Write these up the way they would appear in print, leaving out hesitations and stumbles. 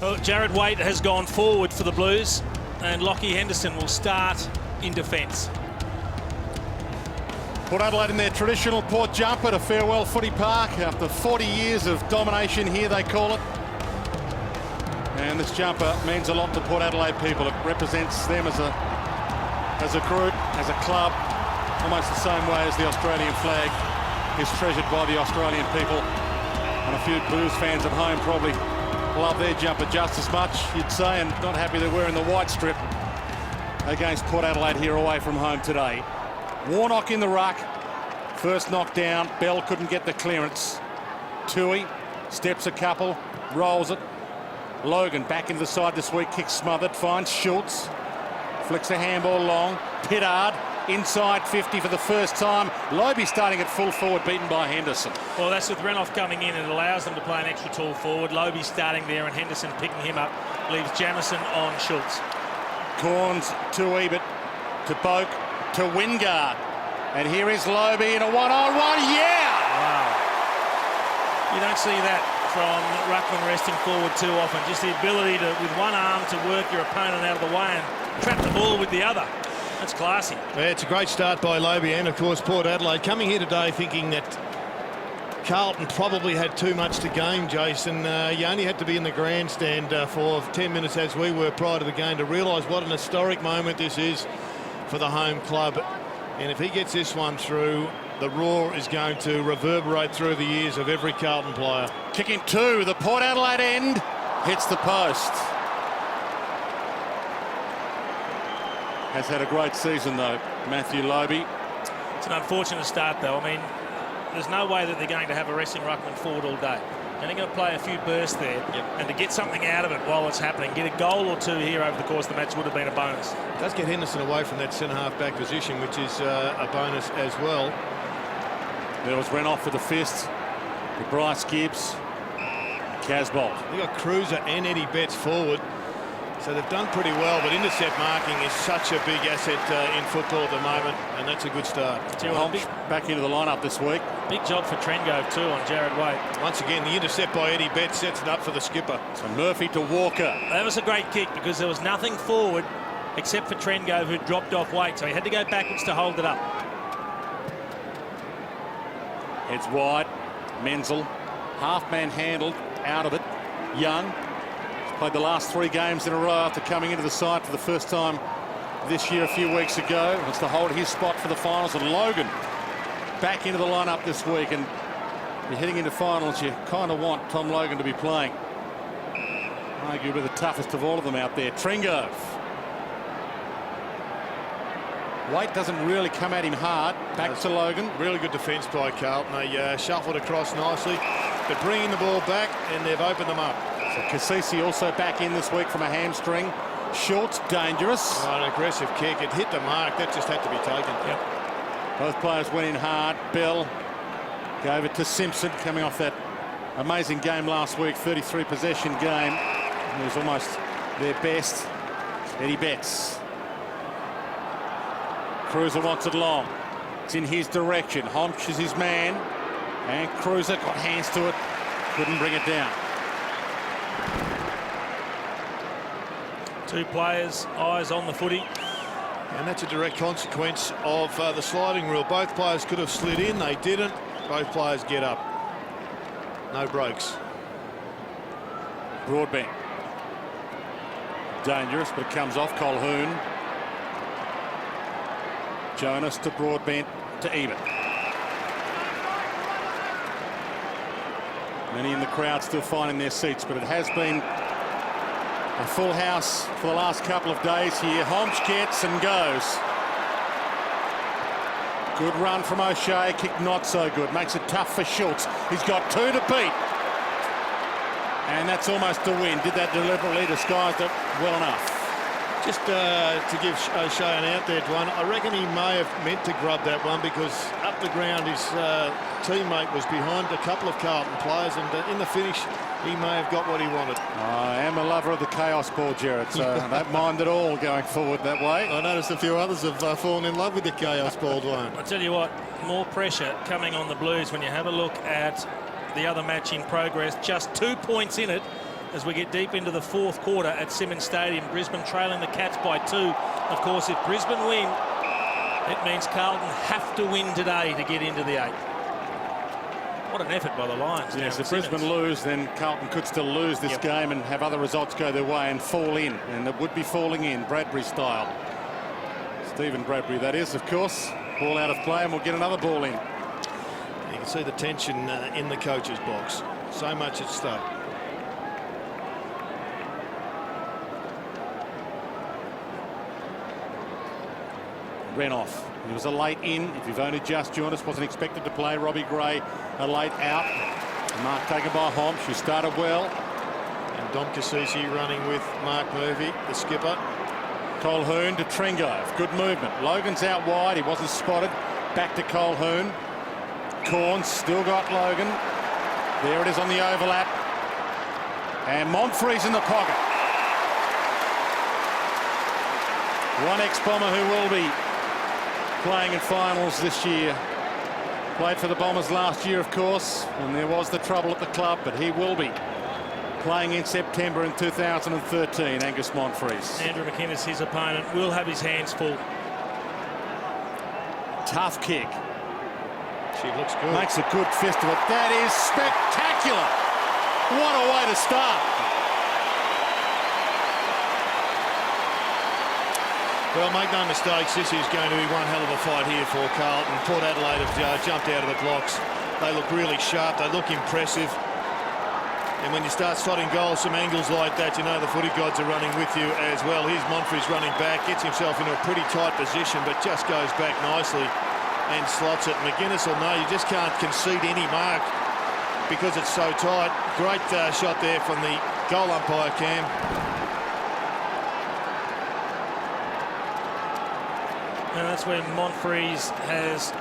Well, Jared Waite has gone forward for the Blues, and Lockie Henderson will start in defence. Port Adelaide in their traditional port jumper to farewell Footy Park after 40 years of domination here, they call it. And this jumper means a lot to Port Adelaide people. It represents them as a group, as a club, almost the same way as the Australian flag is treasured by the Australian people. And a few Blues fans at home probably love their jumper just as much, you'd say, and not happy they're wearing the white strip against Port Adelaide here away from home today. Warnock in the ruck, first knock down. Bell couldn't get the clearance. Tui steps a couple, rolls it. Logan back into the side this week, kick smothered, finds Schultz, flicks a handball long. Pittard inside 50 for the first time. Lobe starting at full forward, beaten by Henderson. Well, that's with Renouf coming in. It allows them to play an extra tall forward. Lobe starting there and Henderson picking him up. Leaves Jamison on Schultz. Corns to Ebert, to Boak, to Wingard. And here is Lobe in a one-on-one. Yeah! Wow. You don't see that from ruckman resting forward too often. Just the ability to, with one arm, to work your opponent out of the way and trap the ball with the other. That's classy. Yeah, it's a great start by Lobe, and of course Port Adelaide coming here today thinking that Carlton probably had too much to gain, Jason. You only had to be in the grandstand for 10 minutes as we were prior to the game to realise what an historic moment this is for the home club. And if he gets this one through, the roar is going to reverberate through the ears of every Carlton player. Kicking two, the Port Adelaide end hits the post. Has had a great season though, Matthew Lobe. It's an unfortunate start though. I mean, there's no way that they're going to have a resting ruckman forward all day. And they're going to play a few bursts there. Yep. And to get something out of it while it's happening, get a goal or two here over the course of the match would have been a bonus. It does get Henderson away from that centre-half back position, which is a bonus as well. There was Renouf for the fist, to Bryce Gibbs, Casbolt. You've got Cruiser and Eddie Betts forward. So they've done pretty well, but intercept marking is such a big asset in football at the moment, and that's a good start. Holmes back into the lineup this week. Big job for Trengove too on Jared Waite. Once again, the intercept by Eddie Betts sets it up for the skipper. So Murphy to Walker. That was a great kick because there was nothing forward except for Trengove, who dropped off Waite, so he had to go backwards to hold it up. Heads wide. Menzel, half-man handled, out of it. Young. Played the last 3 games in a row after coming into the side for the first time this year a few weeks ago. Wants to hold his spot for the finals. And Logan back into the lineup this week. And you're heading into finals, you kind of want Tom Logan to be playing. Arguably the toughest of all of them out there. Trengove. Waite doesn't really come at him hard. Back to Logan. Really good defence by Carlton. They shuffled across nicely. They're bringing the ball back and they've opened them up. So Cassisi also back in this week from a hamstring. Schultz, dangerous. Oh, an aggressive kick. It hit the mark. That just had to be taken. Yep. Both players went in hard. Bell gave it to Simpson, coming off that amazing game last week, 33 possession game. It was almost their best. Eddie Betts. Cruiser wants it long. It's in his direction. Honch is his man. And Cruiser got hands to it. Couldn't bring it down. 2 players, eyes on the footy. And that's a direct consequence of the sliding rule. Both players could have slid in. They didn't. Both players get up. No breaks. Broadbent. Dangerous, but it comes off Colhoun. Jonas to Broadbent to Ebert. Many in the crowd still finding their seats, but it has been a full house for the last couple of days here. Holmes gets and goes. Good run from O'Shea, kick not so good. Makes it tough for Schultz. He's got 2 to beat. And that's almost a win. Did that deliberately, disguised it well enough. Just to give O'Shea an out there, Dwan, I reckon he may have meant to grub that one because up the ground his teammate was behind a couple of Carlton players, and in the finish he may have got what he wanted. I am a lover of the chaos ball, Jared, so I don't mind at all going forward that way. I noticed a few others have fallen in love with the chaos ball, Dwan. I tell you what, more pressure coming on the Blues when you have a look at the other match in progress. Just 2 points in it as we get deep into the fourth quarter at Simmons Stadium. Brisbane trailing the Cats by 2. Of course, if Brisbane win, it means Carlton have to win today to get into the 8. What an effort by the Lions. Yes, if Brisbane lose, then Carlton could still lose this game and have other results go their way and fall in. And it would be falling in, Bradbury style. Stephen Bradbury, that is, of course. Ball out of play, and we'll get another ball in. You can see the tension in the coach's box. So much at stake. Renoff. He was a late in. If you've only just joined us, wasn't expected to play. Robbie Gray, a late out. Mark taken by Homsch, who started well. And Dom Cassisi running with Mark Murphy, the skipper. Colquhoun to Trengove. Good movement. Logan's out wide. He wasn't spotted. Back to Colquhoun. Corn still got Logan. There it is on the overlap. And Montfrey's in the pocket. One ex-Bomber who will be playing in finals this year. Played for the Bombers last year, of course, and there was the trouble at the club, but he will be playing in September in 2013, Angus Montfreys. Andrew McInnes, his opponent, will have his hands full. Tough kick. She looks good. Makes a good fist of it. That is spectacular. What a way to start. Well, make no mistakes, this is going to be one hell of a fight here for Carlton. Port Adelaide have jumped out of the blocks. They look really sharp, they look impressive. And when you start slotting goals from angles like that, you know the footy gods are running with you as well. Here's Montfrey's running back, gets himself into a pretty tight position, but just goes back nicely and slots it. McInnes will know you just can't concede any mark because it's so tight. Great shot there from the goal umpire, Cam. And that's where Montfrey's has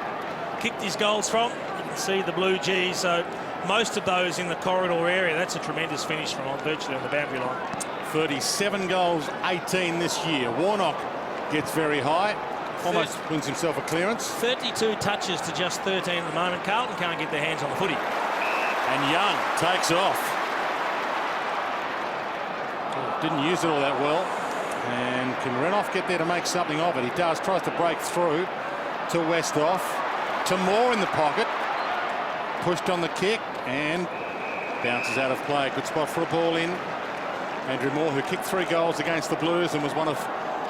kicked his goals from. You can see the blue G, so most of those in the corridor area. That's a tremendous finish from virtually on the boundary line. 37 goals, 18 this year. Warnock gets very high, almost wins himself a clearance. 32 touches to just 13 at the moment. Carlton can't get their hands on the footy. And Young takes off. Didn't use it all that well. And can Renoff get there to make something of it? He does. Tries to break through to Westhoff. To Moore in the pocket. Pushed on the kick and bounces out of play. Good spot for a ball in. Andrew Moore, who kicked 3 goals against the Blues and was one of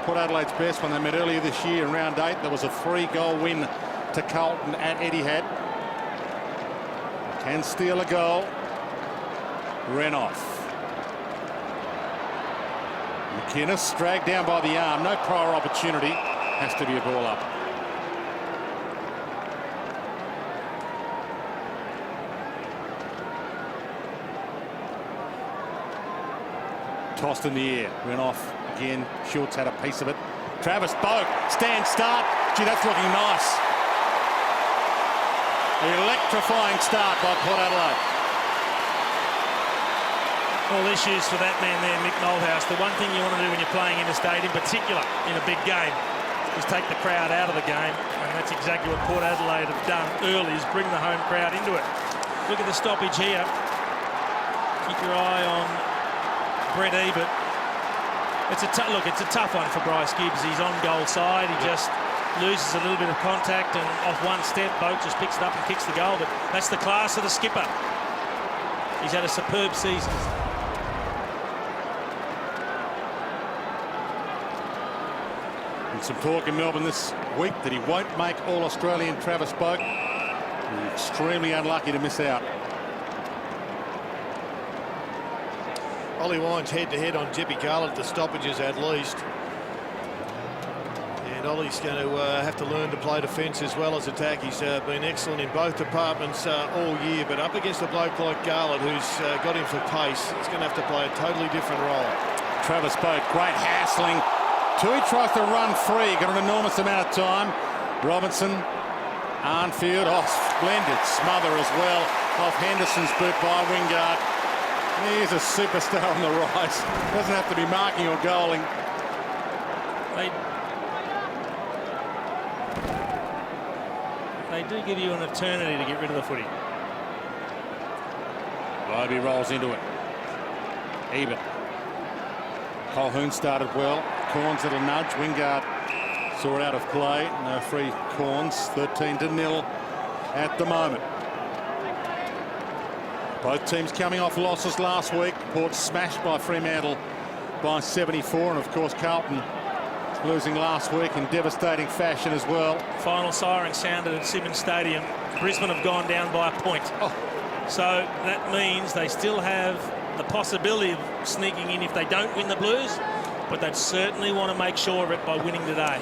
Port Adelaide's best when they met earlier this year in round 8. There was a 3-goal win to Carlton at Etihad. Can steal a goal. Renoff. McInnes dragged down by the arm. No prior opportunity. Has to be a ball up. Tossed in the air. Renoff again. Schultz had a piece of it. Travis Boak. Stand start. Gee, that's looking nice. Electrifying start by Port Adelaide. All issues for that man there, Mick Malthouse. The one thing you want to do when you're playing interstate, in particular in a big game, is take the crowd out of the game. And that's exactly what Port Adelaide have done early, is bring the home crowd into it. Look at the stoppage here. Keep your eye on Brett Ebert. It's a tough one for Bryce Gibbs. He's on goal side. He just loses a little bit of contact, and off one step, Boak just picks it up and kicks the goal. But that's the class of the skipper. He's had a superb season. And some talk in Melbourne this week that he won't make All-Australian Travis Boak. Extremely unlucky to miss out. Ollie Wines head-to-head on Jeppy Garland at the stoppages at least. And Ollie's going to have to learn to play defence as well as attack. He's been excellent in both departments all year, but up against a bloke like Garland, who's got him for pace, he's going to have to play a totally different role. Travis Boak, great hassling. Tui tries to run free, got an enormous amount of time. Robinson, Arnfield, splendid smother as well off Henderson's boot by Wingard. He's a superstar on the rise. Doesn't have to be marking or goaling. They do give you an eternity to get rid of the footy. Lobe rolls into it. Ebert. Colhoun started well. Corns at a nudge. Wingard saw it out of play. No free Corns. 13-0 at the moment. Both teams coming off losses last week. Port smashed by Fremantle by 74, and of course Carlton losing last week in devastating fashion as well. Final siren sounded at Simmons Stadium. Brisbane have gone down by a point. So that means they still have the possibility of sneaking in if they don't win the Blues, but they'd certainly want to make sure of it by winning today.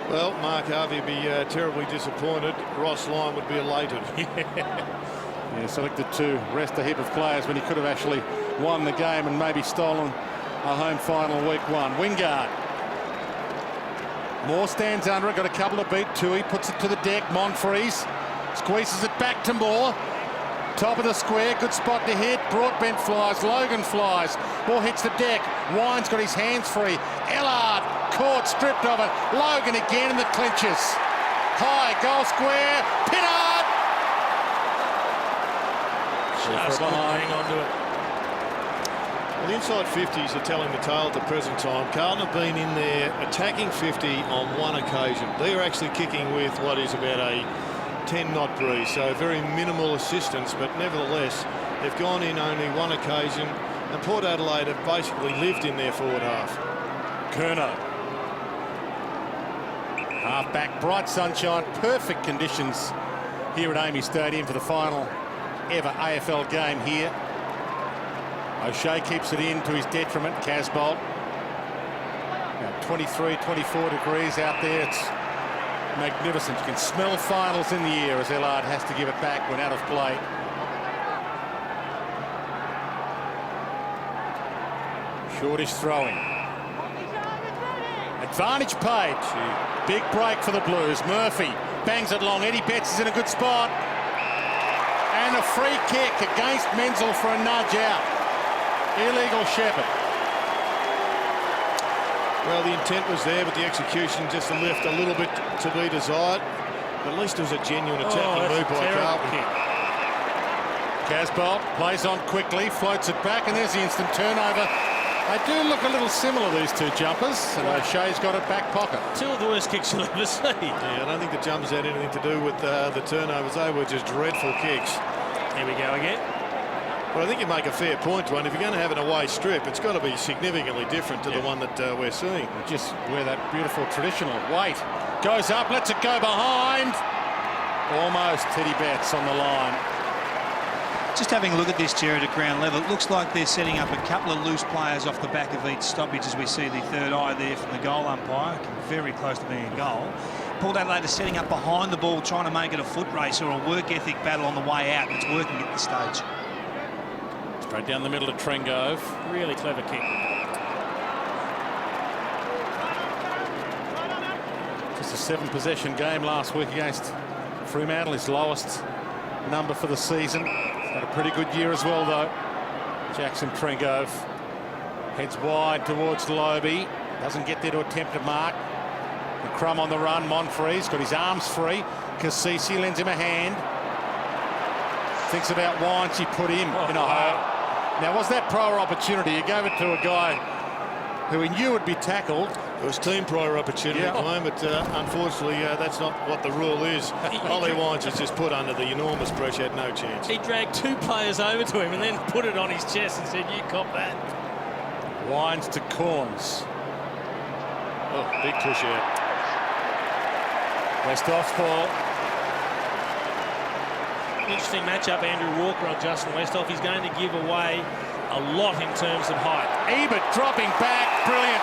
Well, Mark Harvey would be terribly disappointed. Ross Lyon would be elated. Yeah, selected to rest a heap of players when he could have actually won the game and maybe stolen a home final week 1. Wingard. Moore stands under it, got a couple to beat. Tui puts it to the deck. Monfries squeezes it back to Moore. Top of the square, good spot to hit. Broadbent flies, Logan flies. Ball hits the deck. Wine's got his hands free. Ellard caught, stripped of it. Logan again in the clinches. High, goal square. Pittard! Just hang on to it. Well, the inside 50s are telling the tale at the present time. Carlton have been in there attacking 50 on one occasion. They are actually kicking with what is about a 10-knot breeze, so very minimal assistance, but nevertheless they've gone in only one occasion, and Port Adelaide have basically lived in their forward half. Curnow. Half back, bright sunshine, perfect conditions here at Amy Stadium for the final ever AFL game here. O'Shea keeps it in to his detriment. Casbolt. 23, 24 degrees out there. It's magnificent. You can smell finals in the air as Ellard has to give it back when out of play. Shortish throwing. Advantage paid. Big break for the Blues. Murphy bangs it long. Eddie Betts is in a good spot. And a free kick against Menzel for a nudge out. Illegal Shepherd. Well, the intent was there, but the execution just left a little bit to be desired. But at least it was a genuine attacking move by Carlton. Casbolt plays on quickly, floats it back, and there's the instant turnover. They do look a little similar, these two jumpers, and O'Shea's got it back pocket. Two of the worst kicks you'll ever see. Yeah, I don't think the jumpers had anything to do with the turnovers. They were just dreadful kicks. Here we go again. But I think you make a fair point to one. If you're going to have an away strip, it's got to be significantly different to the one that we're seeing. Just where that beautiful traditional weight goes up, lets it go behind. Almost Teddy Betts on the line. Just having a look at this, Jared, at ground level, it looks like they're setting up a couple of loose players off the back of each stoppage as we see the third eye there from the goal umpire, very close to being a goal. Port Adelaide is setting up behind the ball, trying to make it a foot race or a work ethic battle on the way out, and it's working at this stage. Straight down the middle of Trengove. Really clever kick. Just a 7-possession game last week against Fremantle, his lowest number for the season. Had a pretty good year as well, though. Jackson Trengove heads wide towards Lobey. Doesn't get there to attempt to mark. The Crumb on the run. Monfries got his arms free. Cassisi lends him a hand. Thinks about Wines. He put him in a hole. Now, was that prior opportunity? You gave it to a guy who he knew would be tackled. It was team prior opportunity claim, but unfortunately that's not what the rule is. Ollie Wines is just put under the enormous pressure, had no chance. He dragged two players over to him and then put it on his chest and said, "You cop that." Wines to Corns. Oh, big push out. Westhoff's ball. Interesting matchup, Andrew Walker on Justin Westhoff. He's going to give away a lot in terms of height. Ebert dropping back, brilliant.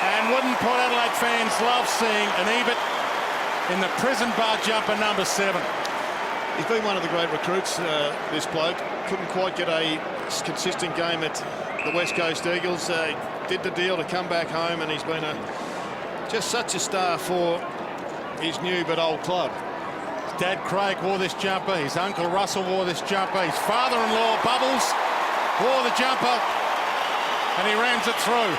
And wouldn't Port Adelaide fans love seeing an Ebert in the prison bar jumper number 7. He's been one of the great recruits, this bloke. Couldn't quite get a consistent game at the West Coast Eagles. Did the deal to come back home, and he's been just such a star for his new but old club. His dad Craig wore this jumper. His uncle Russell wore this jumper. His father-in-law Bubbles wore the jumper, and he rams it through.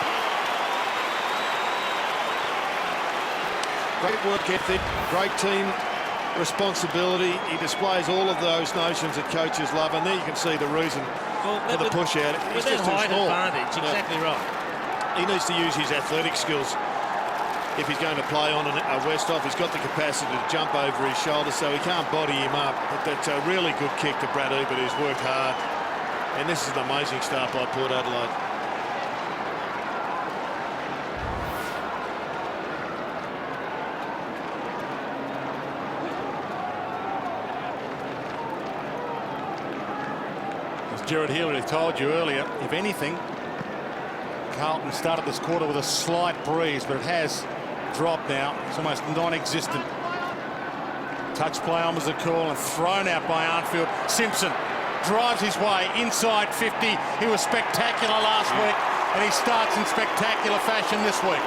Great work ethic, great team responsibility. He displays all of those notions that coaches love, and there you can see the reason for the push out. With He's that just too height small. advantage, exactly right. He needs to use his athletic skills. If he's going to play on a Westhoff, he's got the capacity to jump over his shoulder, so he can't body him up. But that's a really good kick to Brad Ebert, who's worked hard. And this is an amazing start by Port Adelaide. As Gerard Healy told you earlier, if anything, Carlton started this quarter with a slight breeze, but it has dropped now. It's almost non-existent. Touch play on was a call and thrown out by Arnfield. Simpson drives his way inside 50. He was spectacular last week, and he starts in spectacular fashion this week.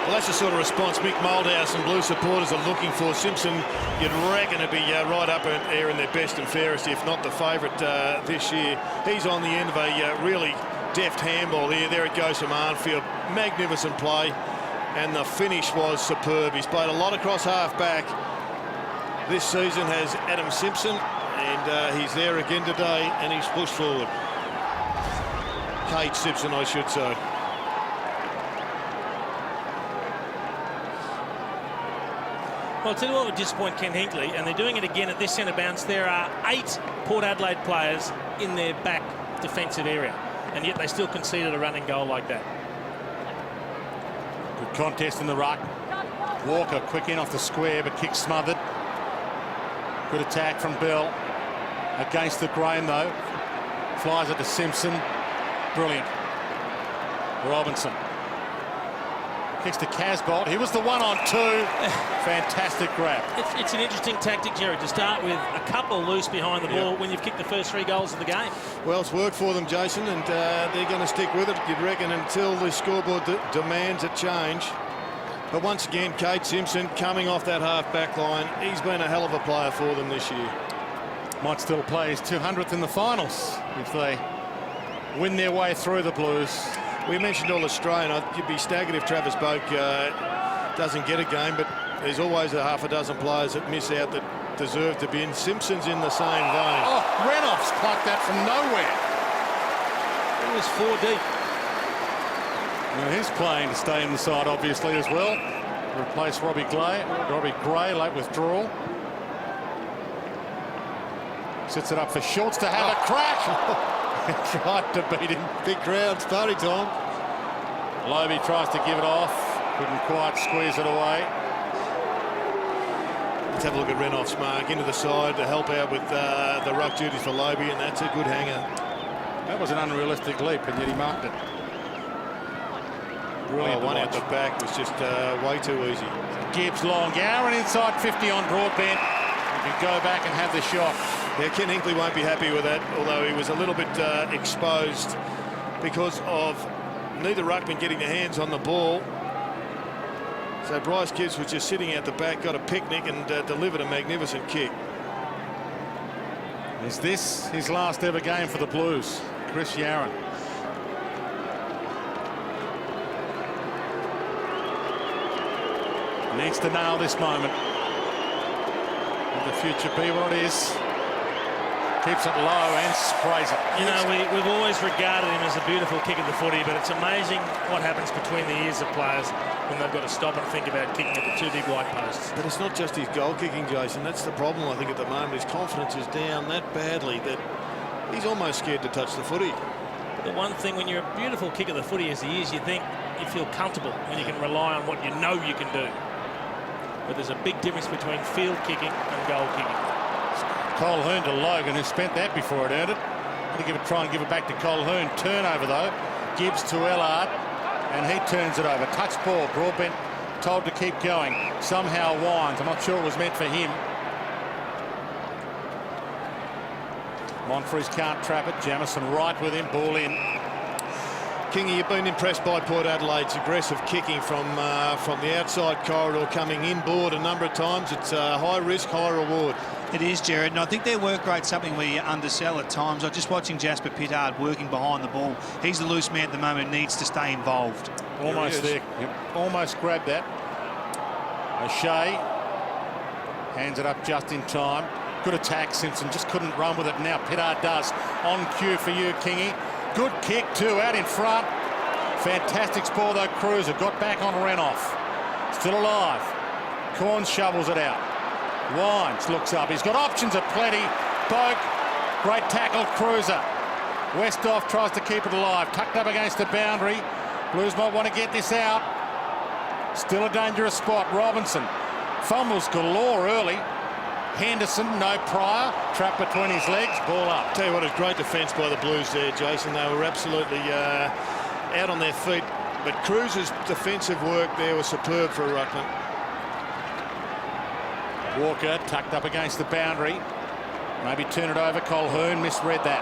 Well, that's the sort of response Mick Moldhouse and Blue supporters are looking for. Simpson, you'd reckon, to be right up there in their best and fairest, if not the favourite this year. He's on the end of a really deft handball here. There it goes from Arnfield. Magnificent play, and the finish was superb. He's played a lot across half-back this season, has Adam Simpson, and he's there again today, and he's pushed forward. Kate Simpson, I should say. Well, I'll tell you what would disappoint Ken Hinkley, and they're doing it again at this centre bounce. There are 8 Port Adelaide players in their back defensive area, and yet they still conceded a running goal like that. Good contest in the ruck. Walker quick in off the square, but kick smothered. Good attack from Bell. Against the grain, though. Flies it to Simpson. Brilliant. Robinson. Kicks to Casbolt. He was the 1-on-2. Fantastic grab. It's an interesting tactic, Jerry, to start with a couple loose behind the ball when you've kicked the first 3 goals of the game. Well, it's worked for them, Jason, and they're going to stick with it, you'd reckon, until the scoreboard demands a change. But once again, Kate Simpson coming off that half-back line. He's been a hell of a player for them this year. Might still play his 200th in the finals if they win their way through the Blues. We mentioned All-Australian. You'd be staggered if Travis Boak doesn't get a game, but there's always a half a dozen players that miss out that deserve to be in. Simpson's in the same vein. Oh, Renoff's plucked that from nowhere. It was 4 deep. Now he's playing to stay in the side, obviously, as well. Replace Robbie Gray, late withdrawal. Sets it up for Schultz to have a crack. Tried to beat him. Big crowd, party time. Lobe tries to give it off. Couldn't quite squeeze it away. Let's have a look at Renoff's mark into the side to help out with the ruck duties for Lobe, and that's a good hanger. That was an unrealistic leap, and yet he marked it. Brilliant. One out the back was just way too easy. Gibbs long, Gowan inside 50 on Broadbent. You can go back and have the shot. Yeah, Ken Hinkley won't be happy with that, although he was a little bit exposed because of neither ruckman getting their hands on the ball. So Bryce Gibbs was just sitting out the back, got a picnic, and delivered a magnificent kick. Is this his last ever game for the Blues? Chris Yarran. Needs to nail this moment. Will the future be what it is? Keeps it low and sprays it. You know, we've always regarded him as a beautiful kick of the footy, but it's amazing what happens between the ears of players when they've got to stop and think about kicking at the 2 big white posts. But it's not just his goal kicking, Jason. That's the problem, I think, at the moment. His confidence is down that badly that he's almost scared to touch the footy. The one thing when you're a beautiful kick of the footy as he is, you think you feel comfortable when you can rely on what you know you can do. But there's a big difference between field kicking and goal kicking. Colhoun to Logan, who spent that before it earned it. Try and give it back to Colhoun. Turnover, though. Gibbs to Ellard, and he turns it over. Touch ball. Broadbent told to keep going. Somehow winds. I'm not sure it was meant for him. Monfries can't trap it. Jamison right with him. Ball in. Kingy, you've been impressed by Port Adelaide's aggressive kicking from the outside corridor, coming inboard a number of times. It's high risk, high reward. It is, Jared, and I think their work rate's something we undersell at times. I'm just watching Jasper Pittard working behind the ball. He's the loose man at the moment, needs to stay involved. Almost there. Yep. Almost grabbed that. O'Shea hands it up just in time. Good attack, Simpson just couldn't run with it. Now Pittard does. On cue for you, Kingy. Good kick too, out in front. Fantastic spoil though, Cruiser. Got back on Renoff. Still alive. Corn shovels it out. Wines looks up. He's got options aplenty. Boak. Great tackle, Cruiser. Westhoff tries to keep it alive. Tucked up against the boundary. Blues might want to get this out. Still a dangerous spot. Robinson. Fumbles galore early. Henderson, no prior. Trapped between his legs. Ball up. Tell you what, a great defence by the Blues there, Jason. They were absolutely out on their feet. But Cruiser's defensive work there was superb for a ruckman. Walker tucked up against the boundary. Maybe turn it over. Colhoun misread that.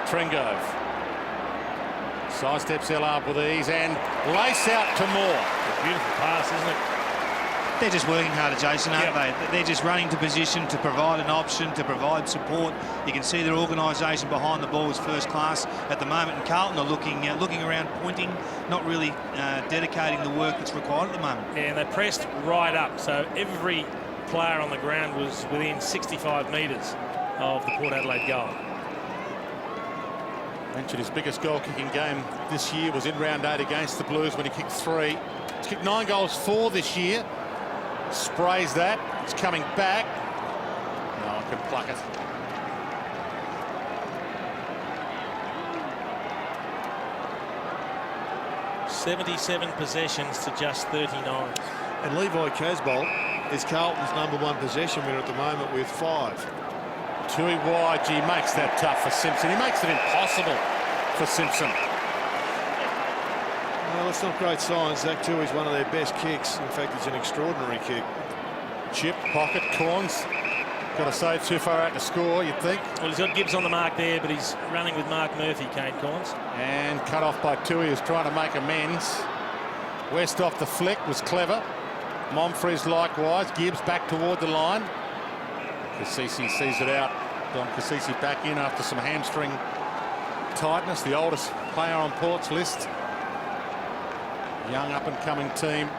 Tringove. Sidesteps LR with ease and lace out to Moore. A beautiful pass, isn't it? They're just working harder, Jason, aren't they? They're just running to position to provide an option, to provide support. You can see their organisation behind the ball is first class at the moment. And Carlton are looking around, pointing, not really dedicating the work that's required at the moment. Yeah, and they pressed right up, so every player on the ground was within 65 metres of the Port Adelaide goal. Mentioned his biggest goal-kicking game this year was in round 8 against the Blues when he kicked 3. He's kicked 9 goals 4 this year. Sprays that. It's coming back. No one can pluck it. .77 possessions to just 39. And Levi Casbolt is Carlton's #1 possession winner at the moment with 5. Tui wide. He makes that tough for Simpson. He makes it impossible for Simpson. Well, that's not great signs. Zach Tui's one of their best kicks. In fact, it's an extraordinary kick. Chip, pocket, Corns. Got to save too far out to score, you'd think. Well, he's got Gibbs on the mark there, but he's running with Mark Murphy, Kane Corns. And cut off by Tui, who's trying to make amends. West off the flick was clever. Momfries likewise. Gibbs back toward the line. Cassisi sees it out. Don Cassisi back in after some hamstring tightness. The oldest player on Port's list. Young up-and-coming team.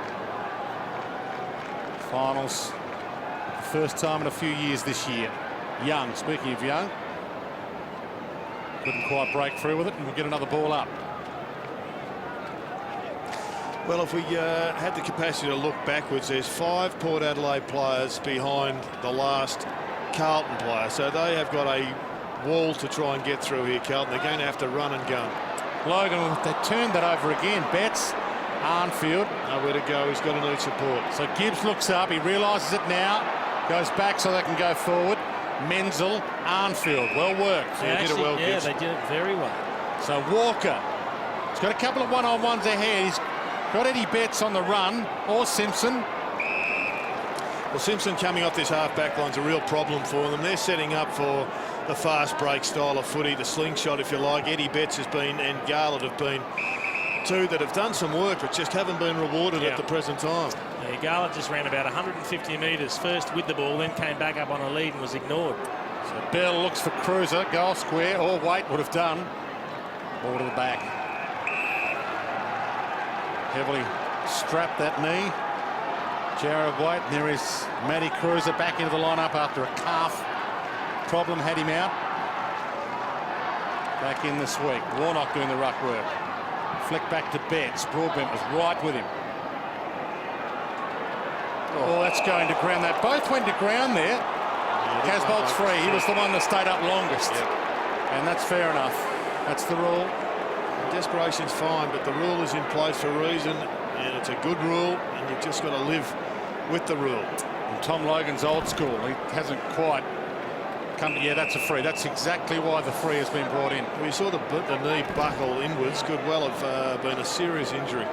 Finals. First time in a few years this year. Young, speaking of young. Couldn't quite break through with it, and we'll get another ball up. Well, if we had the capacity to look backwards, there's 5 Port Adelaide players behind the last Carlton player. So they have got a wall to try and get through here, Carlton. They're going to have to run and gun. Logan, they turned that over again. Betts, Arnfield. Nowhere to go. He's got to need support. So Gibbs looks up. He realises it now. Goes back so they can go forward. Menzel, Arnfield. Well worked. They did it well, Gibbs. they did it very well. So Walker. He's got a couple of one-on-ones ahead. He's got Eddie Betts on the run, or Simpson. Well, Simpson coming off this half-back line's a real problem for them. They're setting up for the fast break style of footy, the slingshot, if you like. Eddie Betts has been, and Garland have been 2 that have done some work, but just haven't been rewarded at the present time. Yeah, Garland just ran about 150 metres first with the ball, then came back up on a lead and was ignored. So Bell looks for Cruiser, goal square, or Waite would have done. Ball to the back. Heavily strapped that knee. Jared Waite, and there is Matty Cruiser back into the lineup after a calf problem had him out. Back in this week. Warnock doing the ruck work. Flick back to Betts. Broadbent was right with him. Oh, that's going to ground. They both went to ground there. Casbolt's free. He was the one that stayed up longest. And that's fair enough. That's the rule. Desperation's fine, but the rule is in place for a reason, and it's a good rule, and you've just got to live with the rule. And Tom Logan's old school. He hasn't quite come to, yeah, that's a free. That's exactly why the free has been brought in. We saw the knee buckle inwards. Could well have been a serious injury.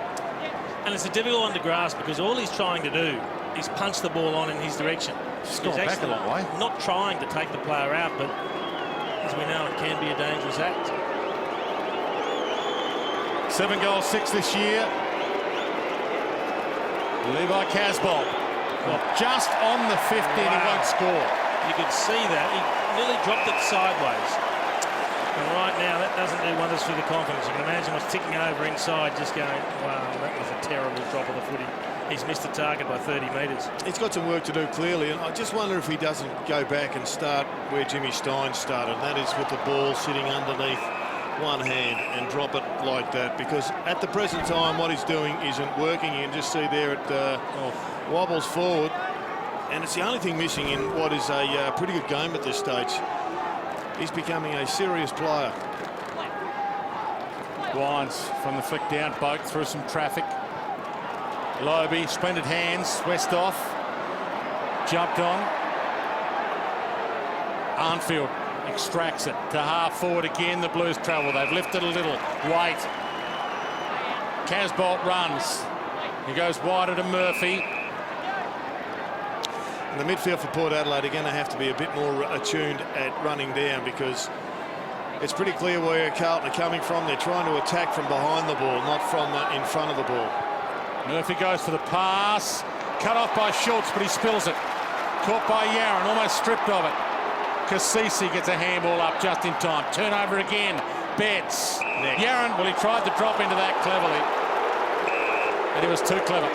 And it's a difficult one to grasp because all he's trying to do is punch the ball on in his direction. He's gone back a long way. Not trying to take the player out, but as we know, it can be a dangerous act. 7 goals, 6 this year. Levi Casbolt. Well, just on the 50 and he won't score. You could see that. He nearly dropped it sideways. And right now, that doesn't do wonders for the confidence. You can imagine what's ticking over inside, just going, wow, that was a terrible drop of the footy. he's missed the target by 30 metres. He's got some work to do, clearly, and I just wonder if he doesn't go back and start where Jimmy Stein started, and that is with the ball sitting underneath one hand and drop it like that, because at the present time what he's doing isn't working. You can just see there it wobbles forward, and it's the only thing missing in what is a pretty good game at this stage. He's becoming a serious player. Wines from the flick down, Boak through some traffic. Lobe, splendid hands, Westhoff jumped on. Arnfield extracts it to half forward again. The Blues travel. They've lifted a little. White. Casbolt runs. He goes wider to Murphy. And the midfield for Port Adelaide are going to have to be a bit more attuned at running down, because it's pretty clear where Carlton are coming from. They're trying to attack from behind the ball, not from in front of the ball. Murphy goes for the pass. Cut off by Schultz, but he spills it. Caught by Yaron, almost stripped of it. Cassisi gets a handball up just in time. Turnover again. Betts. Yaron, well, he tried to drop into that cleverly, but he was too clever.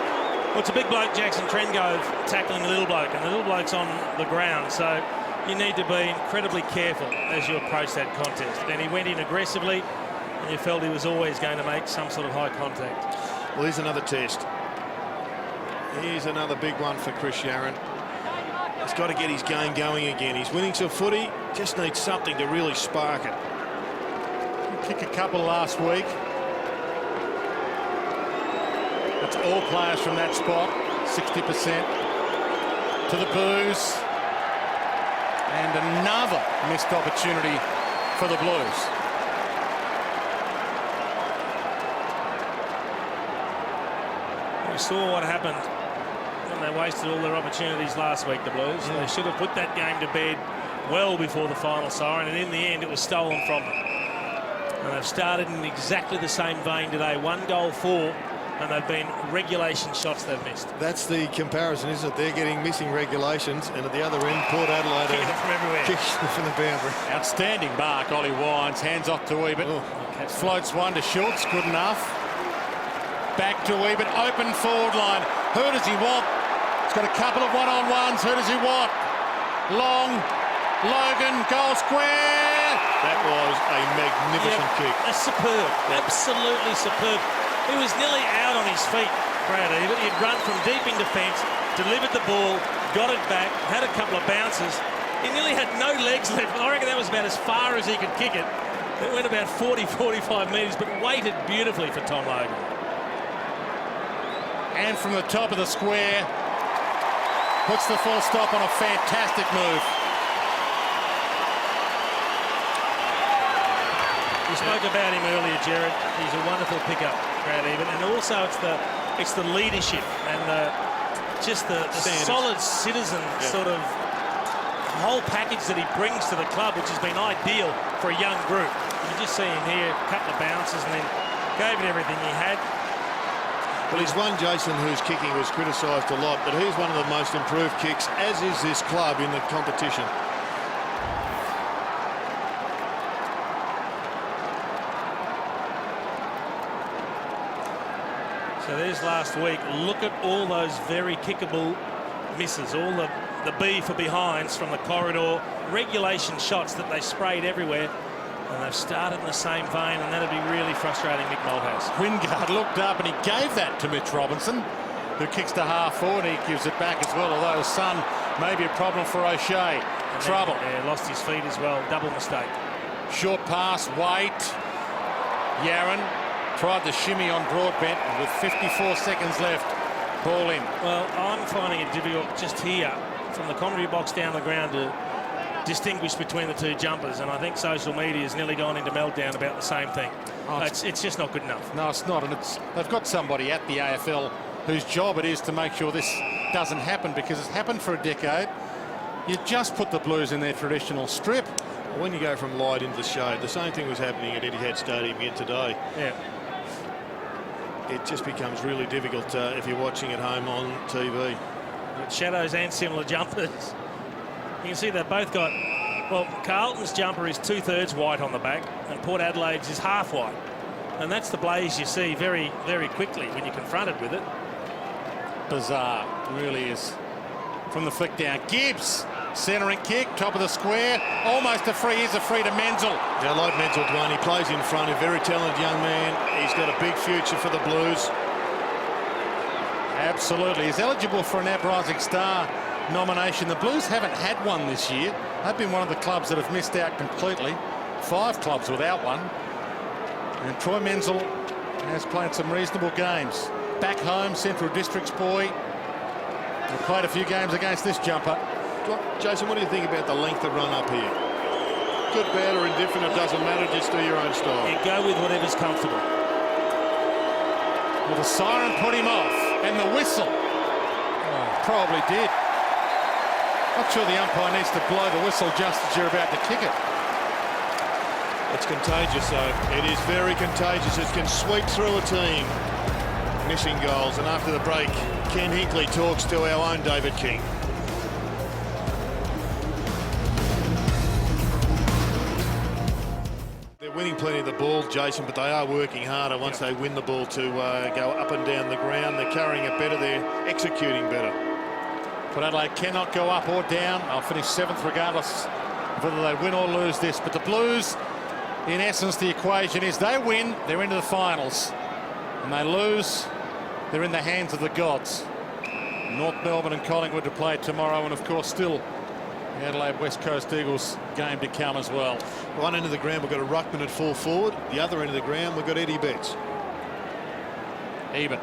Well, it's a big bloke, Jackson Trengove, tackling a little bloke, and the little bloke's on the ground, so you need to be incredibly careful as you approach that contest. And he went in aggressively, and you felt he was always going to make some sort of high contact. Well, here's another test. Here's another big one for Chris Yaron. He's got to get his game going again. He's winning some footy, just needs something to really spark it. Kick a couple last week. That's all players from that spot, 60%. To the Blues. And another missed opportunity for the Blues. We saw what happened when they wasted all their opportunities last week, the Blues. Yeah. They should have put that game to bed well before the final siren, and in the end it was stolen from them. And they've started in exactly the same vein today. 1 goal for, and they've been regulation shots they've missed. That's the comparison, isn't it? They're getting missing regulations, and at the other end, Port Adelaide Kicking it from everywhere. kicking from the boundary. Outstanding mark, Ollie Wines. Hands off to Ebert. Floats one to Schultz, good enough. Back to Ebert, open forward line. Who does he want? He's got a couple of one-on-ones. Who does he want? Long, Logan, goal square. That was a magnificent kick. That's superb, absolutely superb. He was nearly out on his feet, Brad Ebert. He'd run from deep in defence, delivered the ball, got it back, had a couple of bounces. He nearly had no legs left. I reckon that was about as far as he could kick it. It went about 40, 45 metres, but weighted beautifully for Tom Logan. And from the top of the square, puts the full stop on a fantastic move. We spoke about him earlier, Jared. He's a wonderful pickup, Brad Ebert, and also it's the leadership and just the solid citizen sort of whole package that he brings to the club, which has been ideal for a young group. You can just see him here, a couple of bounces, and then gave it everything he had. Well, he's one, Jason, whose kicking was criticised a lot, but he's one of the most improved kicks, as is this club in the competition. So there's last week. Look at all those very kickable misses, all the B for behinds from the corridor, regulation shots that they sprayed everywhere. And they've started in the same vein, and that'd be really frustrating Mick Malthouse. Wingard looked up and he gave that to Mitch Robinson, who kicks to half forward. He gives it back as well, although his son may be a problem for O'Shea. Trouble. Yeah, lost his feet as well. Double mistake. Short pass, Waite. Yaron tried the shimmy on Broadbent with 54 seconds left. Ball in. Well, I'm finding it difficult just here from the commentary box down the ground to distinguish between the two jumpers, and I think social media has nearly gone into meltdown about the same thing. It's just not good enough. No, it's not, and they've got somebody at the AFL whose job it is to make sure this doesn't happen, because it's happened for a decade. You just put the Blues in their traditional strip. When you go from light into the shade, the same thing was happening at Etihad Stadium again today. Yeah. It just becomes really difficult if you're watching at home on TV. With shadows and similar jumpers. You can see they've both got, well, Carlton's jumper is 2/3 white on the back, and Port Adelaide's is half white. And that's the blaze you see very, very quickly when you're confronted with it. bizarre, really is. From the flick down, Gibbs, centering kick, top of the square, almost a free. Here's a free to Menzel. Yeah, I like Menzel, Dwayne. He plays in front, a very talented young man. He's got a big future for the Blues. Absolutely. He's eligible for an AB Rising Star nomination. The Blues haven't had one this year. They've been one of the clubs that have missed out completely. 5 clubs without one. And Troy Menzel has played some reasonable games. Back home, Central District's boy. He played a few games against this jumper. Jason, what do you think about the length of run up here? Good, bad or indifferent, it doesn't matter, just do your own style. You go with whatever's comfortable. Well, the siren put him off, and the whistle probably did. Not sure the umpire needs to blow the whistle just as you're about to kick it. It's contagious, though. It is very contagious. It can sweep through a team. Missing goals, and after the break, Ken Hinkley talks to our own David King. They're winning plenty of the ball, Jason, but they are working harder once they win the ball to go up and down the ground. They're carrying it better, they're executing better. But Adelaide cannot go up or down. I'll finish 7th regardless of whether they win or lose this. But the Blues, in essence, the equation is they win, they're into the finals. And they lose, they're in the hands of the gods. North Melbourne and Collingwood to play tomorrow, and of course still the Adelaide West Coast Eagles game to come as well. One end of the ground we've got a ruckman at full forward. The other end of the ground we've got Eddie Betts. Even.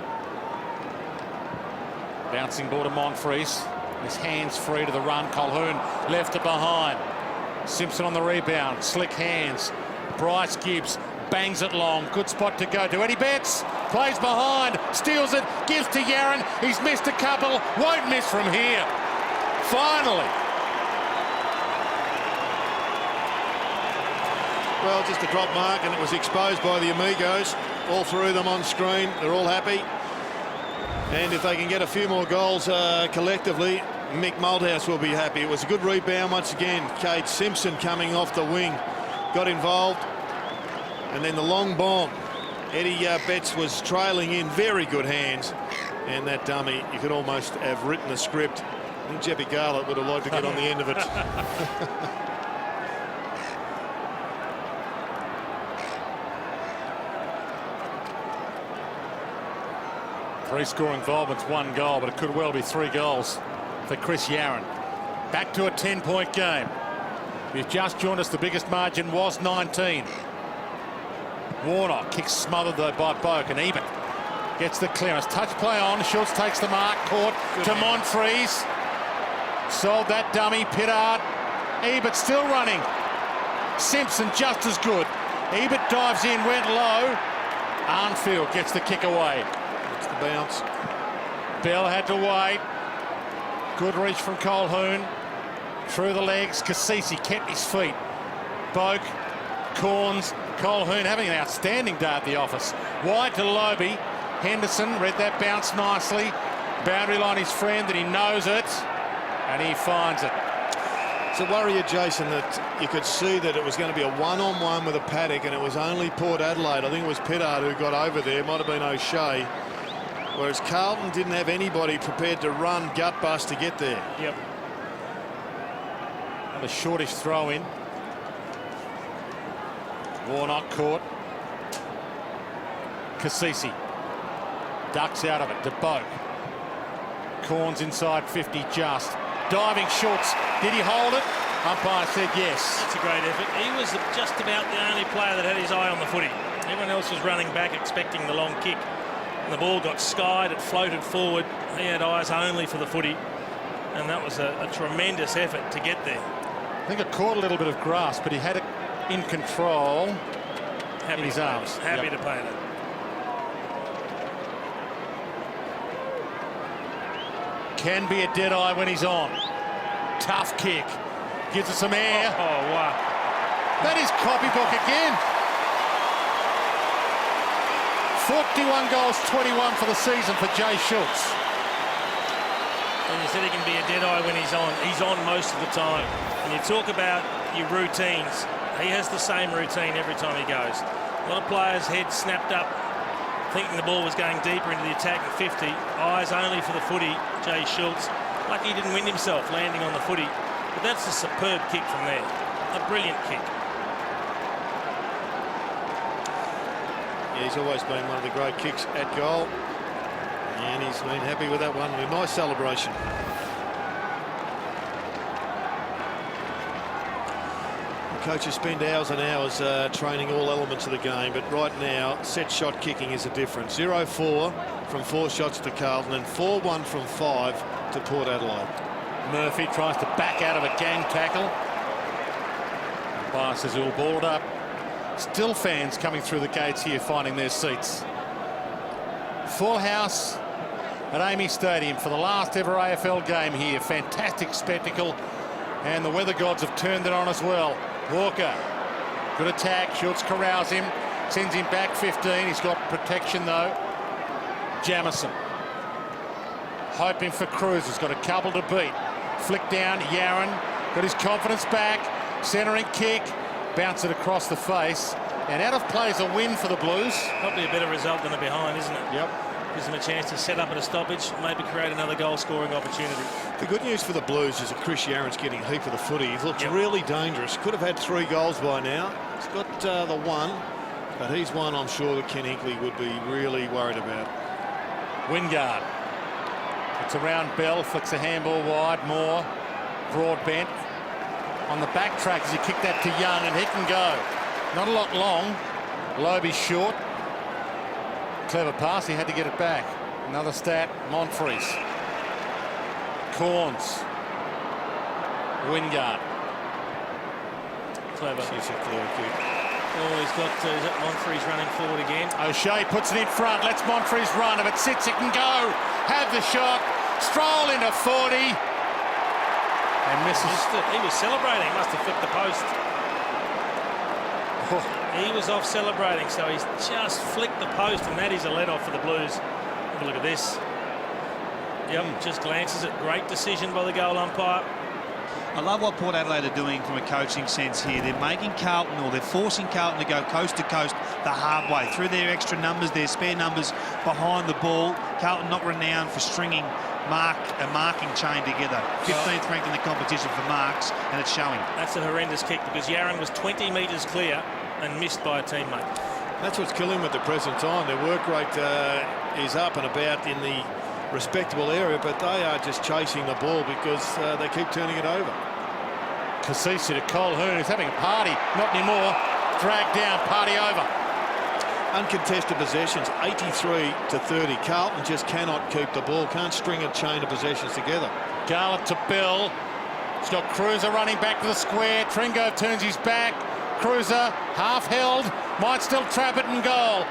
Bouncing ball to Monfries. His hands free to the run. Colquhoun left it behind. Simpson on the rebound. Slick hands. Bryce Gibbs bangs it long. Good spot to go to. Eddie Betts plays behind. Steals it. Gives to Yaron. He's missed a couple. Won't miss from here. Finally. Well, just a drop mark, and it was exposed by the Amigos. All through them on screen. They're all happy. And if they can get a few more goals collectively, Mick Malthouse will be happy. It was a good rebound once again. Kate Simpson coming off the wing got involved. And then the long bomb. Eddie Betts was trailing in, very good hands. And that dummy, you could almost have written the script. I think Jeppy Garlett would have liked to get on the end of it. Three score involvements, 1 goal, but it could well be 3 goals for Chris Yaron. Back to a 10-point game. If you've just joined us, the biggest margin was 19. Warnock kicks smothered though by Boak, and Ebert gets the clearance. Touch play on. Schultz takes the mark. Caught to Monfries. Sold that dummy. Pittard. Ebert still running. Simpson just as good. Ebert dives in, went low. Arnfield gets the kick away. It's the bounce. Bell had to wait. Good reach from Colquhoun. Through the legs. Cassisi kept his feet. Boak. Corns. Colquhoun having an outstanding day at the office. Wide to Lobie. Henderson read that bounce nicely. Boundary line his friend, that he knows it, and he finds it. It's a worry, Jason, that you could see that it was going to be a one-on-one with a Paddock, and it was only Port Adelaide. I think it was Pittard who got over there. It might have been O'Shea. Whereas Carlton didn't have anybody prepared to run gut bust to get there. Yep. And the shortish throw in. Warnock caught. Cassisi ducks out of it to Boak. Corns inside 50 just. Diving Schultz. Did he hold it? Umpire said yes. That's a great effort. He was just about the only player that had his eye on the footy. Everyone else was running back expecting the long kick. And the ball got skied, it floated forward. He had eyes only for the footy. And that was a tremendous effort to get there. I think it caught a little bit of grass, but he had it in control. Happy in his arms. Happy to play it. Can be a dead eye when he's on. Tough kick. Gives it some air. Oh, wow. That is copybook again. 41 goals, 21 for the season for Jay Schultz. And you said he can be a dead eye when he's on. He's on most of the time. And you talk about your routines. He has the same routine every time he goes. A lot of players' heads snapped up thinking the ball was going deeper into the attacking 50. Eyes only for the footy, Jay Schultz. Lucky he didn't wind himself landing on the footy. But that's a superb kick from there. A brilliant kick. Yeah, he's always been one of the great kicks at goal. And he's been happy with that one. A nice celebration. Coaches spend hours and hours training all elements of the game, but right now set shot kicking is a difference. 0-4 from 4 shots to Carlton and 4-1 from 5 to Port Adelaide. Murphy tries to back out of a gang tackle. Umpire says he'll ball it up. Still fans coming through the gates here finding their seats. Full house at Amy Stadium for the last ever AFL game here. Fantastic spectacle, and the weather gods have turned it on as well. Walker, good attack. Schultz corrals him, sends him back 15. He's got protection though. Jamison hoping for Cruz. He's got a couple to beat. Flick down, Yaron got his confidence back. Centering kick, bounce it across the face, and out of play is a win for the Blues. Probably a better result than a behind, isn't it? Yep. Gives them a chance to set up at a stoppage, maybe create another goal-scoring opportunity. The good news for the Blues is that Chris Yaron's getting a heap of the footy. He looks really dangerous. Could have had 3 goals by now. He's got the one, but he's one I'm sure that Ken Hinkley would be really worried about. Wingard. It's around Bell, flicks a handball wide. Moore, Broadbent on the back track as he kicked that to Young, and he can go. Not a lot long. Lobe short. Clever pass, he had to get it back. Another stat, Monfries. Corns. Wingard. Clever. She's a clever kick. Oh, he's got Monfries running forward again. O'Shea puts it in front, lets Monfries run. If it sits, it can go. Have the shot. Stroll into 40. And misses. He was celebrating, must have flipped the post. Oh. He was off celebrating, so he's just flicked the post, and that is a let-off for the Blues. Have a look at this. Yep, just glances it. Great decision by the goal umpire. I love what Port Adelaide are doing from a coaching sense here. They're making Carlton, or they're forcing Carlton to go coast to coast the hard way through their extra numbers, their spare numbers behind the ball. Carlton not renowned for stringing a marking chain together. 15th ranked in the competition for marks, and it's showing. That's a horrendous kick because Yaron was 20 metres clear and missed by a teammate. That's what's killing them at the present time. Their work rate is up and about in the respectable area, but they are just chasing the ball because they keep turning it over. Kasisi to Colhoun, who's having a party. Not anymore. Dragged down, party over. Uncontested possessions, 83-30. Carlton just cannot keep the ball, can't string a chain of possessions together. Garlett to Bell. He's got Cruiser running back to the square. Tringo turns his back. Cruiser, half held, might still trap it in goal.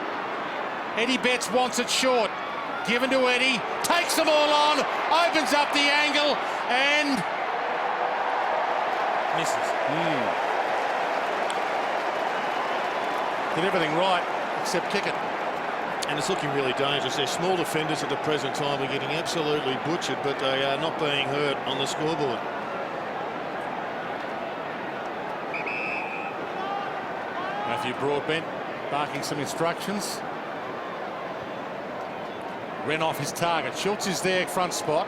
Eddie Betts wants it short. Given to Eddie, takes them all on, opens up the angle, and Misses. Did everything right, except kick it. And it's looking really dangerous. They're small defenders at the present time. They're getting absolutely butchered, but they are not being hurt on the scoreboard. Matthew Broadbent barking some instructions. Ran off his target. Schultz is there, front spot.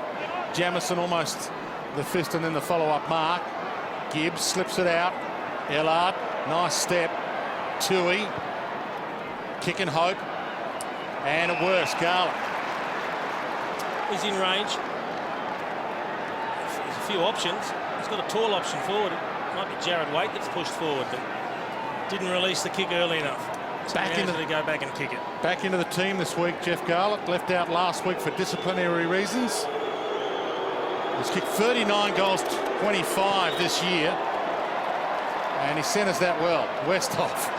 Jamison almost the fist and then the follow-up mark. Gibbs slips it out. Ellard, nice step. Tui, kick and hope. And it works, Garland. He's in range. There's a few options. He's got a tall option forward. It might be Jared Waite that's pushed forward, but didn't release the kick early enough. So Back into to go back and kick it. Back into the team this week, Jeff Garlett. Left out last week for disciplinary reasons. He's kicked 39 goals, 25 this year. And he centres that well. Westhoff,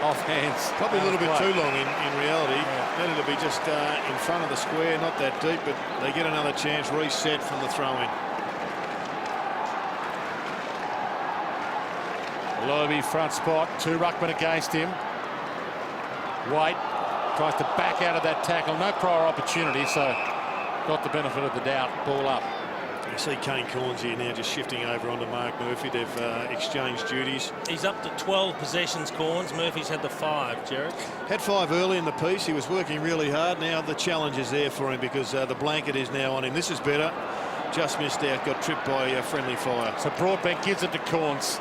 off hands. Probably a little bit too long in reality. Needed to be just in front of the square, not that deep, but they get another chance, reset from the throw-in. Lobe front spot, 2 ruckmen against him. White tries to back out of that tackle. No prior opportunity, so got the benefit of the doubt. Ball up. You see Kane Corns here now just shifting over onto Mark Murphy. They've exchanged duties. He's up to 12 possessions, Corns. Murphy's had the 5, Jared. Had 5 early in the piece. He was working really hard. Now the challenge is there for him because the blanket is now on him. This is better. Just missed out. Got tripped by friendly fire. So Broadbent gives it to Corns.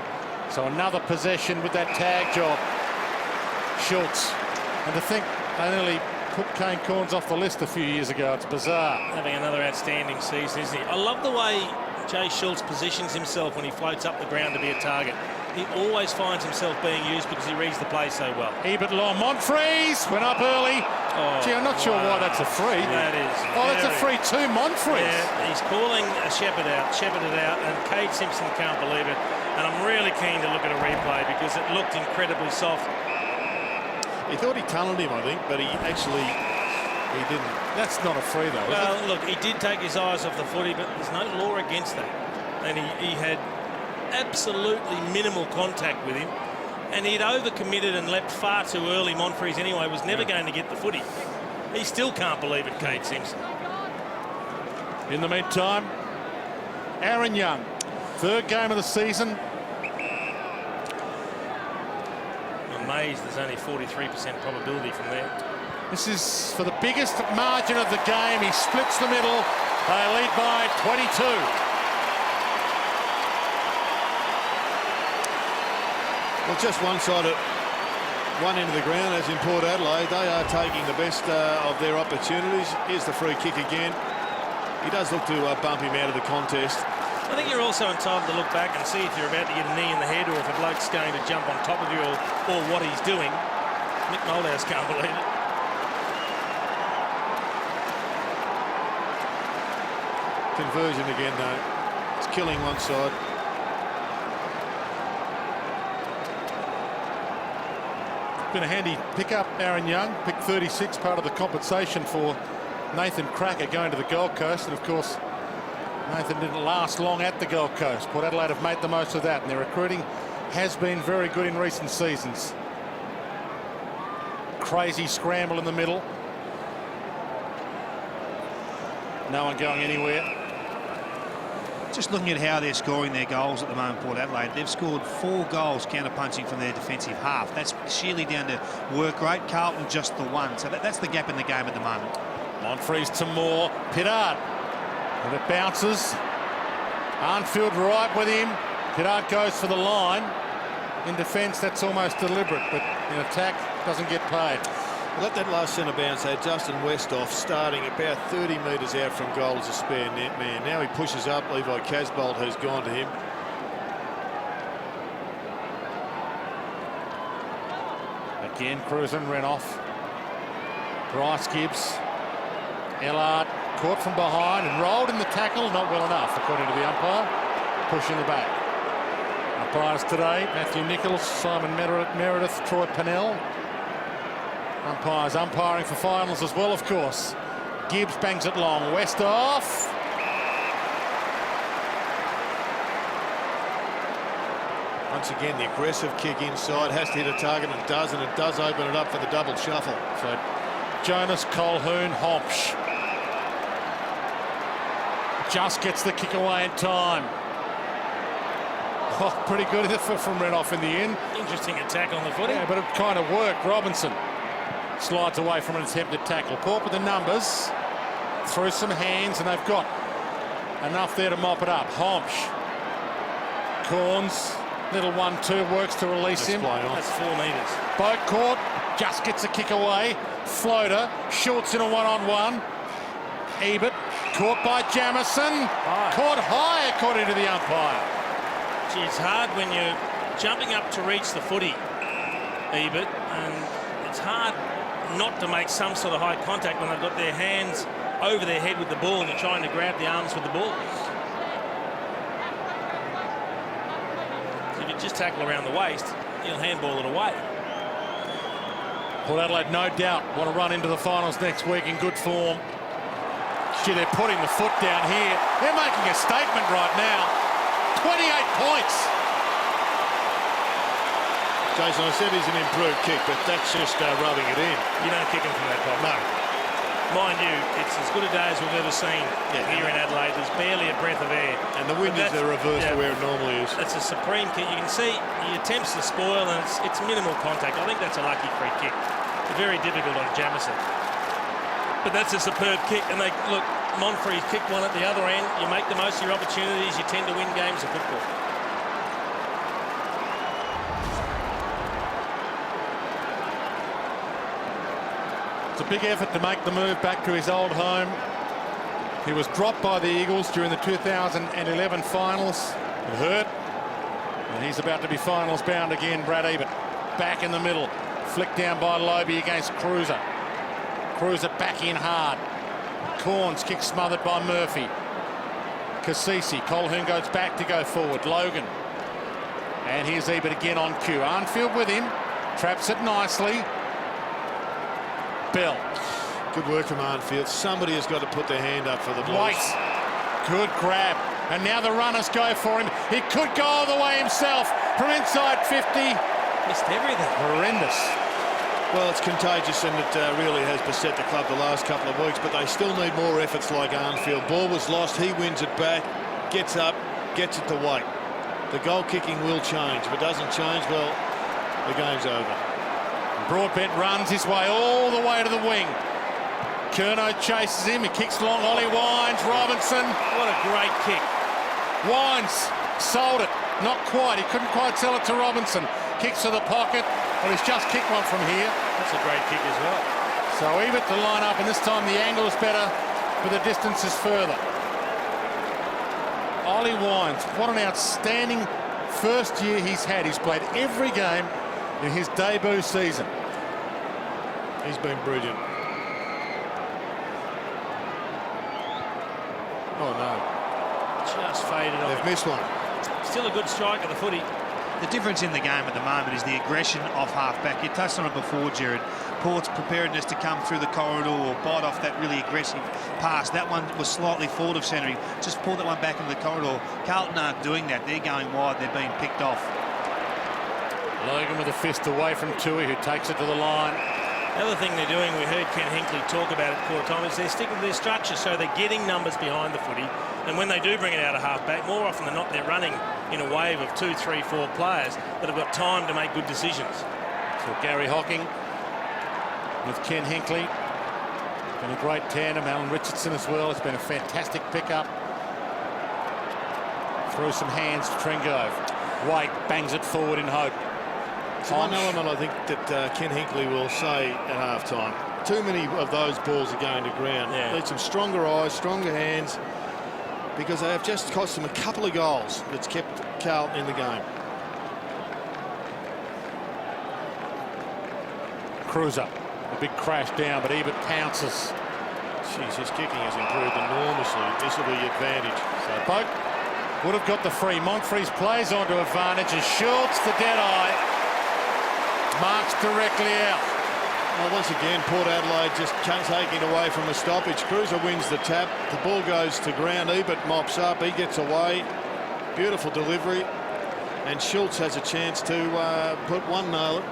So another possession with that tag job. Schultz. And to think they nearly put Kane Corns off the list a few years ago. It's bizarre. Having another outstanding season, isn't he? I love the way Jay Schultz positions himself when he floats up the ground to be a target. He always finds himself being used because he reads the play so well. Ebert long. Monfries went up early. Oh, gee, I'm not sure why that's a free. That is. Oh, that's a free to Monfries. Yeah, he's calling a shepherded out, and Cade Simpson can't believe it. And I'm really keen to look at a replay because it looked incredibly soft. He thought he tunneled him, I think, but he didn't. That's not a free, though, Well, is it? look, he did take his eyes off the footy, but there's no law against that. And he had absolutely minimal contact with him. And he'd overcommitted and leapt far too early. Monfries, anyway, was never going to get the footy. He still can't believe it, Cade Simpson. In the meantime, Aaron Young, 3rd game of the season. Amazed there's only 43% probability from there. This is for the biggest margin of the game. He splits the middle. They lead by 22. Well, just one side of one end of the ground, as in Port Adelaide. They are taking the best of their opportunities. Here's the free kick again. He does look to bump him out of the contest. I think you're also entitled to look back and see if you're about to get a knee in the head or if a bloke's going to jump on top of you or what he's doing. Mick Moldhouse can't believe it. Conversion again, though. It's killing one side. Been a handy pick-up, Aaron Young. Pick 36, part of the compensation for Nathan Cracker going to the Gold Coast. And, of course, Nathan didn't last long at the Gold Coast. Port Adelaide have made the most of that, and their recruiting has been very good in recent seasons. Crazy scramble in the middle. No one going anywhere. Just looking at how they're scoring their goals at the moment, Port Adelaide, they've scored 4 goals counter-punching from their defensive half. That's sheerly down to work rate. Carlton just the 1. So that's the gap in the game at the moment. Monfries to Moore. Pittard. And it bounces. Arnfield right with him. Pittard goes for the line. In defence, that's almost deliberate, but in attack, doesn't get paid. Let that last centre bounce had Justin Westhoff starting about 30 metres out from goal as a spare net man. Now he pushes up. Levi Casbolt has gone to him. Again, Cruisin ran off. Bryce Gibbs. Ellard caught from behind and rolled in the tackle. Not well enough, according to the umpire. Pushing the back. Umpires today, Matthew Nichols, Simon Meredith, Troy Pennell. Umpires umpiring for finals as well, of course. Gibbs bangs it long. Westhoff. Once again, the aggressive kick inside has to hit a target and it does open it up for the double shuffle. So Jonas Colquhoun Hompsch just gets the kick away in time. Oh, pretty good effort from Renoff in the end. Interesting attack on the footy. Yeah, but it kind of worked. Robinson slides away from an attempted tackle. Port with the numbers. Through some hands, and they've got enough there to mop it up. Hompsch. Corns. Little 1-2 works to release him. That's 4 metres. Boat caught. Just gets a kick away. Floater. Schultz in a one-on-one. Ebert. Caught by Jamison. Caught high, according to the umpire. Gee, it's hard when you're jumping up to reach the footy, Ebert, and it's hard not to make some sort of high contact when they've got their hands over their head with the ball and you're trying to grab the arms with the ball. So if you just tackle around the waist, you'll handball it away. Port Adelaide, no doubt, want to run into the finals next week in good form. Gee, they're putting the foot down here. They're making a statement right now. 28 points. Jason, I said he's an improved kick, but that's just rubbing it in. You don't kick him from that point. No. mind you, it's as good a day as we've ever seen here in Adelaide. There's barely a breath of air. And the wind is the reverse of where it normally is. It's a supreme kick. You can see he attempts to spoil, and it's minimal contact. I think that's a lucky free kick. Very difficult on Jamison. But that's a superb kick. And look, Monfrey's kicked one at the other end. You make the most of your opportunities. You tend to win games of football. It's a big effort to make the move back to his old home. He was dropped by the Eagles during the 2011 finals. It hurt. And he's about to be finals bound again. Brad Ebert back in the middle. Flicked down by Lobe against Cruiser. Cruiser back in hard. Corns kick smothered by Murphy. Cassisi. Colhoun goes back to go forward. Logan. And here's Ebert again on cue. Arnfield with him. Traps it nicely. Bell. Good work from Arnfield. Somebody has got to put their hand up for the Blues. White. Good grab. And now the runners go for him. He could go all the way himself from inside 50. Missed everything. Horrendous. Well, it's contagious, and it really has beset the club the last couple of weeks, but they still need more efforts like Arnfield. Ball was lost. He wins it back, gets up, gets it to White. The goal kicking will change. If it doesn't change, well, the game's over. Broadbent runs his way all the way to the wing. Curnow chases him. He kicks long. Ollie Wines. Robinson. What a great kick. Wines sold it. Not quite. He couldn't quite sell it to Robinson. Kicks to the pocket. But he's just kicked one from here. That's a great kick as well. So Ebert to line up, and this time the angle is better, but the distance is further. Ollie Wines, what an outstanding first year he's had. He's played every game in his debut season. He's been brilliant. Oh, no. Just faded off. They've missed one. Still a good strike of the footy. The difference in the game at the moment is the aggression of halfback. You touched on it before, Jared. Port's preparedness to come through the corridor or bite off that really aggressive pass. That one was slightly forward of centre. He just pulled that one back into the corridor. Carlton aren't doing that. They're going wide. They're being picked off. Logan with a fist away from Tui, who takes it to the line. The other thing they're doing, we heard Ken Hinkley talk about it quarter time, is they're sticking to their structure, so they're getting numbers behind the footy. And when they do bring it out of halfback, more often than not, they're running in a wave of 2, 3, 4 players that have got time to make good decisions. So Gary Hocking with Ken Hinkley. Been a great tandem. Alan Richardson as well. It's been a fantastic pickup. Through some hands to Trengove. White bangs it forward in hope. It's one element I think that Ken Hinkley will say at half-time. Too many of those balls are going to ground. Yeah. Need some stronger eyes, stronger hands, because they have just cost them a couple of goals that's kept Carlton in the game. Cruiser, a big crash down, but Ebert pounces. Jeez, his kicking has improved enormously. This will be advantage. So Boak would have got the free. Monfries plays onto advantage as Schultz, the dead eye, marks directly out. Well, once again, Port Adelaide just taking away from a stoppage. Cruiser wins the tap. The ball goes to ground. Ebert mops up. He gets away. Beautiful delivery. And Schultz has a chance to put one nail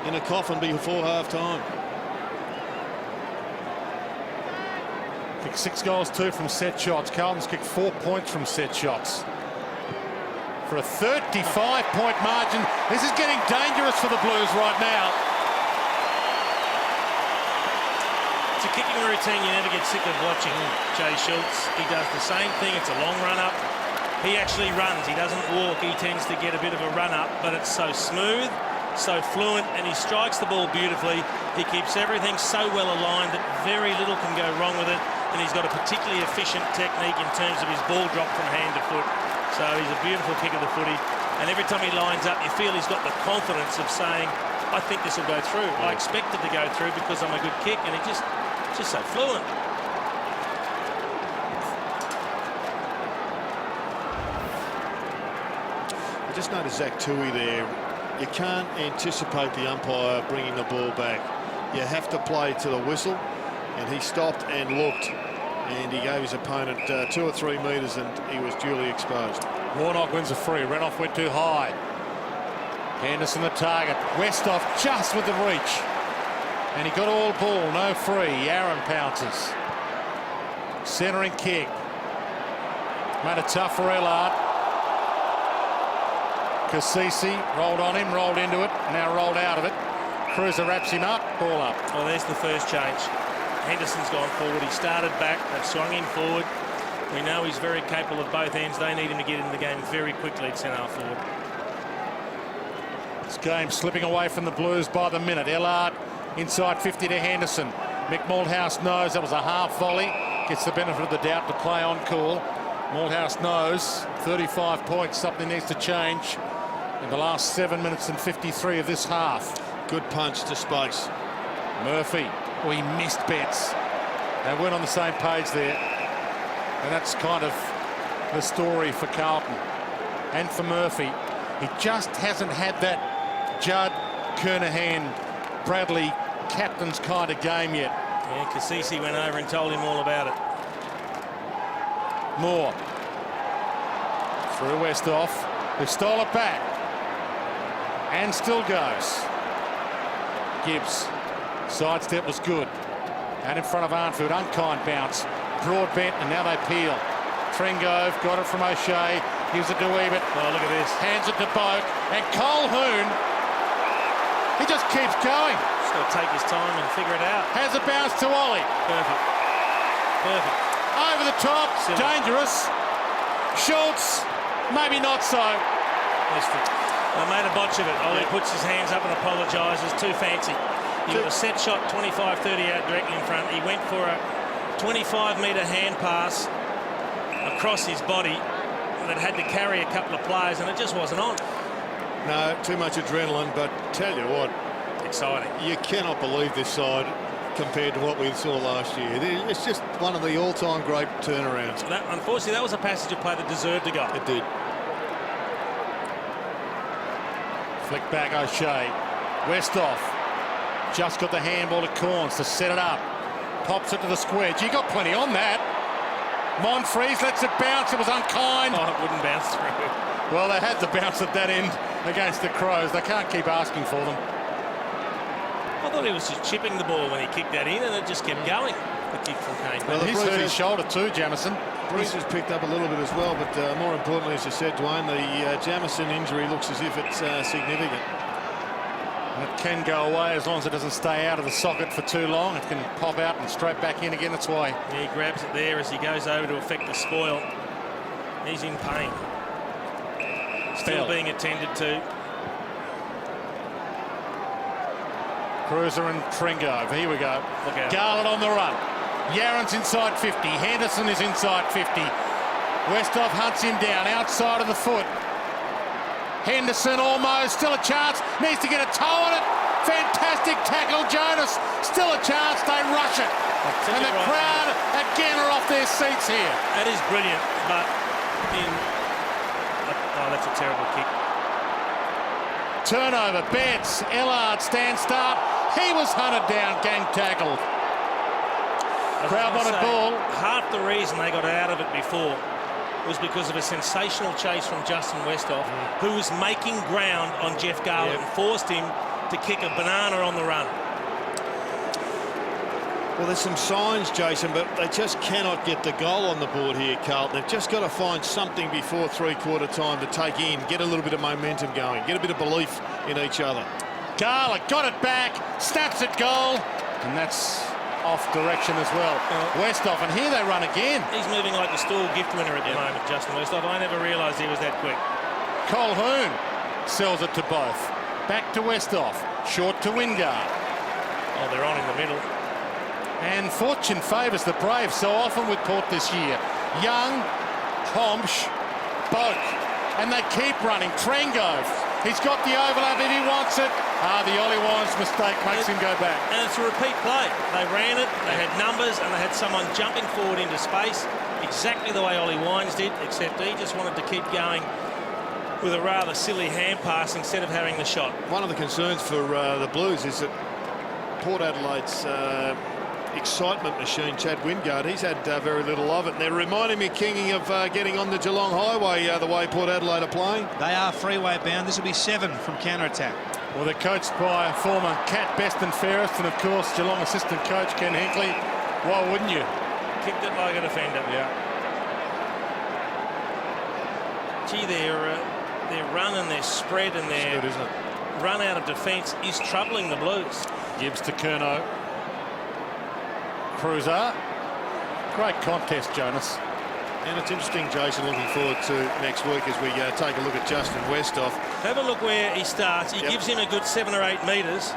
in a coffin before half-time. Kicked 6 goals, 2 from set shots. Carlton's kicked 4 points from set shots. For a 35-point margin. This is getting dangerous for the Blues right now. It's a kicking routine you never get sick of watching. Jay Schultz, he does the same thing. It's a long run-up. He actually runs. He doesn't walk. He tends to get a bit of a run-up, but it's so smooth, so fluent, and he strikes the ball beautifully. He keeps everything so well aligned that very little can go wrong with it, and he's got a particularly efficient technique in terms of his ball drop from hand to foot. So he's a beautiful kick of the footy, and every time he lines up, you feel he's got the confidence of saying, I think this will go through. I expect it to go through because I'm a good kick, and it's just so fluent. I just noticed Zach Tui there. You can't anticipate the umpire bringing the ball back. You have to play to the whistle, and he stopped and looked, and he gave his opponent 2 or 3 metres, and he was duly exposed. Warnock wins a free. Renoff went too high. Anderson the target. Westhoff just with the reach. And he got all ball, no free. Aaron pounces. Centering kick. Made it tough for Ellard. Cassisi rolled on him, rolled into it, now rolled out of it. Cruiser wraps him up, ball up. Well, there's the first change. Henderson's gone forward. He started back. They've swung him forward. We know he's very capable of both ends. They need him to get into the game very quickly at centre forward. This game slipping away from the Blues by the minute. Ellard inside 50 to Henderson. Mick Malthouse knows that was a half volley. Gets the benefit of the doubt to play on call. Malthouse knows 35 points. Something needs to change in the last 7 minutes and 53 of this half. Good punch to space. Murphy. Oh, he missed Betts. They weren't on the same page there. And that's kind of the story for Carlton and for Murphy. He just hasn't had that Judd, Kernahan, Bradley captain's kind of game yet. Yeah, Cassisi went over and told him all about it. Moore. Through Westhoff, who stole it back. And still goes. Gibbs. Sidestep was good. And in front of Arnfield, unkind bounce. Broad bent, and now they peel. Trengove got it from O'Shea. Gives it to Ebert. Oh, look at this. Hands it to Boak. And Colquhoun, he just keeps going. Just got to take his time and figure it out. Has a bounce to Ollie. Perfect. Perfect. Over the top. Silly. Dangerous. Schultz, maybe not so. They made a botch of it. Ollie puts his hands up and apologises. Too fancy. He got a set shot 25, 30 out directly in front. He went for a 25-metre hand pass across his body that had to carry a couple of players, and it just wasn't on. No, too much adrenaline, but tell you what, Exciting. you cannot believe this side compared to what we saw last year. It's just one of the all-time great turnarounds. Unfortunately, that was a passage of play that deserved to go. It did. Flick back O'Shea. Westhoff just got the handball to Corns to set it up. Pops it to the square. You got plenty on that. Monfries lets it bounce. It was unkind. Oh, it wouldn't bounce through. Well, they had to bounce at that end against the Crows. They can't keep asking for them. I thought he was just chipping the ball when he kicked that in, and it just kept going. The kick from Kane. Well, he's hurt his shoulder too, Jamison. Bruce has picked up a little bit as well, but more importantly, as you said, Dwayne, the Jamison injury looks as if it's significant. And it can go away as long as it doesn't stay out of the socket for too long. It can pop out and straight back in again. That's why. Yeah, he grabs it there as he goes over to affect the spoil. He's in pain. Still being attended to. Cruiser and Trengove. Here we go. Look out. Garland on the run. Yaron's inside 50. Henderson is inside 50. Westhoff hunts him down outside of the foot. Henderson almost, still a chance, needs to get a toe on it. Fantastic tackle, Jonas. Still a chance, they rush it. And the crowd again are off their seats here. That is brilliant, but oh, that's a terrible kick. Turnover, Betts, Ellard, stand start. He was hunted down, gang tackled. Crowd wanted ball. Half the reason they got out of it before was because of a sensational chase from Justin Westhoff, who was making ground on Jeff Garland and forced him to kick a banana on the run. Well, there's some signs, Jason, but they just cannot get the goal on the board here, Carlton. They've just got to find something before three-quarter time to take in, get a little bit of momentum going, get a bit of belief in each other. Garland got it back, snaps it goal, and that's off direction as well. Westhoff, and here they run again. He's moving like the Stool gift winner at the moment, Justin Westhoff. I never realised he was that quick. Colquhoun sells it to both. Back to Westhoff, short to Wingard. Oh, they're on in the middle. And fortune favours the Braves so often with Port this year. Young, Homsch, Boak, and they keep running. Trengove, he's got the overlap if he wants it. The Ollie Wines mistake makes him go back. And it's a repeat play. They ran it, they had numbers, and they had someone jumping forward into space, exactly the way Ollie Wines did, except he just wanted to keep going with a rather silly hand pass instead of having the shot. One of the concerns for the Blues is that Port Adelaide's excitement machine, Chad Wingard, he's had very little of it. And they're reminding me, Kingy, of getting on the Geelong Highway the way Port Adelaide are playing. They are freeway bound. This will be 7 from counter-attack. Well, they're coached by former Cat Best and Fairest, and of course Geelong assistant coach Ken Hinkley. Why wouldn't you? Kicked it like a defender. Yeah. Gee, their run and their spread and their Good, isn't it? run out of defence is troubling the Blues. Gibbs to Curnow. Cruiser. Great contest, Jonas. And it's interesting, Jason, looking forward to next week as we take a look at Justin Westhoff. Have a look where he starts. He gives him a good 7 or 8 metres.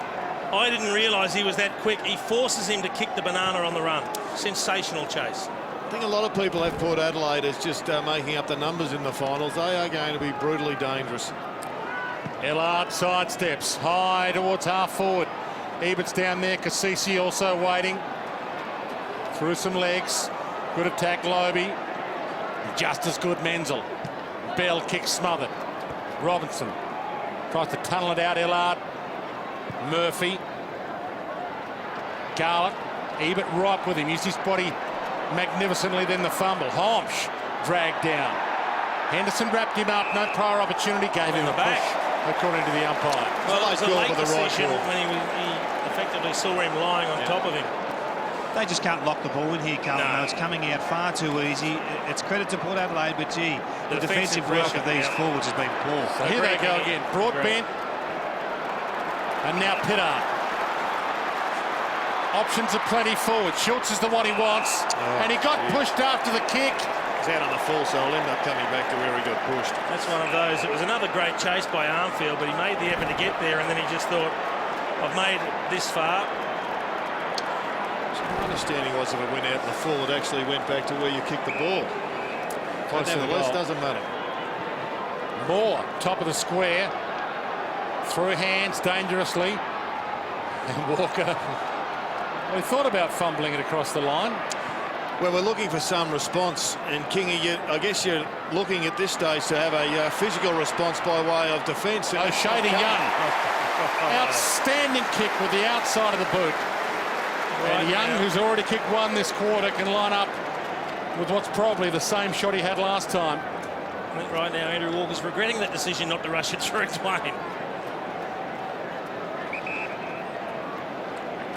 I didn't realise he was that quick. He forces him to kick the banana on the run. Sensational chase. I think a lot of people have Port Adelaide as just making up the numbers in the finals. They are going to be brutally dangerous. Ellard sidesteps high towards half forward. Ebert's down there. Cassisi also waiting. Through some legs. Good attack, Lobe. Just as good, Menzel. Bell kicks smothered. Robinson tries to tunnel it out. Ellard. Murphy. Garlett. Ebert right with him. Used his body magnificently, then the fumble. Homsch dragged down. Henderson wrapped him up. No prior opportunity. Gave him a push, according to the umpire. Well, it was a Goal late for the right decision ball. when he effectively saw him lying on top of him. They just can't lock the ball in here, Carlton. No. No. It's coming out far too easy. It's credit to Port Adelaide, but gee, the defensive work of these forwards has been poor. So here they go again. Broadbent. And now Pittard. Options are plenty forward. Schultz is the one he wants. And he got pushed after the kick. He's out on the full, so he'll end up coming back to where he got pushed. That's one of those. It was another great chase by Armfield, but he made the effort to get there, and then he just thought, I've made it this far. So my understanding was if it went out in the full, it actually went back to where you kicked the ball. But nevertheless, doesn't matter. Moore, top of the square. Through hands dangerously. And Walker. Well, he thought about fumbling it across the line. Well, we're looking for some response, and Kingy, I guess you're looking at this stage to have a physical response by way of defence. O'Shea to Young. Outstanding kick with the outside of the boot. And Young, who's already kicked one this quarter, can line up with what's probably the same shot he had last time. I think right now Andrew Walker's regretting that decision not to rush it through Dwayne.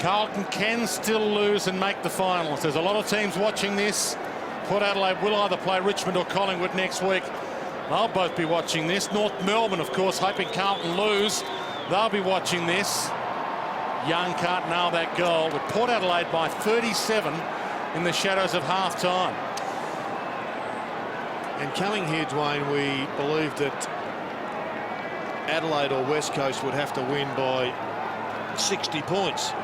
Carlton can still lose and make the finals. There's a lot of teams watching this. Port Adelaide will either play Richmond or Collingwood next week. They'll both be watching this. North Melbourne, of course, hoping Carlton lose. They'll be watching this. Young can't nail that goal, with Port Adelaide by 37 in the shadows of half-time. And coming here, Dwayne, we believe that Adelaide or West Coast would have to win by 60 points.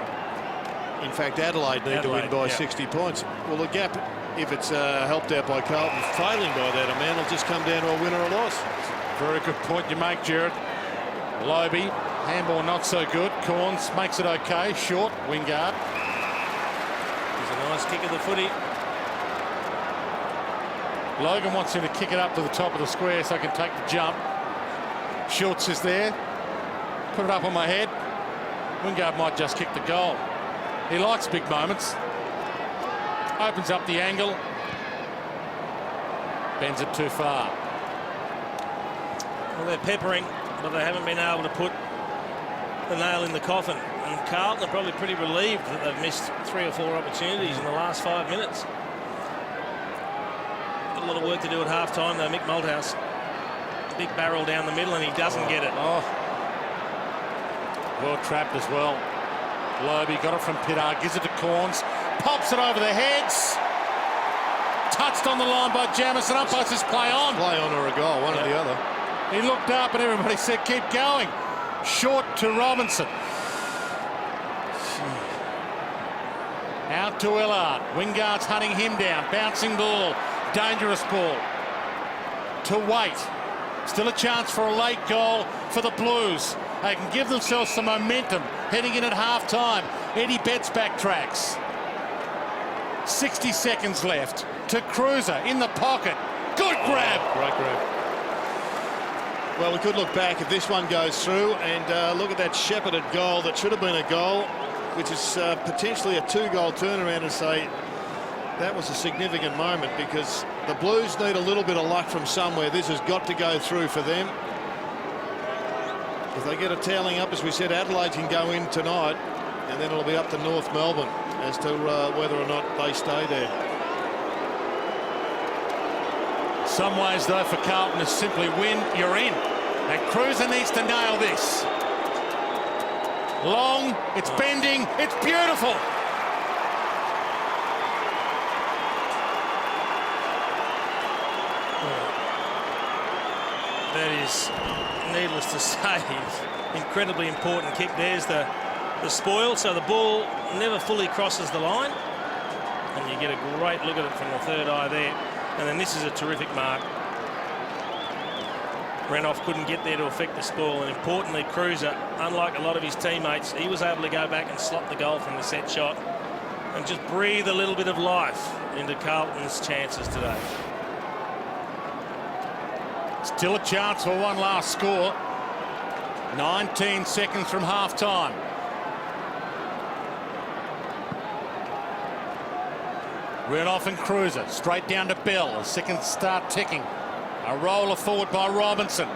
In fact, Adelaide need to win by 60 points. Well, the gap, if it's helped out by Carlton failing by that amount, will just come down to a win or a loss. Very good point you make, Jared. Lobe, handball not so good. Corns makes it okay. Short, Wingard. He's a nice kick of the footy. Logan wants him to kick it up to the top of the square so I can take the jump. Schultz is there. Put it up on my head. Wingard might just kick the goal. He likes big moments. Opens up the angle. Bends it too far. Well, they're peppering, but they haven't been able to put the nail in the coffin. And Carlton are probably pretty relieved that they've missed 3 or 4 opportunities in the last 5 minutes. Got a lot of work to do at half-time, though. Mick Malthouse, big barrel down the middle, and he doesn't get it. Oh. Well trapped as well. Lobe got it from Pittard, gives it to Corns, pops it over the heads. Touched on the line by Jamison. Umpire says play on. Play on or a goal, one or the other. He looked up and everybody said keep going. Short to Robinson. Out to Ellard. Wingard's hunting him down. Bouncing ball. Dangerous ball. To Waite. Still a chance for a late goal for the Blues. They can give themselves some momentum heading in at half-time. Eddie Betts backtracks. 60 seconds left. To Cruiser in the pocket. Good grab. Great grab. Well, we could look back if this one goes through and look at that shepherded goal that should have been a goal, which is potentially a 2-goal turnaround, and say that was a significant moment because the Blues need a little bit of luck from somewhere. This has got to go through for them. If they get a toweling up, as we said, Adelaide can go in tonight, and then it'll be up to North Melbourne as to whether or not they stay there. Some ways, though, for Carlton is simply win, you're in. And Cruiser needs to nail this. Long, it's bending, it's beautiful. That is, needless to say, incredibly important kick. There's the spoil, so the ball never fully crosses the line, and you get a great look at it from the third eye there. And then this is a terrific mark. Renouf couldn't get there to affect the spoil, and importantly, Cruiser, unlike a lot of his teammates, he was able to go back and slot the goal from the set shot and just breathe a little bit of life into Carlton's chances today. Still a chance for one last score. 19 seconds from half-time. Renouf and Cruiser straight down to Bell. The seconds start ticking. A roller forward by Robinson.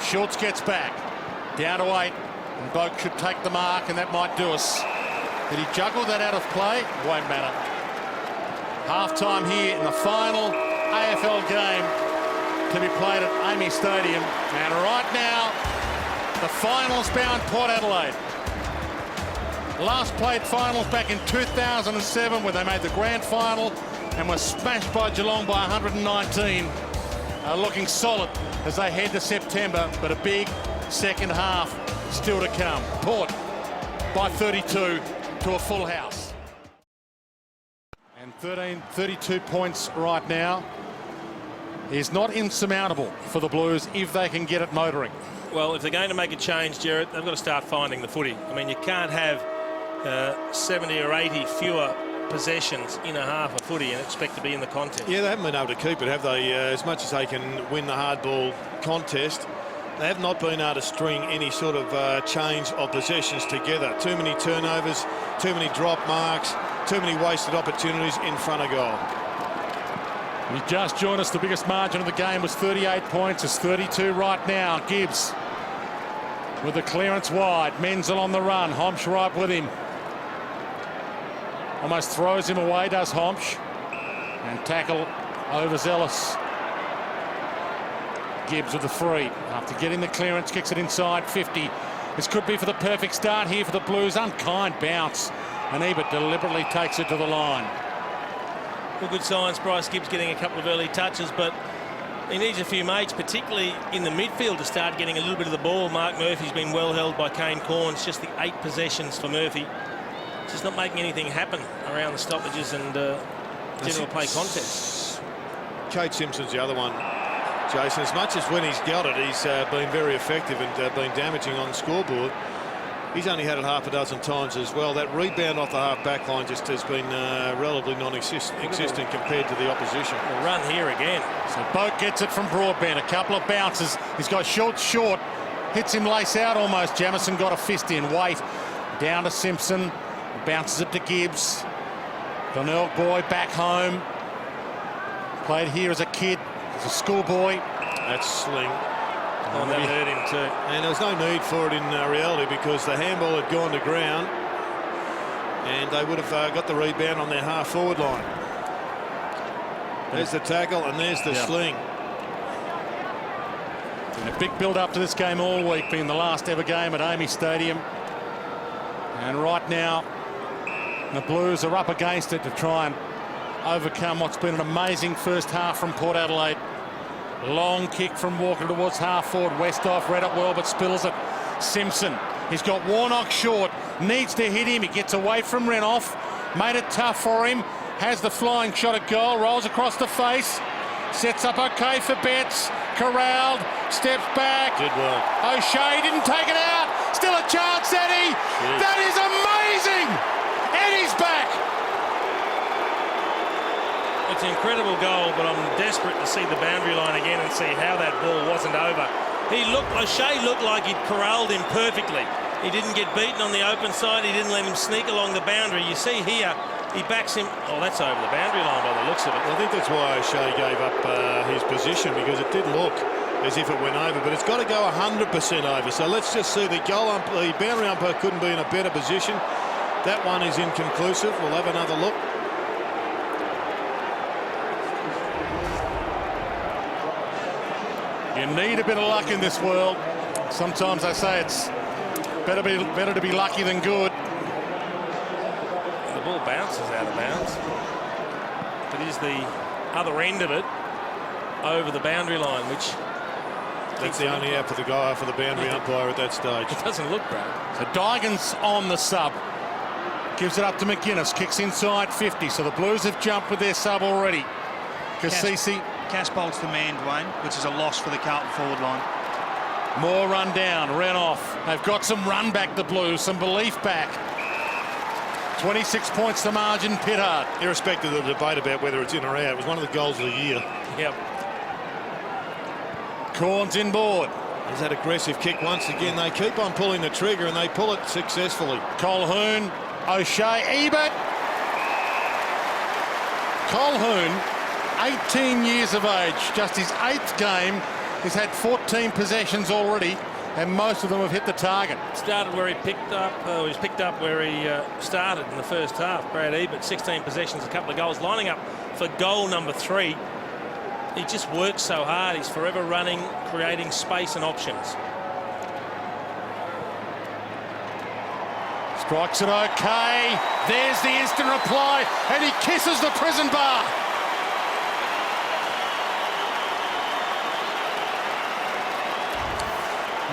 Schultz gets back. Down to 8. And Boak should take the mark, and that might do us. Did he juggle that out of play? Won't matter. Half-time here in the final AFL game to be played at Amy Stadium. And right now, the finals bound Port Adelaide. Last played finals back in 2007 when they made the grand final and were smashed by Geelong by 119. Looking solid as they head to September, but a big second half still to come. Port by 32 to a full house. And 32 points right now is not insurmountable for the Blues if they can get it motoring. Well, if they're going to make a change, Jared, they've got to start finding the footy. I mean, you can't have 70 or 80 fewer possessions in a half of footy and expect to be in the contest. Yeah, they haven't been able to keep it, have they? As much as they can win the hardball contest, they have not been able to string any sort of change of possessions together. Too many turnovers, too many drop marks, too many wasted opportunities in front of goal. You just joined us. The biggest margin of the game was 38 points. It's 32 right now. Gibbs with the clearance wide. Menzel on the run. Homsch right with him. Almost throws him away, does Homsch. And tackle overzealous. Gibbs with the free. After getting the clearance, kicks it inside 50. This could be for the perfect start here for the Blues. Unkind bounce. And Ebert deliberately takes it to the line. Well, good signs. Bryce Gibbs getting a couple of early touches, but he needs a few mates, particularly in the midfield, to start getting a little bit of the ball. Mark Murphy's been well held by Kane Corns. Just the 8 possessions for Murphy. Just not making anything happen around the stoppages and general play contests. Kate Simpson's the other one, Jason. As much as when he's got it, he's been very effective and been damaging on the scoreboard. He's only had it half a dozen times as well. That rebound off the half back line just has been relatively non-existent compared to the opposition. A run here again. So Boak gets it from Broadbent. A couple of bounces. He's got short. Hits him lace out almost. Jamison got a fist in. Wait. Down to Simpson. Bounces it to Gibbs. Donnell boy back home. Played here as a kid, as a schoolboy. That's Sling. Oh, that hurt him too. And there was no need for it in reality because the handball had gone to ground and they would have got the rebound on their half-forward line. There's the tackle and there's the sling. And a big build-up to this game all week, being the last ever game at Amy Stadium. And right now, the Blues are up against it to try and overcome what's been an amazing first half from Port Adelaide. Long kick from Walker towards half-forward. Westhoff read it well but spills it. Simpson, he's got Warnock short, needs to hit him. He gets away from Renouf, made it tough for him, has the flying shot at goal, rolls across the face, sets up okay for Betts, corralled, steps back. Did well. O'Shea didn't take it out, still a chance, Eddie. Jeez. That is amazing. Eddie's back. It's an incredible goal, but I'm desperate to see the boundary line again and see how that ball wasn't over. O'Shea looked like he'd corralled him perfectly. He didn't get beaten on the open side. He didn't let him sneak along the boundary. You see here, he backs him. Oh, that's over the boundary line by the looks of it. I think that's why O'Shea gave up his position, because it did look as if it went over, but it's got to go 100% over. So let's just see. The boundary umpire couldn't be in a better position. That one is inconclusive. We'll have another look. You need a bit of luck in this world. Sometimes I say it's better to be lucky than good. The ball bounces out of bounds. But is the other end of it over the boundary line, which that's the only out for the guy for the boundary umpire at that stage. It doesn't look great. So Dygan's on the sub. Gives it up to McGuinness. Kicks inside 50. So the Blues have jumped with their sub already. Cassisi. Casbolt's the man, Dwayne, which is a loss for the Carlton forward line. More run down, ran off. They've got some run back, the Blues, some belief back. 26 points to margin, Pittard. Irrespective of the debate about whether it's in or out, it was one of the goals of the year. Yep. Corns inboard. There's that aggressive kick once again. They keep on pulling the trigger and they pull it successfully. Colquhoun, O'Shea, Ebert. Colquhoun, 18 years of age, just his 8th game. He's had 14 possessions already, and most of them have hit the target. Started where he picked up, he's picked up where he started in the first half. Brad Ebert, 16 possessions, a couple of goals, lining up for goal number 3. He just works so hard. He's forever running, creating space and options. Strikes it okay. There's the instant reply, and he kisses the prison bar.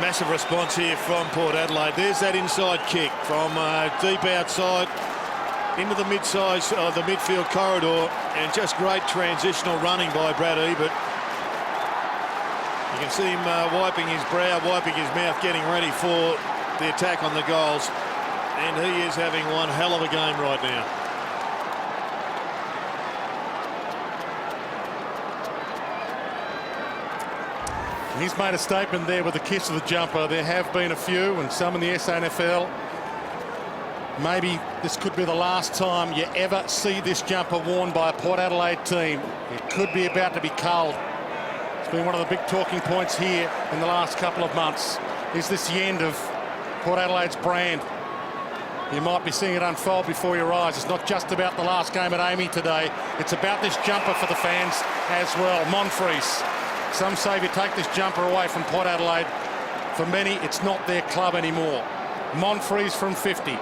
Massive response here from Port Adelaide. There's that inside kick from deep outside into the the midfield corridor, and just great transitional running by Brad Ebert. You can see him wiping his brow, wiping his mouth, getting ready for the attack on the goals, and he is having one hell of a game right now. He's made a statement there with the kiss of the jumper. There have been a few, and some in the SANFL. Maybe this could be the last time you ever see this jumper worn by a Port Adelaide team. It could be about to be culled. It's been one of the big talking points here in the last couple of months. Is this the end of Port Adelaide's brand? You might be seeing it unfold before your eyes. It's not just about the last game at Amy today. It's about this jumper for the fans as well. Monfries. Some say if you take this jumper away from Port Adelaide, for many, it's not their club anymore. Monfries from 50.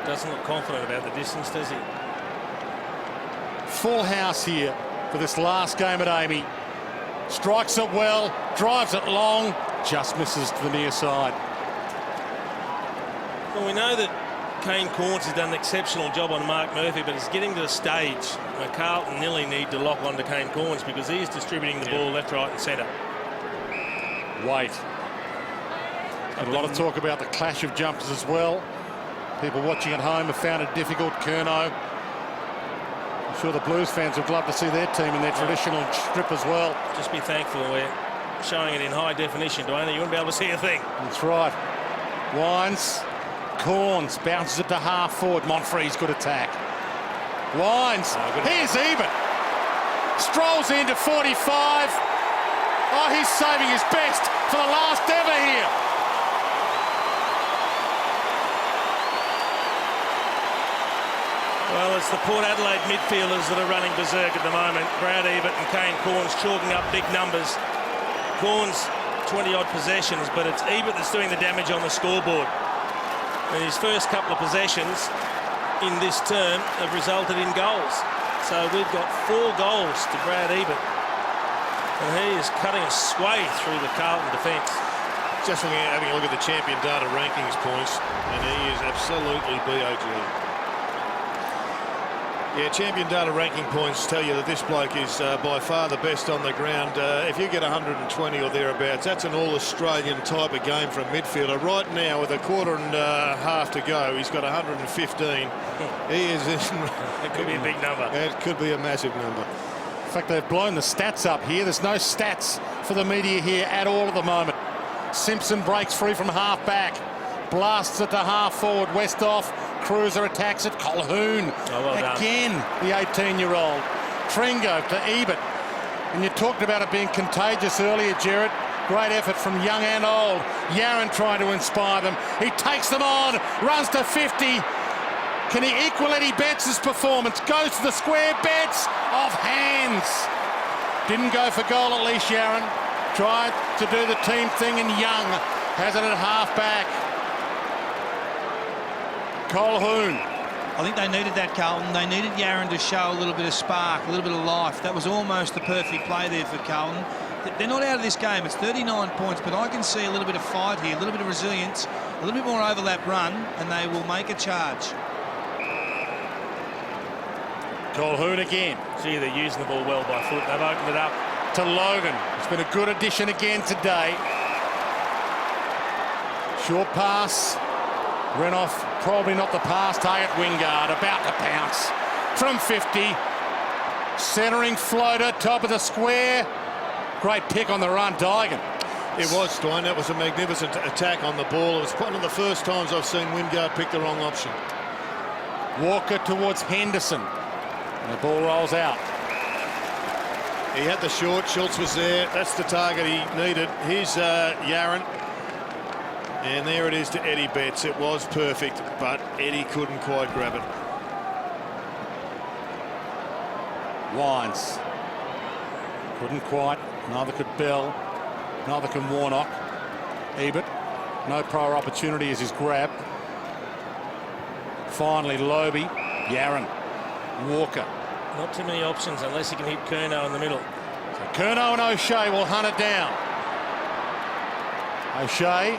Doesn't look confident about the distance, does he? Full house here for this last game at Amy. Strikes it well, drives it long, just misses to the near side. Well, we know that Kane Corns has done an exceptional job on Mark Murphy, but it's getting to the stage where Carlton nearly need to lock onto Kane Corns because he is distributing the ball left, right and centre. Wait. And a lot of talk about the clash of jumpers as well. People watching at home have found it difficult. Curnow. I'm sure the Blues fans would love to see their team in their traditional strip as well. Just be thankful we're showing it in high definition, Dwayne. You wouldn't be able to see a thing. That's right. Wines. Corns bounces it to half forward. Monfries, good attack. Wines. Here's Ebert. Strolls into 45. Oh, he's saving his best for the last ever here. Well, it's the Port Adelaide midfielders that are running berserk at the moment. Brad Ebert and Kane Corns chalking up big numbers. Corns 20-odd possessions, but it's Ebert that's doing the damage on the scoreboard. And his first couple of possessions in this term have resulted in goals. So we've got 4 goals to Brad Ebert. And he is cutting a swathe through the Carlton defence. Just having a look at the champion data rankings points, and he is absolutely BOG. Yeah, champion data ranking points tell you that this bloke is by far the best on the ground. If you get 120 or thereabouts, that's an all-Australian type of game from midfielder. Right now, with a quarter and a half to go, he's got 115. He is... That could be a big number. It could be a massive number. In fact, they've blown the stats up here. There's no stats for the media here at all at the moment. Simpson breaks free from half-back. Blasts it to half-forward. Westhoff. Cruiser attacks it. Colquhoun well again, the 18-year-old. Tringo to Ebert. And you talked about it being contagious earlier, Gerard. Great effort from young and old. Yaron trying to inspire them. He takes them on, runs to 50. Can he equal Eddie Betts' performance? Goes to the square. Betts off hands. Didn't go for goal at least, Yaron. Tried to do the team thing, and Young has it at half-back. Colquhoun. I think they needed that, Carlton. They needed Yaron to show a little bit of spark, a little bit of life. That was almost the perfect play there for Carlton. They're not out of this game. It's 39 points, but I can see a little bit of fight here, a little bit of resilience, a little bit more overlap run, and they will make a charge. Colquhoun again. Gee, they're using the ball well by foot. They've opened it up To Logan. It's been a good addition again today. Short pass. Renoff, probably not the pass target. Wingard about to pounce from 50. Centering floater, top of the square. Great pick on the run, Daigan. It was, Dwayne. That was a magnificent attack on the ball. It was one of the first times I've seen Wingard pick the wrong option. Walker towards Henderson. And the ball rolls out. He had the short. Schultz was there. That's the target he needed. Here's Yaron. And there it is to Eddie Betts. It was perfect, but Eddie couldn't quite grab it. Wines. Couldn't quite. Neither could Bell. Neither can Warnock. Ebert. No prior opportunity as his grab. Finally, Lobe. Yaron. Walker. Not too many options unless you can hit Curnow in the middle. So Curnow and O'Shea will hunt it down. O'Shea.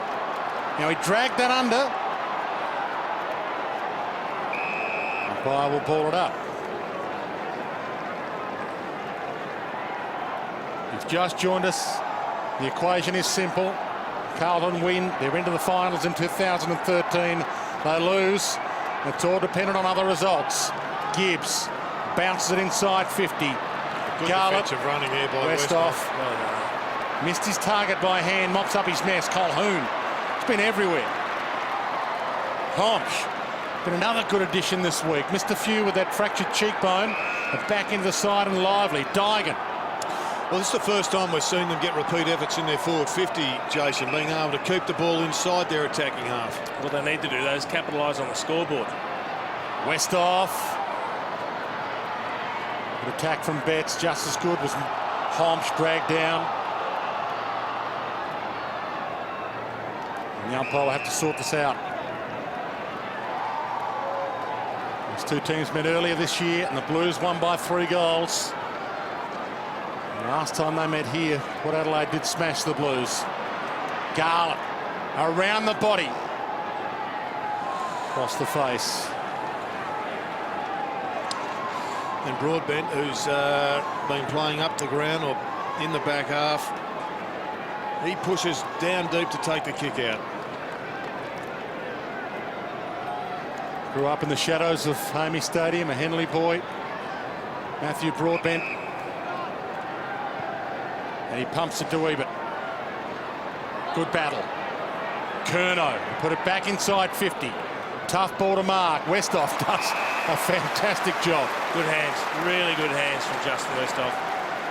Now he dragged that under. Umpire will ball it up. You've just joined us. The equation is simple. Carlton win. They're into the finals in 2013. They lose. It's all dependent on other results. Gibbs bounces it inside 50. Good Garlett, defensive running here by Westhoff. Westhoff. Missed his target by hand, mops up his mess. Colquhoun. It's been everywhere. Homsch. Been another good addition this week. Missed a few with that fractured cheekbone. But back into the side and lively. Daigan. Well, this is the first time we've seen them get repeat efforts in their forward 50, Jason, being able to keep the ball inside their attacking half. What they need to do, though, is capitalise on the scoreboard. Westhoff. Good attack from Betts, just as good was Homsch dragged down. And the umpire will have to sort this out. These two teams met earlier this year, and the Blues won by 3 goals. And last time they met here, Port Adelaide did smash the Blues. Garlett around the body. Across the face. And Broadbent, who's been playing up the ground or in the back half, he pushes down deep to take the kick out. Grew up in the shadows of Hamey Stadium, a Henley boy. Matthew Broadbent. And he pumps it to Ebert. Good battle. Curnow put it back inside 50. Tough ball to mark. Westhoff does a fantastic job. Good hands, really good hands from Justin Westhoff.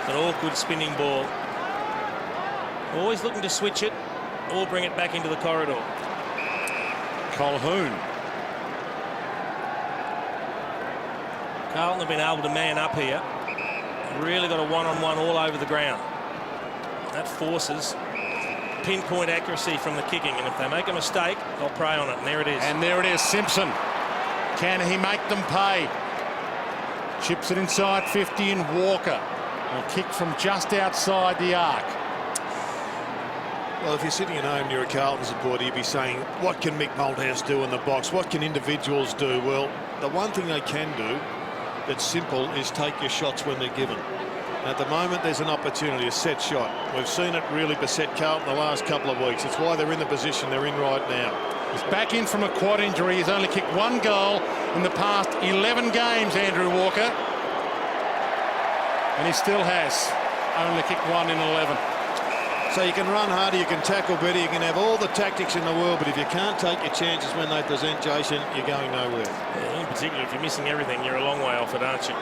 It's an awkward spinning ball. Always looking to switch it or bring it back into the corridor. Colquhoun. Carlton have been able to man up here. Really got a one-on-one all over the ground. That forces pinpoint accuracy from the kicking, and if they make a mistake, they'll prey on it, and there it is. And there it is, Simpson. Can he make them pay? Chips it inside 50, and Walker will kick from just outside the arc. Well, if you're sitting at home and you're a Carlton supporter, you'd be saying, what can Mick Malthouse do in the box? What can individuals do? Well, the one thing they can do that's simple is take your shots when they're given. At the moment, there's an opportunity, a set shot. We've seen it really beset Carlton the last couple of weeks. It's why they're in the position they're in right now. He's back in from a quad injury. He's only kicked 1 goal in the past 11 games, Andrew Walker. And he still has only kicked 1 in 11. So you can run harder, you can tackle better, you can have all the tactics in the world, but if you can't take your chances when they present, Jason, you're going nowhere. Yeah, in particular, if you're missing everything, you're a long way off it, aren't you?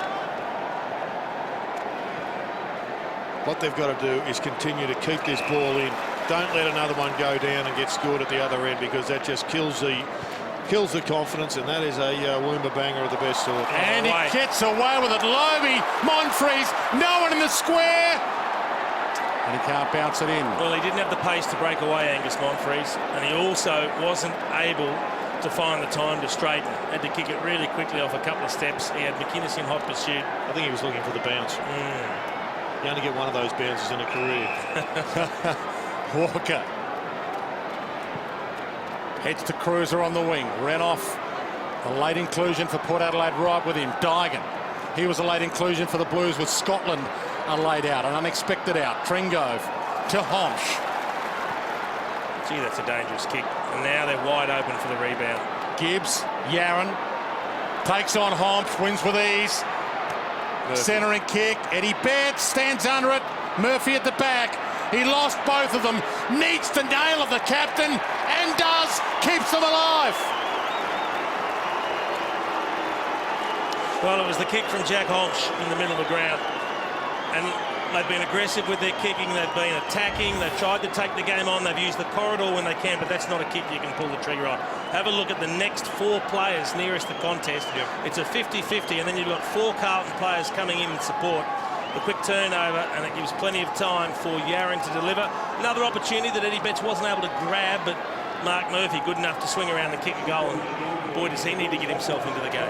What they've got to do is continue to keep this ball in. Don't let another one go down and get scored at the other end, because that just kills the confidence, and that is a Woomba banger of the best sort. And he gets away with it. Lobe, Monfries, no one in the square. And he can't bounce it in. Well, he didn't have the pace to break away, Angus Monfries, and he also wasn't able to find the time to straighten. Had to kick it really quickly off a couple of steps. He had McInnes in hot pursuit. I think he was looking for the bounce. You only get one of those bounces in a career. Walker heads to Cruiser on the wing. Ran off. A late inclusion for Port Adelaide right with him. Dygan. He was a late inclusion for the Blues with Scotland. A laid out, an unexpected out. Tringove to Homsch. Gee, that's a dangerous kick. And now they're wide open for the rebound. Gibbs, Yaron takes on Homsch, wins with ease. Centering kick. Eddie Betts stands under it. Murphy at the back. He lost both of them. Needs to nail of the captain, and does. Keeps them alive. Well, it was the kick from Jack Homsch in the middle of the ground. And they've been aggressive with their kicking. They've been attacking. They've tried to take the game on. They've used the corridor when they can, but that's not a kick you can pull the trigger on. Have a look at the next 4 players nearest the contest. It's a 50-50, and then you've got 4 Carlton players coming in support. The quick turnover, and it gives plenty of time for Yaron to deliver. Another opportunity that Eddie Betts wasn't able to grab, but Mark Murphy good enough to swing around and kick a goal, and boy, does he need to get himself into the game.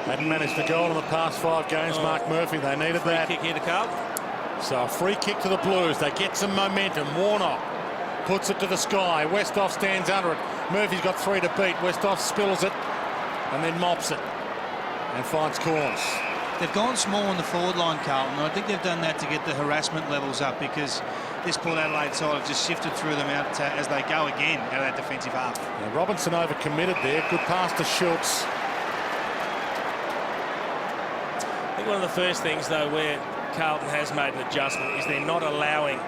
Hadn't managed a goal in the past 5 games, Mark Murphy. They needed that. Free kick here to Carlton. So a free kick to the Blues. They get some momentum. Warnock puts it to the sky. Westhoff stands under it. Murphy's got 3 to beat. Westhoff spills it and then mops it and finds Corns. They've gone small on the forward line, Carlton. I think they've done that to get the harassment levels up, because this Port Adelaide side have just shifted through them out as they go again out of that defensive half. Now, Robinson overcommitted there. Good pass to Schultz. I think one of the first things, though, where Carlton has made an adjustment is they're not allowing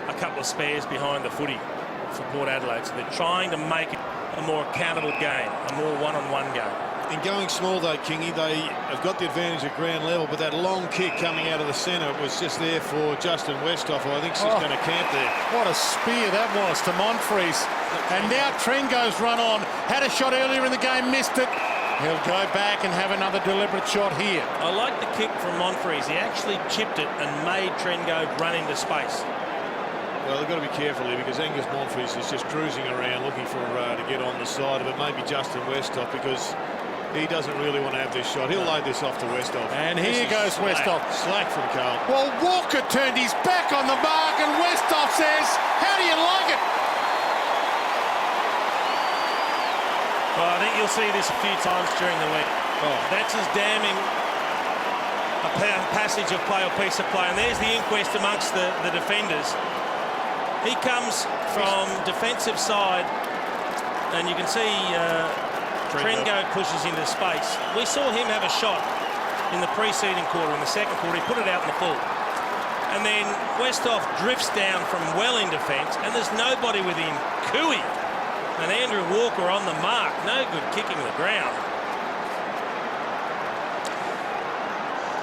a couple of spares behind the footy for Port Adelaide. So they're trying to make it a more accountable game, a more one-on-one game. In going small, though, Kingy, they have got the advantage at ground level, but that long kick coming out of the centre was just there for Justin Westhoff, who I think she's going to camp there. What a spear that was to Monfries. And now Trengo's run on. Had a shot earlier in the game, missed it. He'll go back and have another deliberate shot here. I like the kick from Monfries. He actually chipped it and made Trengove run into space. Well, they've got to be careful here, because Angus Monfries is just cruising around looking for to get on the side of it. Maybe Justin Westhoff, because he doesn't really want to have this shot. He'll load this off to Westhoff. And here goes Westhoff. Slack from Carlton. Well, Walker turned his back on the mark, and Westhoff says, how do you like it? Well, I think you'll see this a few times during the week. That's as damning a passage of play or piece of play. And there's the inquest amongst the defenders. He comes from defensive side, and you can see Trengove pushes into space. We saw him have a shot in the preceding quarter. In the second quarter, he put it out in the full. And then Westhoff drifts down from well in defence, and there's nobody with him. Cooey and Andrew Walker on the mark. No good kicking the ground.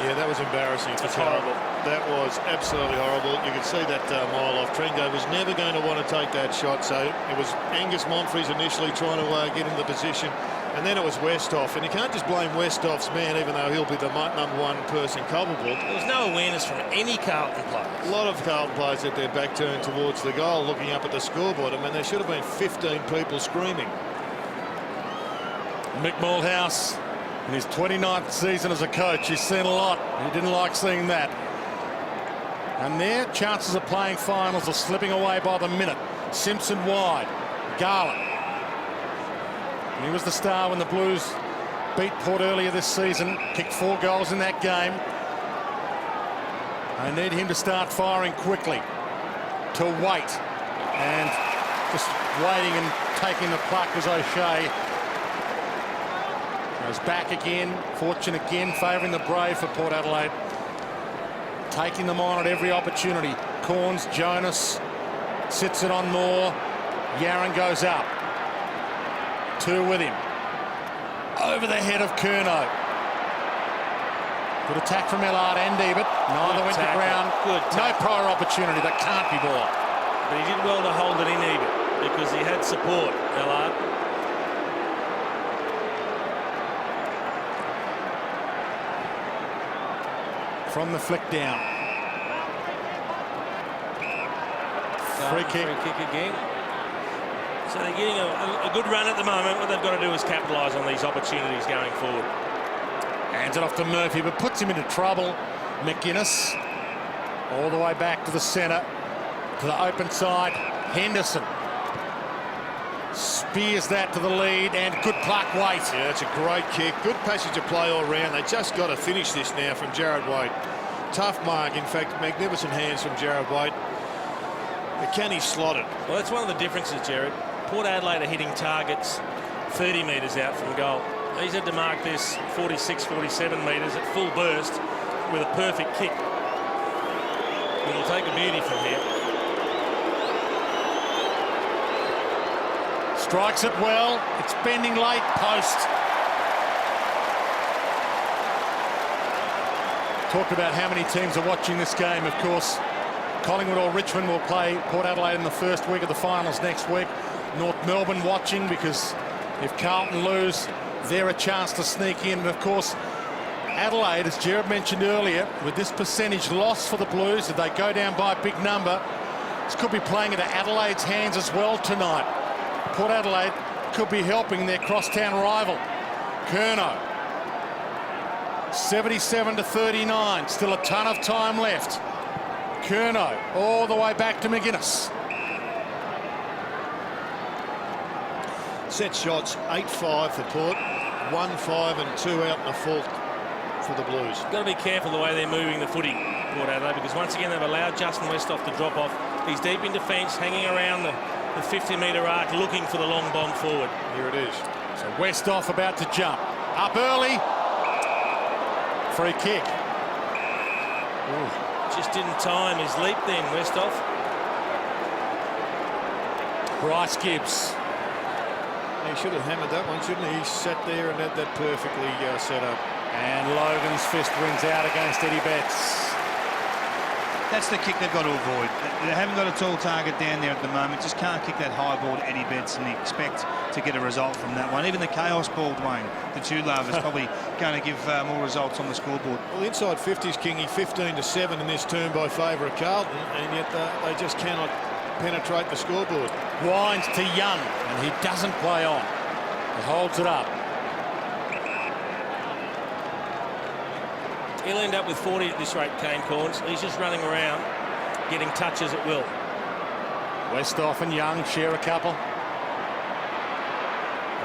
Yeah, that was embarrassing. That's horrible. That was absolutely horrible. You could see that mile off. Trengove was never going to want to take that shot, so it was Angus Monfries initially trying to get in the position, and then it was Westhoff. And you can't just blame Westhoff's man, even though he'll be the #1 person culpable. There was no awareness from any Carlton players. A lot of Carlton players had their back turned towards the goal, looking up at the scoreboard. I mean, there should have been 15 people screaming. Mick Malthouse, in his 29th season as a coach, he's seen a lot. He didn't like seeing that. And their chances of playing finals are slipping away by the minute. Simpson wide. Garland. And he was the star when the Blues beat Port earlier this season. Kicked 4 goals in that game. They need him to start firing quickly. To wait. And just waiting and taking the puck was O'Shea. Goes back again. Fortune again favouring the Brave for Port Adelaide. Taking them on at every opportunity. Corns, Jonas sits it on Moore. Yaron goes up. 2 with him. Over the head of Curnow. Good attack from Ellard and Ebert. Neither went to ground. Good no tackle. prior opportunity. That can't be ball. But he did well to hold it in Ebert because he had support, Ellard. From the flick down. Free kick. Free kick again. So they're getting a good run at the moment. What they've got to do is capitalise on these opportunities going forward. Hands it off to Murphy, but puts him into trouble. McGuinness all the way back to the centre, to the open side. Henderson spears that to the lead, and good pluck, Waite. Yeah, it's a great kick. Good passage of play all round. They just got to finish this now from Jared Waite. Tough mark, in fact, magnificent hands from Jared Waite. But can he slot it? Well, that's one of the differences, Jared. Port Adelaide are hitting targets 30 metres out from goal. He's had to mark this 46, 47 metres at full burst with a perfect kick. It'll take a beauty from here. Strikes it well. It's bending late. Post. Talked about how many teams are watching this game. Of course, Collingwood or Richmond will play Port Adelaide in the first week of the finals next week. North Melbourne watching, because if Carlton lose, they're a chance to sneak in. And of course, Adelaide, as Jared mentioned earlier, with this percentage loss for the Blues, if they go down by a big number, this could be playing into Adelaide's hands as well tonight. Port Adelaide could be helping their crosstown rival. Curnow. 77-39. Still a ton of time left. Curnow all the way back to McGuinness. Set shots 8-5 for Port, 1-5 and 2 out in the fourth for the Blues. Got to be careful the way they're moving the footy, Port Adelaide, because once again they've allowed Justin Westhoff to drop off. He's deep in defence, hanging around the 50-metre arc, looking for the long bomb forward. Here it is. So Westhoff about to jump. Up early. Free kick. Ooh, just didn't time his leap then, Westhoff. Bryce Gibbs. He should have hammered that one, shouldn't he? He sat there and had that perfectly set up. And Logan's fist wins out against Eddie Betts. That's the kick they've got to avoid. They haven't got a tall target down there at the moment. Just can't kick that high ball to Eddie Betts and expect to get a result from that one. Even the chaos ball, Dwayne, that you love, is probably going to give more results on the scoreboard. Well, inside 50s, Kingy, 15-7 in this turn by favour of Carlton, and yet they just cannot penetrate the scoreboard. Wines to Young, and he doesn't play on. He holds it up. He'll end up with 40 at this rate, Kane Corns. He's just running around, getting touches at will. Westhoff and Young share a couple.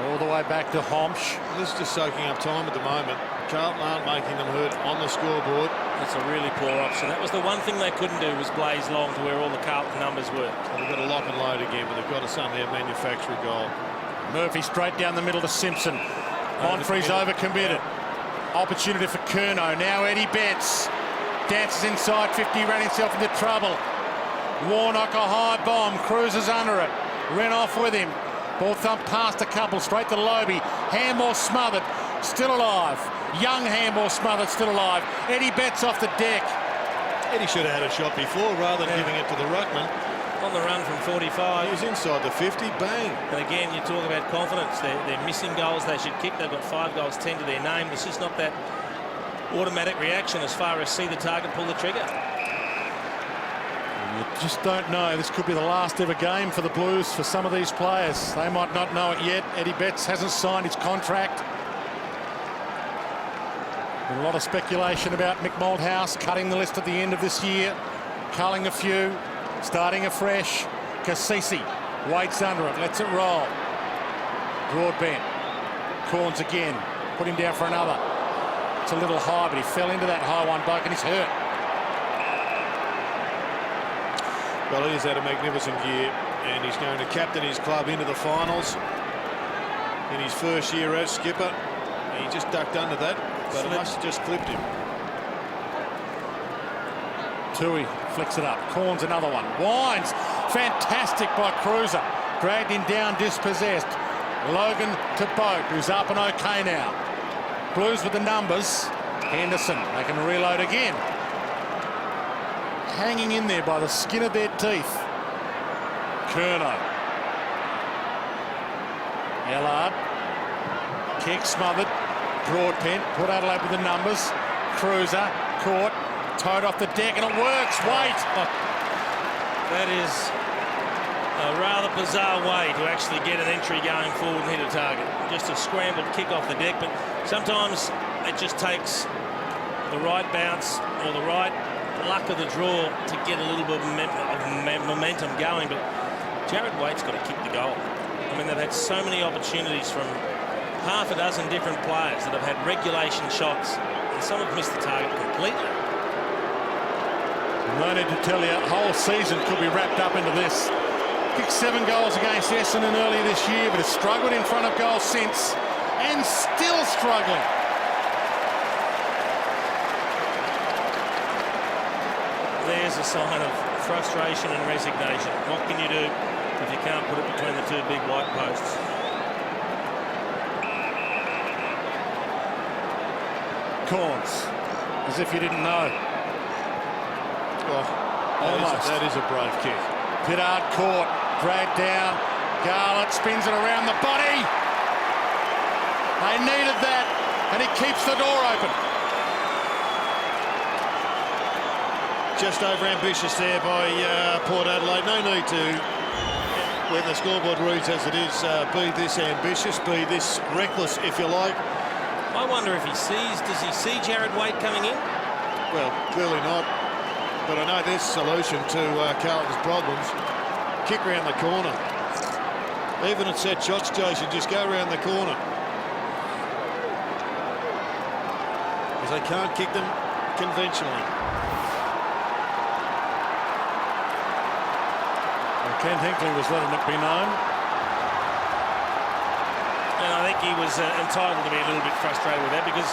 All the way back to Homsch. This is just soaking up time at the moment. Carlton aren't making them hurt on the scoreboard. That's a really poor option. That was the one thing they couldn't do, was blaze long to where all the Carlton numbers were. Well, they've got to lock and load again, but they've got to somehow manufacture a goal. Murphy straight down the middle to Simpson. Monfrey's overcommitted. Opportunity for Curnow. Now Eddie Betts dances inside 50, ran himself into trouble. Warnock, a high bomb, cruises under it, ran off with him. Ball thumped past a couple, straight to Lobie. Handball smothered, still alive. Young handball smothered, still alive. Eddie Betts off the deck. Eddie should have had a shot before rather than giving it to the ruckman. On the run from 45. He was inside the 50, bang. And again, you talk about confidence. They're missing goals they should kick. They've got 5 goals, 10 to their name. It's just not that automatic reaction as far as see the target, pull the trigger. You just don't know. This could be the last ever game for the Blues for some of these players. They might not know it yet. Eddie Betts hasn't signed his contract. A lot of speculation about Mick Malthouse cutting the list at the end of this year, culling a few, starting afresh. Cassisi waits under it, lets it roll. Broadbent. Corns again. Put him down for another. It's a little high, but he fell into that high one, bloke, and he's hurt. Well, he's had a magnificent year, and he's going to captain his club into the finals in his first year as skipper. He just ducked under that, but it must have just clipped him. Tui flicks it up. Corns another one. Wines. Fantastic by Cruiser. Dragged him down, dispossessed. Logan to Boat, who's up and okay now. Blues with the numbers. Henderson, they can reload again. Hanging in there by the skin of their teeth. Curnow. Ellard. Kick smothered. Broadbent. Put Adelaide with the numbers. Cruiser. Caught. Towed off the deck and it works. Wait. That is a rather bizarre way to actually get an entry going forward and hit a target. Just a scrambled kick off the deck, but sometimes it just takes the right bounce or the right luck of the draw to get a little bit of momentum going. But Jared Waite's got to kick the goal. I mean, they've had so many opportunities from half a dozen different players that have had regulation shots, and some have missed the target completely. No need to tell you, a whole season could be wrapped up into this. Kicked 7 goals against Essendon earlier this year, but has struggled in front of goal since, and still struggling. There's a sign of frustration and resignation. What can you do if you can't put it between the two big white posts? Corns, as if you didn't know. Oh, almost. That is a brave kick. Pittard caught, dragged down. Garlett spins it around the body. They needed that, and he keeps the door open. Just over ambitious there by Port Adelaide. No need to, when the scoreboard reads as it is, be this ambitious, be this reckless, if you like. I wonder if does he see Jared Waite coming in? Well, clearly not. But I know there's a solution to Carlton's problems. Kick round the corner. Even at set shots, Jason, just go round the corner. Because they can't kick them conventionally. Ken Hinkley was letting it be known. And I think he was entitled to be a little bit frustrated with that, because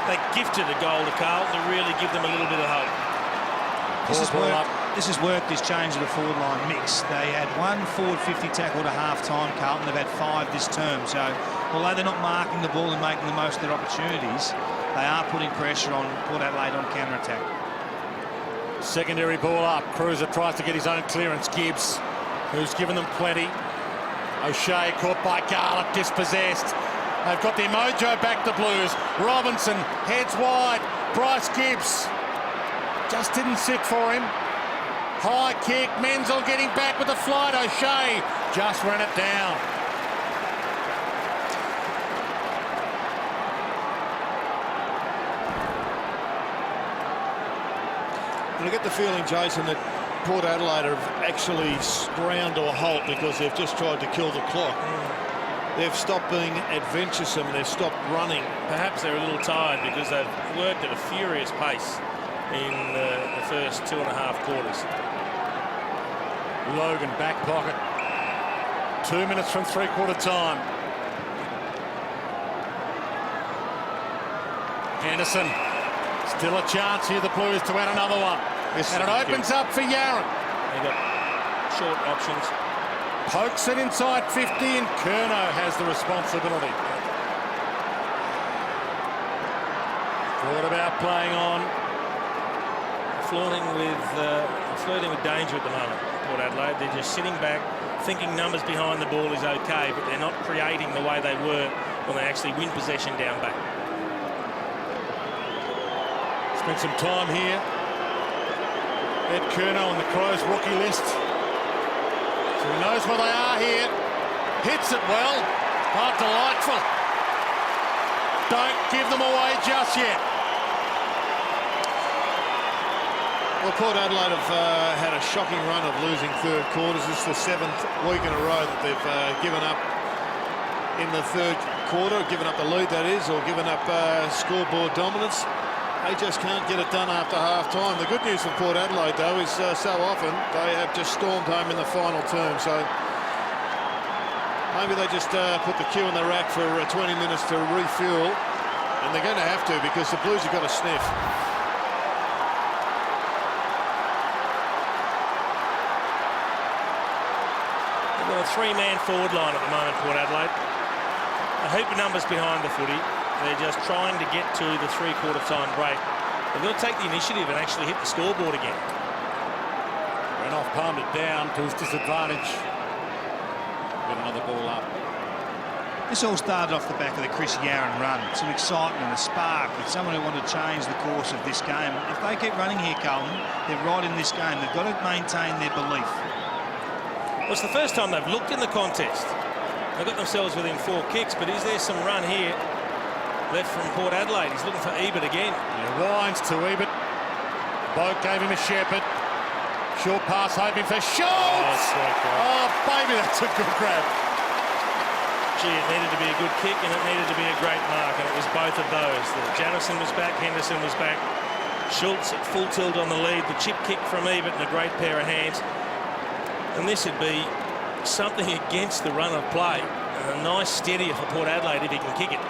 they gifted a goal to Carlton to really give them a little bit of hope. This has worked, this change of the forward line mix. They had one forward 50 tackle to half-time, Carlton. They've had 5 this term. So, although they're not marking the ball and making the most of their opportunities, they are putting pressure on Port Adelaide on counter-attack. Secondary ball up. Cruiser tries to get his own clearance. Gibbs, who's given them plenty. O'Shea caught by Garlett, dispossessed. They've got their mojo back, the Blues. Robinson heads wide. Bryce Gibbs just didn't sit for him. High kick. Menzel getting back with the flight. O'Shea just ran it down. And I get the feeling, Jason, that Port Adelaide have actually ground to a halt because they've just tried to kill the clock. They've stopped being adventuresome and they've stopped running. Perhaps they're a little tired because they've worked at a furious pace in the first 2.5 quarters. Logan, back pocket. 2 minutes from three-quarter time. Henderson. Still a chance here, the Blues, to add another one. And it opens up for Yarran. They've got short options. Pokes it inside 50, and Curnow has the responsibility. Thought about playing on. Flirting with danger at the moment, Port Adelaide. They're just sitting back, thinking numbers behind the ball is okay, but they're not creating the way they were when they actually win possession down back. Spent some time here. Ed Curnow on the Crows rookie list. So he knows where they are here. Hits it well. Oh, delightful. Don't give them away just yet. Well, Port Adelaide have had a shocking run of losing third quarters. This is the 7th week in a row that they've given up in the third quarter, given up the lead, that is, or given up scoreboard dominance. They just can't get it done after half-time. The good news for Port Adelaide, though, is so often they have just stormed home in the final term. So maybe they just put the queue in the rack for 20 minutes to refuel. And they're going to have to, because the Blues have got a sniff. got a three-man forward line at the moment, Port Adelaide. A heap of numbers behind the footy. They're just trying to get to the three-quarter time break. They've got to take the initiative and actually hit the scoreboard again. Renouf palmed it down to his disadvantage. Got another ball up. This all started off the back of the Chris Yarran run. Some excitement and a spark with someone who wanted to change the course of this game. If they keep running here, Carlton, they're right in this game. They've got to maintain their belief. Well, it's the first time they've looked in the contest. They've got themselves within 4 kicks, but is there some run here left from Port Adelaide? He's looking for Ebert again. Yeah, winds to Ebert. Boat gave him a shepherd. Short pass, hoping for Schultz. Oh, baby, that's a good grab. Gee, it needed to be a good kick and it needed to be a great mark, and it was both of those. Janison was back, Henderson was back. Schultz at full tilt on the lead. The chip kick from Ebert and a great pair of hands. And this would be something against the run of play. And a nice steadier for Port Adelaide if he can kick it.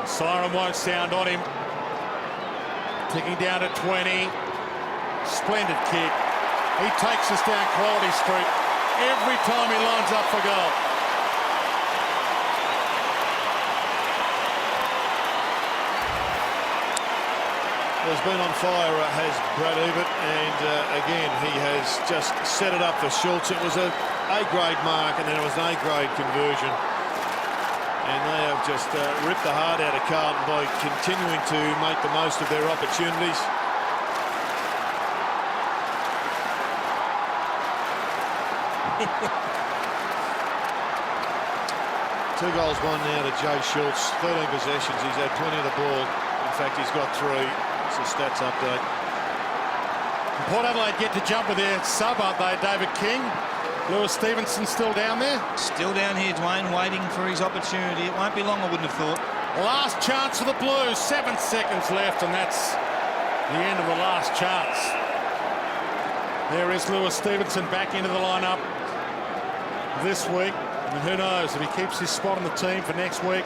Siren won't sound on him. Ticking down to 20. Splendid kick. He takes us down Quality Street every time he lines up for goal. Has been on fire, has Brad Ebert, and again he has just set it up for Schultz. It was a A-grade mark and then it was an A-grade conversion. And they have just ripped the heart out of Carlton by continuing to make the most of their opportunities. Two goals, one now to Jay Schultz. 13 possessions. He's had plenty of the ball. In fact, he's got 3. It's a stats update. Port Adelaide get to jump with their sub, aren't they, David King? Lewis Stevenson still down there? Still down here, Dwayne, waiting for his opportunity. It won't be long, I wouldn't have thought. Last chance for the Blues. 7 seconds left, and that's the end of the last chance. There is Lewis Stevenson back into the lineup this week. And who knows if he keeps his spot on the team for next week.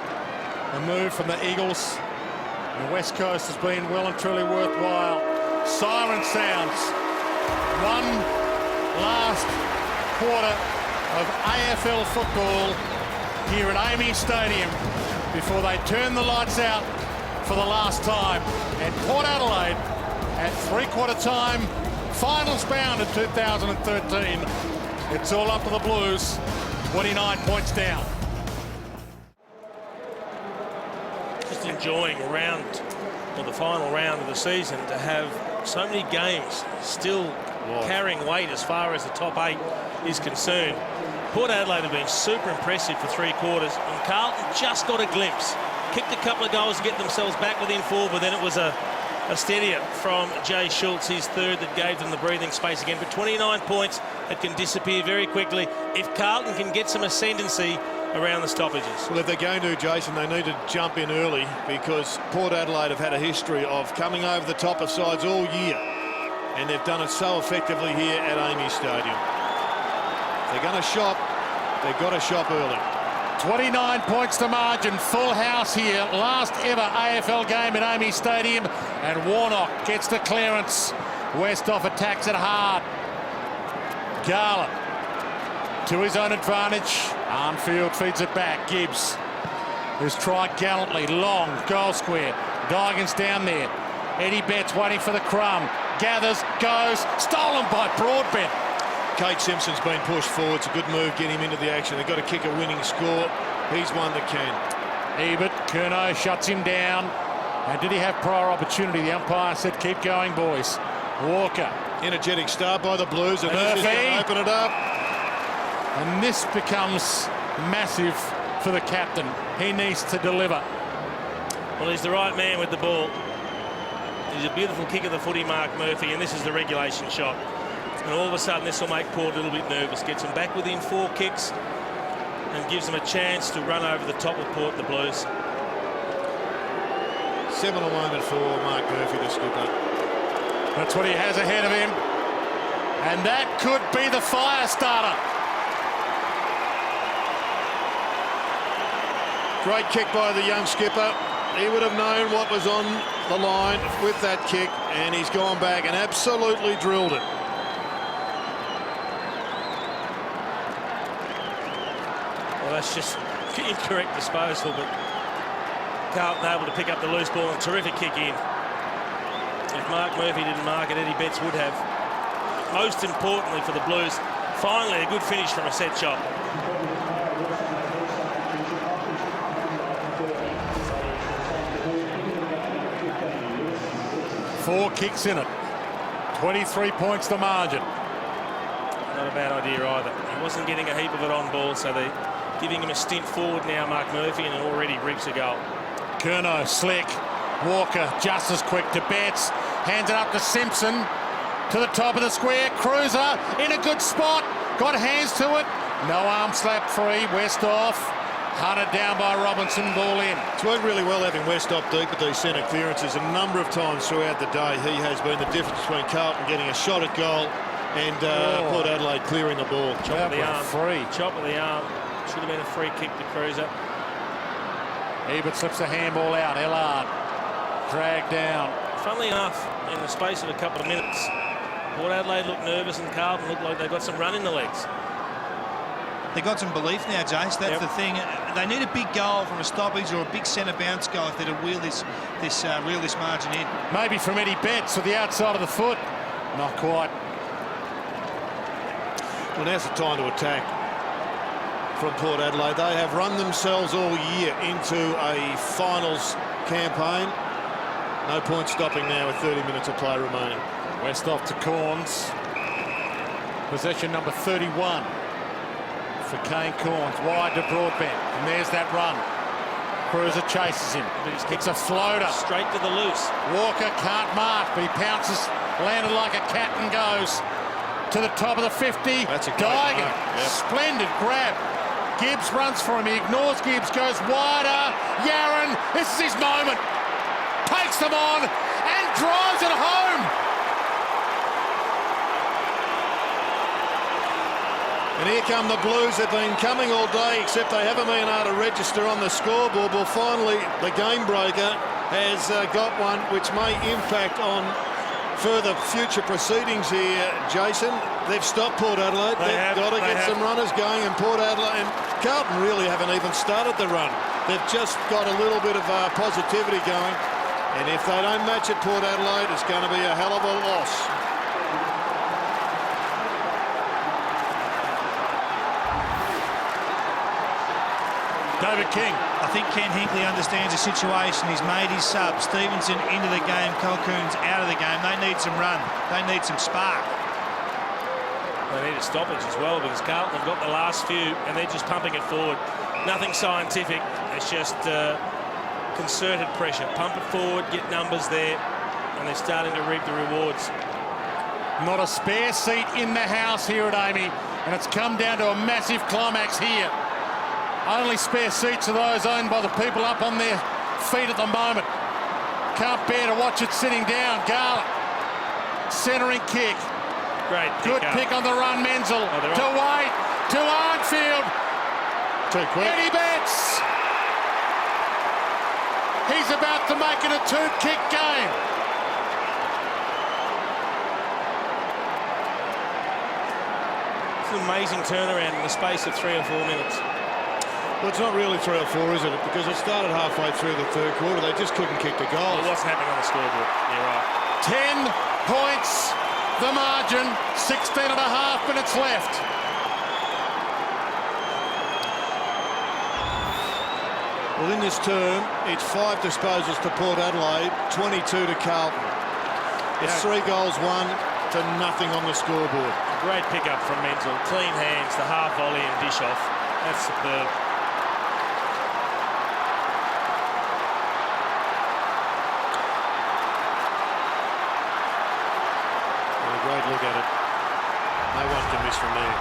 A move from the Eagles. The West Coast has been well and truly worthwhile. Siren sounds. One last quarter of AFL football here at AAMI Stadium before they turn the lights out for the last time. And Port Adelaide at three-quarter time, finals bound in 2013. It's all up to the Blues, 29 points down. Just enjoying the final round of the season to have so many games still carrying weight as far as the top 8 is concerned. Port Adelaide have been super impressive for 3 quarters, and Carlton just got a glimpse. Kicked a couple of goals to get themselves back within 4, but then it was a steadier from Jay Schultz, his 3rd, that gave them the breathing space again. But 29 points, it can disappear very quickly if Carlton can get some ascendancy around the stoppages. Well, if they're going to, Jason, they need to jump in early, because Port Adelaide have had a history of coming over the top of sides all year, and they've done it so effectively here at AAMI Stadium. If they're going to shop, they've got to shop early. 29 points to margin, full house here. Last ever AFL game at AAMI Stadium, and Warnock gets the clearance. Westhoff attacks it hard. Garland to his own advantage. Arnfield feeds it back. Gibbs, who's tried gallantly. Long, goal square. Digan's down there. Eddie Betts waiting for the crumb. Gathers, goes, stolen by Broadbent. Kate Simpson's been pushed forward. It's a good move, get him into the action. They've got to kick a winning score. He's one that can. Ebert, Curnow shuts him down. And did he have prior opportunity? The umpire said, keep going, boys. Walker. Energetic start by the Blues, and Murphy. this is going to open it up. And this becomes massive for the captain. He needs to deliver. Well, he's the right man with the ball. He's a beautiful kick of the footy, Mark Murphy, and this is the regulation shot. And all of a sudden, this will make Port a little bit nervous. Gets them back within 4 kicks and gives them a chance to run over the top of Port, the Blues. 7-1 moment for Mark Murphy, the skipper. That's what he has ahead of him. And that could be the fire starter. Great kick by the young skipper. He would have known what was on the line with that kick, and he's gone back and absolutely drilled it. Well, that's just incorrect disposal, but Carlton able to pick up the loose ball and terrific kick in. If Mark Murphy didn't mark it, Eddie Betts would have. Most importantly for the Blues, finally a good finish from a set shot. Four kicks in it. 23 points the margin. Not a bad idea either. He wasn't getting a heap of it on ball, so they're giving him a stint forward now, Mark Murphy, and already reaps a goal. Curnow, slick. Walker just as quick to Betts. Hands it up to Simpson. To the top of the square. Cruiser in a good spot. Got hands to it. No arm slap free. Westhoff. Hunted down by Robinson. Ball in. It's worked really well having Westhoff deep with these centre clearances. A number of times throughout the day, he has been the difference between Carlton getting a shot at goal and Port Adelaide clearing the ball. Chop of the arm. Free. Chop of the arm. Should have been a free kick to Cruiser. Ebert slips a handball out. Ellard dragged down. Funnily enough, in the space of a couple of minutes, Port Adelaide looked nervous and Carlton looked like they've got some run in the legs. They've got some belief now, Jace. That's the thing. They need a big goal from a stoppage or a big centre bounce goal if they're to wheel this margin in. Maybe from Eddie Betts to the outside of the foot. Not quite. Well, now's the time to attack from Port Adelaide. They have run themselves all year into a finals campaign. No point stopping now with 30 minutes of play remaining. Westhoff to Corns. Possession number 31 for Kane Corns. Wide to Broadbent. And there's that run. Cruiser chases him. It's a floater. Straight to the loose. Walker can't mark, but he pounces, landed like a cat and goes to the top of the 50. That's a great mark. Yep. Splendid grab. Gibbs runs for him. He ignores Gibbs, goes wider. Yaron, this is his moment. Takes them on and drives it home. And here come the Blues. They've been coming all day, except they haven't been able to register on the scoreboard. Well, finally, the game breaker has got one which may impact on further future proceedings here, Jason. They've stopped Port Adelaide. They've got to get some runners going, and Port Adelaide and Carlton really haven't even started the run. They've just got a little bit of positivity going, and if they don't match it, Port Adelaide, it's going to be a hell of a loss. David King. I think Ken Hinkley understands the situation. He's made his sub. Stevenson into the game. Colquhoun's out of the game. They need some run. They need some spark. They need a stoppage as well because Carlton have got the last few and they're just pumping it forward. Nothing scientific. It's just concerted pressure. Pump it forward, get numbers there, and they're starting to reap the rewards. Not a spare seat in the house here at Amy, and it's come down to a massive climax here. Only spare seats are those owned by the people up on their feet at the moment. Can't bear to watch it sitting down. Garlick, centering kick. Great pick Good up. pick on the run, Menzel. To Wade, to Arnfield. Too quick. Eddie Betts. He's about to make it a two-kick game. It's an amazing turnaround in the space of 3 or 4 minutes. Well, it's not really 3 or 4, is it? Because it started halfway through the third quarter. They just couldn't kick the goal. It wasn't happening on the scoreboard. You're right. 10 points, the margin. 16 and a half minutes left. Well, in this term, it's 5 disposals to Port Adelaide, 22 to Carlton. It's 3 goals, 1 to nothing on the scoreboard. Great pick-up from Menzel. Clean hands, the half volley and dish off. That's superb. Great look at it. No one can miss from there.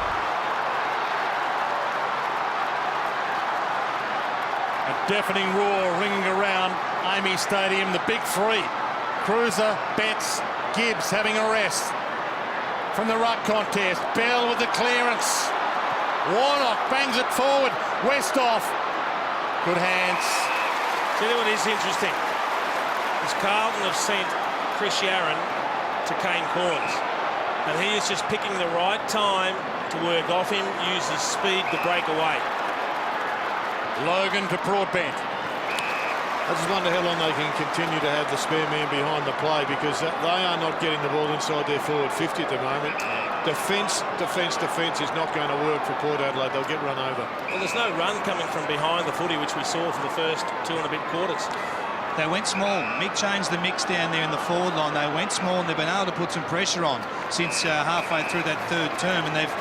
A deafening roar ringing around Amy Stadium. The big three. Cruiser, Betts, Gibbs having a rest from the ruck contest. Bell with the clearance. Warnock bangs it forward. Westhoff. Good hands. Tell you what is interesting is Carlton have sent Chris Yarran to Kane Corns, and he is just picking the right time to work off him, use his speed to break away. Logan to Broadbent. I just wonder how long they can continue to have the spare man behind the play, because they are not getting the ball inside their forward 50 at the moment. Defence is not going to work for Port Adelaide. They'll get run over. Well, there's no run coming from behind the footy, which we saw for the first 2 and a bit quarters. They went small. Mick changed the mix down there in the forward line. They went small, and they've been able to put some pressure on since halfway through that third term, and they've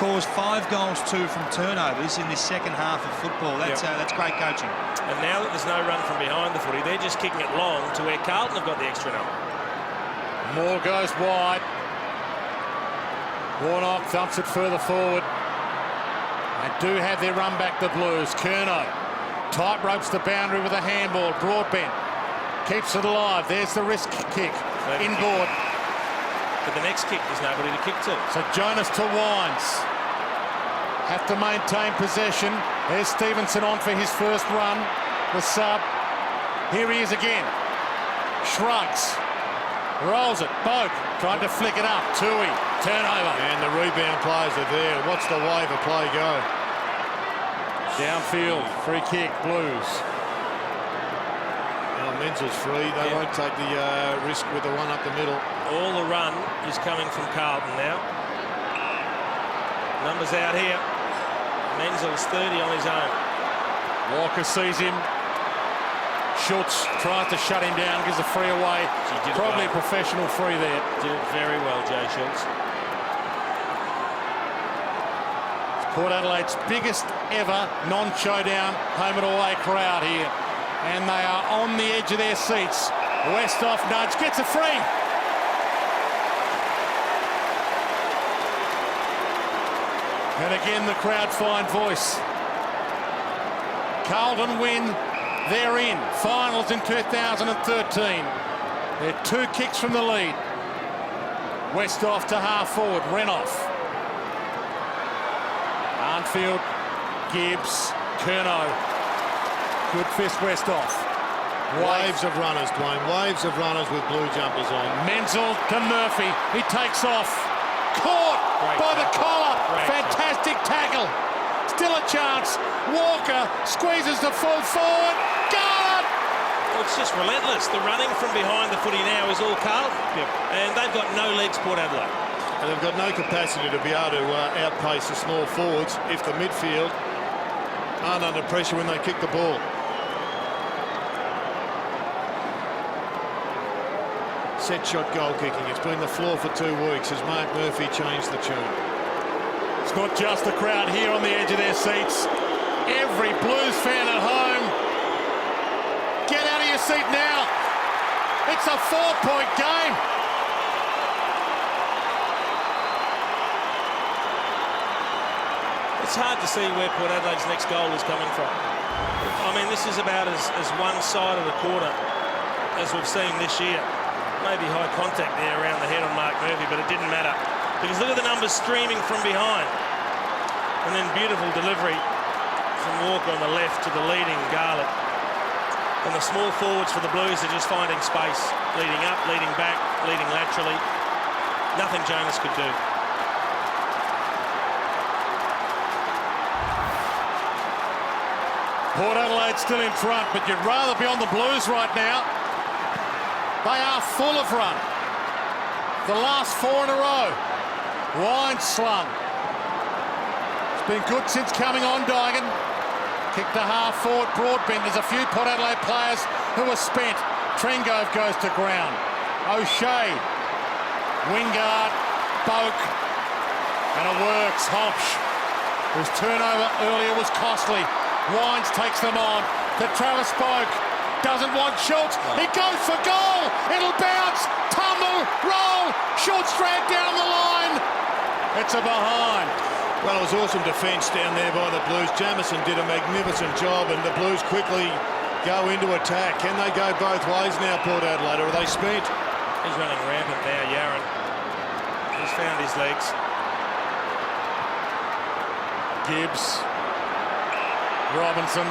caused 5 goals, 2 from turnovers in this second half of football. That's great coaching. And now that there's no run from behind the footy, they're just kicking it long to where Carlton have got the extra number. Moore goes wide. Warnock thumps it further forward. They do have their run back, the Blues. Curnow tight ropes the boundary with a handball. Broadbent keeps it alive. There's the wrist kick. Inboard. But the next kick, there's nobody to kick to. So Jonas to Wines. Have to maintain possession. There's Stevenson on for his first run. The sub. Here he is again. Shrugs. Rolls it. Boak trying to flick it up. Tui. Turnover. And the rebound players are there. Watch the wave of play go. Downfield. Free kick. Blues. Now Menzel's free. They won't take the risk with the one up the middle. All the run is coming from Carlton now. Numbers out here. Menzel's 30 on his own. Walker sees him. Schultz tries to shut him down, gives a free away. Probably a professional free there. Did it very well, Jay Schultz. It's Port Adelaide's biggest ever non-showdown home and away crowd here. And they are on the edge of their seats. Westhoff nudge, gets a free. And again, the crowd find voice. Carlton win, they're in. Finals in 2013. They're 2 kicks from the lead. Westhoff to half forward, Renoff. Arnfield, Gibbs, Curnow. Good fist Westhoff. Waves of runners, Dwayne. Waves of runners with blue jumpers on. Menzel to Murphy. He takes off. Caught by the collar. Fantastic tackle. Still a chance. Walker squeezes the full forward. Got it! Well, it's just relentless. The running from behind the footy now is all Carlton. And they've got no legs, Port Adelaide. And they've got no capacity to be able to outpace the small forwards if the midfield aren't under pressure when they kick the ball. Set shot goal kicking. It's been the floor for 2 weeks as Mark Murphy changed the tune. It's not just the crowd here on the edge of their seats. Every Blues fan at home. Get out of your seat now. It's a 4-point game. It's hard to see where Port Adelaide's next goal is coming from. I mean, this is about as one side of the quarter as we've seen this year. Maybe high contact there around the head on Mark Murphy, but it didn't matter. Because look at the numbers streaming from behind. And then beautiful delivery from Walker on the left to the leading Garlick. And the small forwards for the Blues are just finding space. Leading up, leading back, leading laterally. Nothing Jonas could do. Port Adelaide still in front, but you'd rather be on the Blues right now. They are full of run. The last 4 in a row. Wine slung. It's been good since coming on Dygan. Kick to half forward, Broadbent. There's a few Port Adelaide players who are spent. Trengove goes to ground. O'Shea. Wingard. Boak. And it works. Hompsch, whose turnover earlier was costly. Wines takes them on to Travis Boak. Doesn't want Schultz. He goes for goal. It'll bounce, tumble, roll. Schultz dragged down the line. It's a behind. Well, it was awesome defence down there by the Blues. Jamison did a magnificent job, and the Blues quickly go into attack. Can they go both ways now, Port Adelaide, or are they spent? He's running rampant now, Yarran. He's found his legs. Gibbs. Robinson.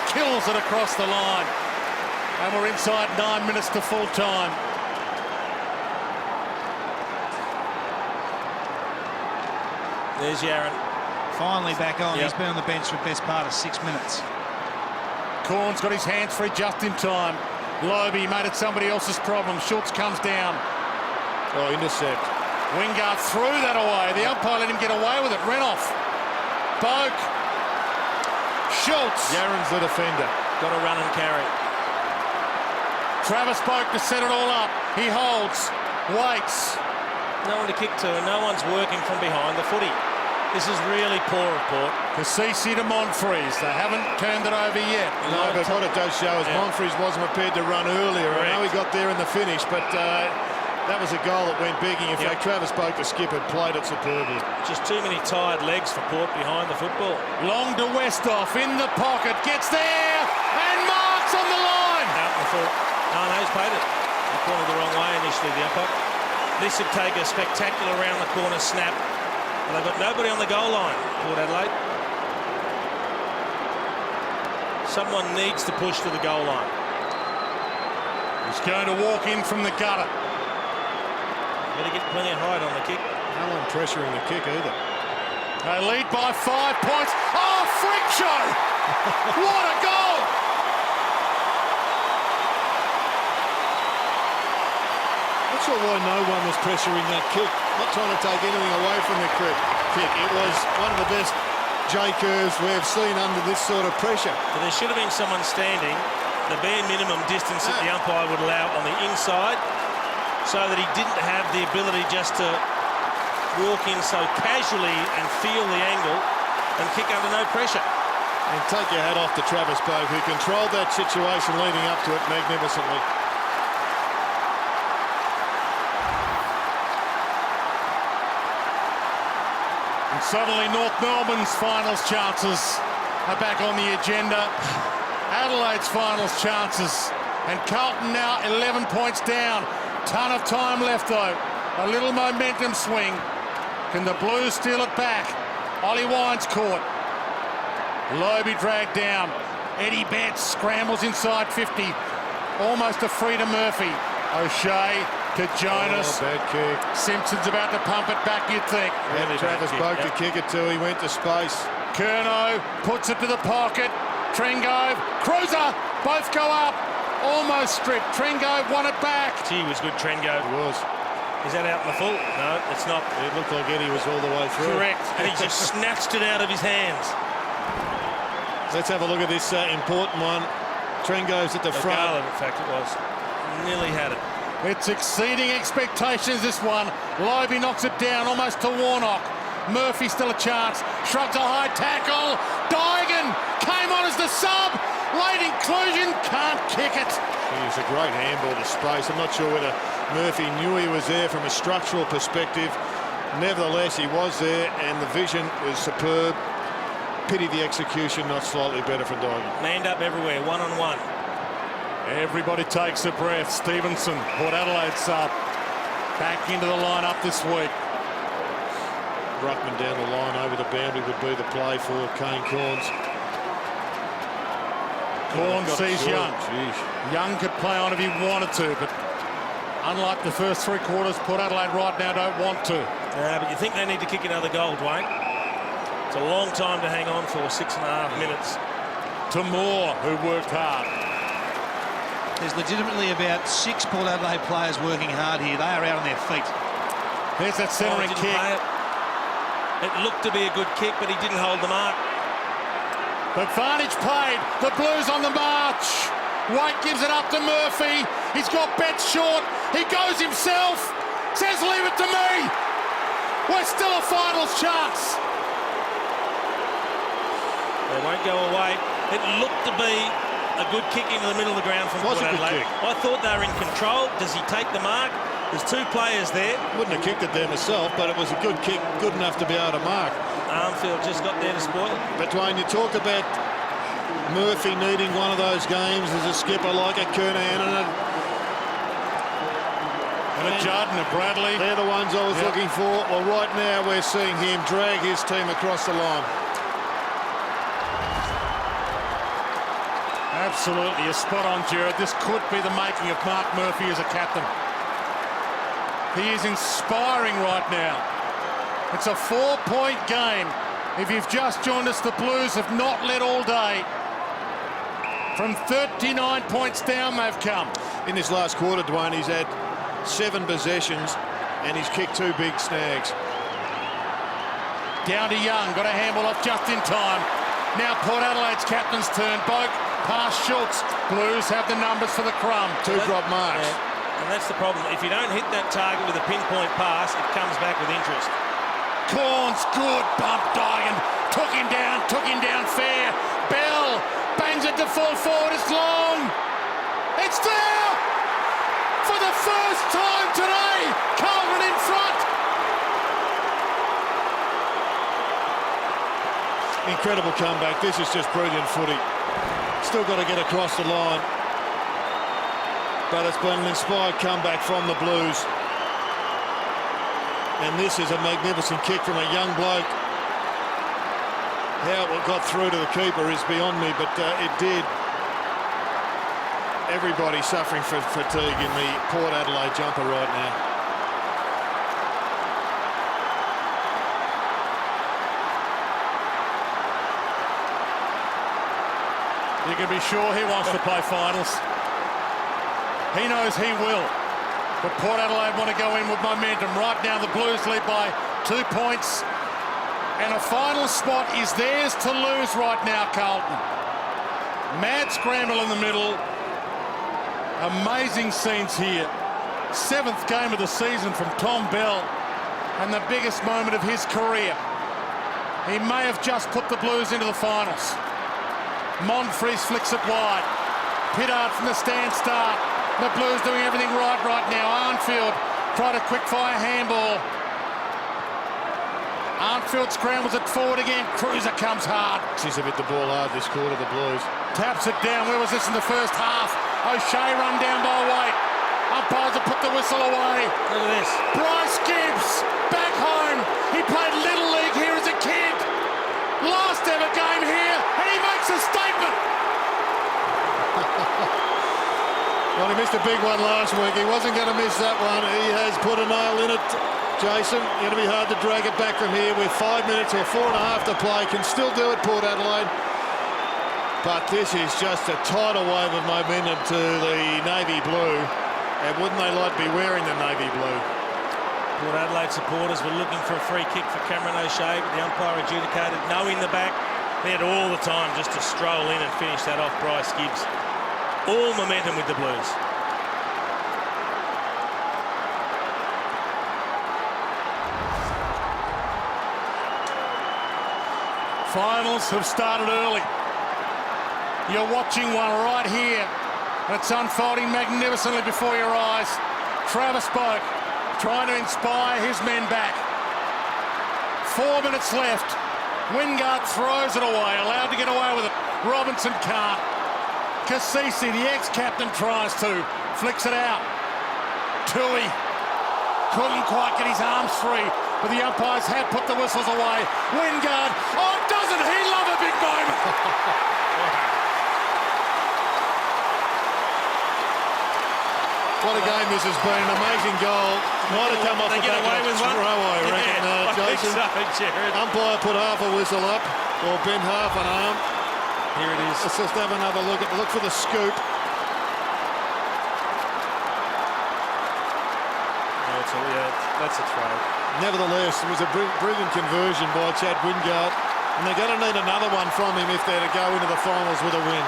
kills it across the line. And we're inside 9 minutes to full time. There's Yaron. Finally back on. Yep. He's been on the bench for the best part of 6 minutes. Corn's got his hands free just in time. Lobe made it somebody else's problem. Schultz comes down. Oh, intercept. Wingard threw that away. The umpire let him get away with it. Renoff. Boak. Schultz. Yaron's the defender. Got to run and carry. Travis Boak to set it all up. He holds. Waits. No one to kick to, and no one's working from behind the footy. This is really poor of Port. Cassisi to Monfries. They haven't turned it over yet. No, but what it does show is Monfries wasn't prepared to run earlier. Correct. I know he got there in the finish, but that was a goal that went begging. In fact, Travis Boak, the skipper, played it superbly. Just too many tired legs for Port behind the football. Long to Westhoff in the pocket. Gets there and marks on the line. Out in the full. No, he's paid it. He pointed the wrong way initially, the umpire. This would take a spectacular round the corner snap. And they've got nobody on the goal line, Port Adelaide. Someone needs to push to the goal line. He's going to walk in from the gutter. Better get plenty of height on the kick. No one pressuring the kick either. They lead by 5 points. Oh, freak show! What a goal! Not sure why no one was pressuring that kick. Not trying to take anything away from the kick. It was one of the best J-curves we've seen under this sort of pressure. But there should have been someone standing the bare minimum distance that the umpire would allow on the inside, so that he didn't have the ability just to walk in so casually and feel the angle and kick under no pressure. And take your hat off to Travis Boak, who controlled that situation leading up to it magnificently. And suddenly North Melbourne's finals chances are back on the agenda. Adelaide's finals chances. And Carlton now 11 points down. Ton of time left though. A little momentum swing. Can the Blues steal it back? Ollie Wines caught. Lobe dragged down. Eddie Betts scrambles inside 50. Almost a free to Murphy. O'Shea to Jonas. Oh, bad kick. Simpson's about to pump it back, you'd think. And Travis Boak to kick it to. He went to space. Curnow puts it to the pocket. Trengove, Cruiser, both go up. Almost stripped. Trengove won it back. Gee, was good, Trengove. It was. Is that out in the full? No, it's not. It looked like Eddie was all the way through. Correct. And he just snatched it out of his hands. Let's have a look at this important one. Trengove's at the front. Garland, in fact, it was. Nearly had it. It's exceeding expectations, this one. Lobe knocks it down almost to Warnock. Murphy still a chance. Shrugs a high tackle. Digan came on as the sub. Late inclusion. Can't kick it. It was a great handball to space. I'm not sure whether Murphy knew he was there from a structural perspective. Nevertheless, he was there and the vision was superb. Pity the execution not slightly better for Digan. Manned up everywhere, one-on-one. Everybody takes a breath. Stevenson, Port Adelaide sub. Back into the lineup this week. Ruckman down the line over the boundary would be the play for Kane Corns. Corn sees Young. Jeez. Young could play on if he wanted to, but unlike the first 3 quarters, Port Adelaide right now don't want to. But you think they need to kick another goal, Dwayne? It's a long time to hang on for, 6.5 minutes. To Moore, who worked hard. There's legitimately about 6 Port Adelaide players working hard here. They are out on their feet. There's that centering kick. It looked to be a good kick, but he didn't hold the mark. Advantage played. The Blues on the march. White gives it up to Murphy. He's got Betts short. He goes himself. Says, leave it to me. We're still a finals chance. They won't go away. It looked to be a good kick into the middle of the ground from Port Adelaide. I thought they were in control. Does he take the mark? There's 2 players there. Wouldn't have kicked it there myself, but it was a good kick, good enough to be able to mark. Armfield just got there to spoil it. But Dwayne, you talk about Murphy needing one of those games as a skipper like a Kernahan And a Judd and a Bradley. They're the ones I was looking for. Well, right now we're seeing him drag his team across the line. Absolutely, you're spot on, Gerard. This could be the making of Mark Murphy as a captain. He is inspiring right now. It's a 4-point game. If you've just joined us, the Blues have not led all day. From 39 points down, they've come. In this last quarter, Dwayne, he's had 7 possessions and he's kicked 2 big snags. Down to Young, got a handball off just in time. Now Port Adelaide's captain's turn. Boak, pass Schultz. Blues have the numbers for the crumb. 2 drop marks. Yeah. And that's the problem. If you don't hit that target with a pinpoint pass, it comes back with interest. Corns, good bump, Digan. Took him down fair. Bell bangs it to full forward. It's long. It's there! For the first time today, Carlton in front. Incredible comeback. This is just brilliant footy. Still got to get across the line. But it's been an inspired comeback from the Blues. And this is a magnificent kick from a young bloke. How it got through to the keeper is beyond me, but it did. Everybody suffering from fatigue in the Port Adelaide jumper right now. You can be sure he wants to play finals. He knows he will. But Port Adelaide want to go in with momentum. Right now the Blues lead by 2 points. And a final spot is theirs to lose right now, Carlton. Mad scramble in the middle. Amazing scenes here. 7th game of the season from Tom Bell. And the biggest moment of his career. He may have just put the Blues into the finals. Monfries flicks it wide. Pittard from the stand start. The Blues doing everything right now. Arnfield tried a quick-fire handball. Arnfield scrambles it forward again. Cruiser comes hard. She's a bit the ball hard this quarter, the Blues. Taps it down. Where was this in the first half? O'Shea run down by Waite. Umpires have put the whistle away. Look at this. Bryce Gibbs back home. He played Little League here as a kid. Last ever game here, and he makes a statement. Well, he missed a big one last week. He wasn't going to miss that one. He has put a nail in it. Jason, going to be hard to drag it back from here with 5 minutes or 4.5 to play. Can still do it, Port Adelaide. But this is just a tidal wave of momentum to the navy blue. And wouldn't they like to be wearing the navy blue? Port Adelaide supporters were looking for a free kick for Cameron O'Shea, but the umpire adjudicated no in the back. They had all the time just to stroll in and finish that off Bryce Gibbs. All momentum with the Blues. Finals have started early. You're watching one right here. And it's unfolding magnificently before your eyes. Travis Boak trying to inspire his men back. 4 minutes left. Wingard throws it away, allowed to get away with it. Robinson can't. Cassisi, the ex-captain, tries to. Flicks it out. Tui couldn't quite get his arms free, but the umpires had put the whistles away. Wingard, oh, doesn't he love a big moment? What a game this has been. An amazing goal. Might have come off the back of a throw, I reckon, Jason. Umpire put half a whistle up, or bent half an arm. Here it is. Let's just have another look for the scoop. That's a throw. Nevertheless, it was a brilliant conversion by Chad Wingard, and they're going to need another one from him if they're to go into the finals with a win.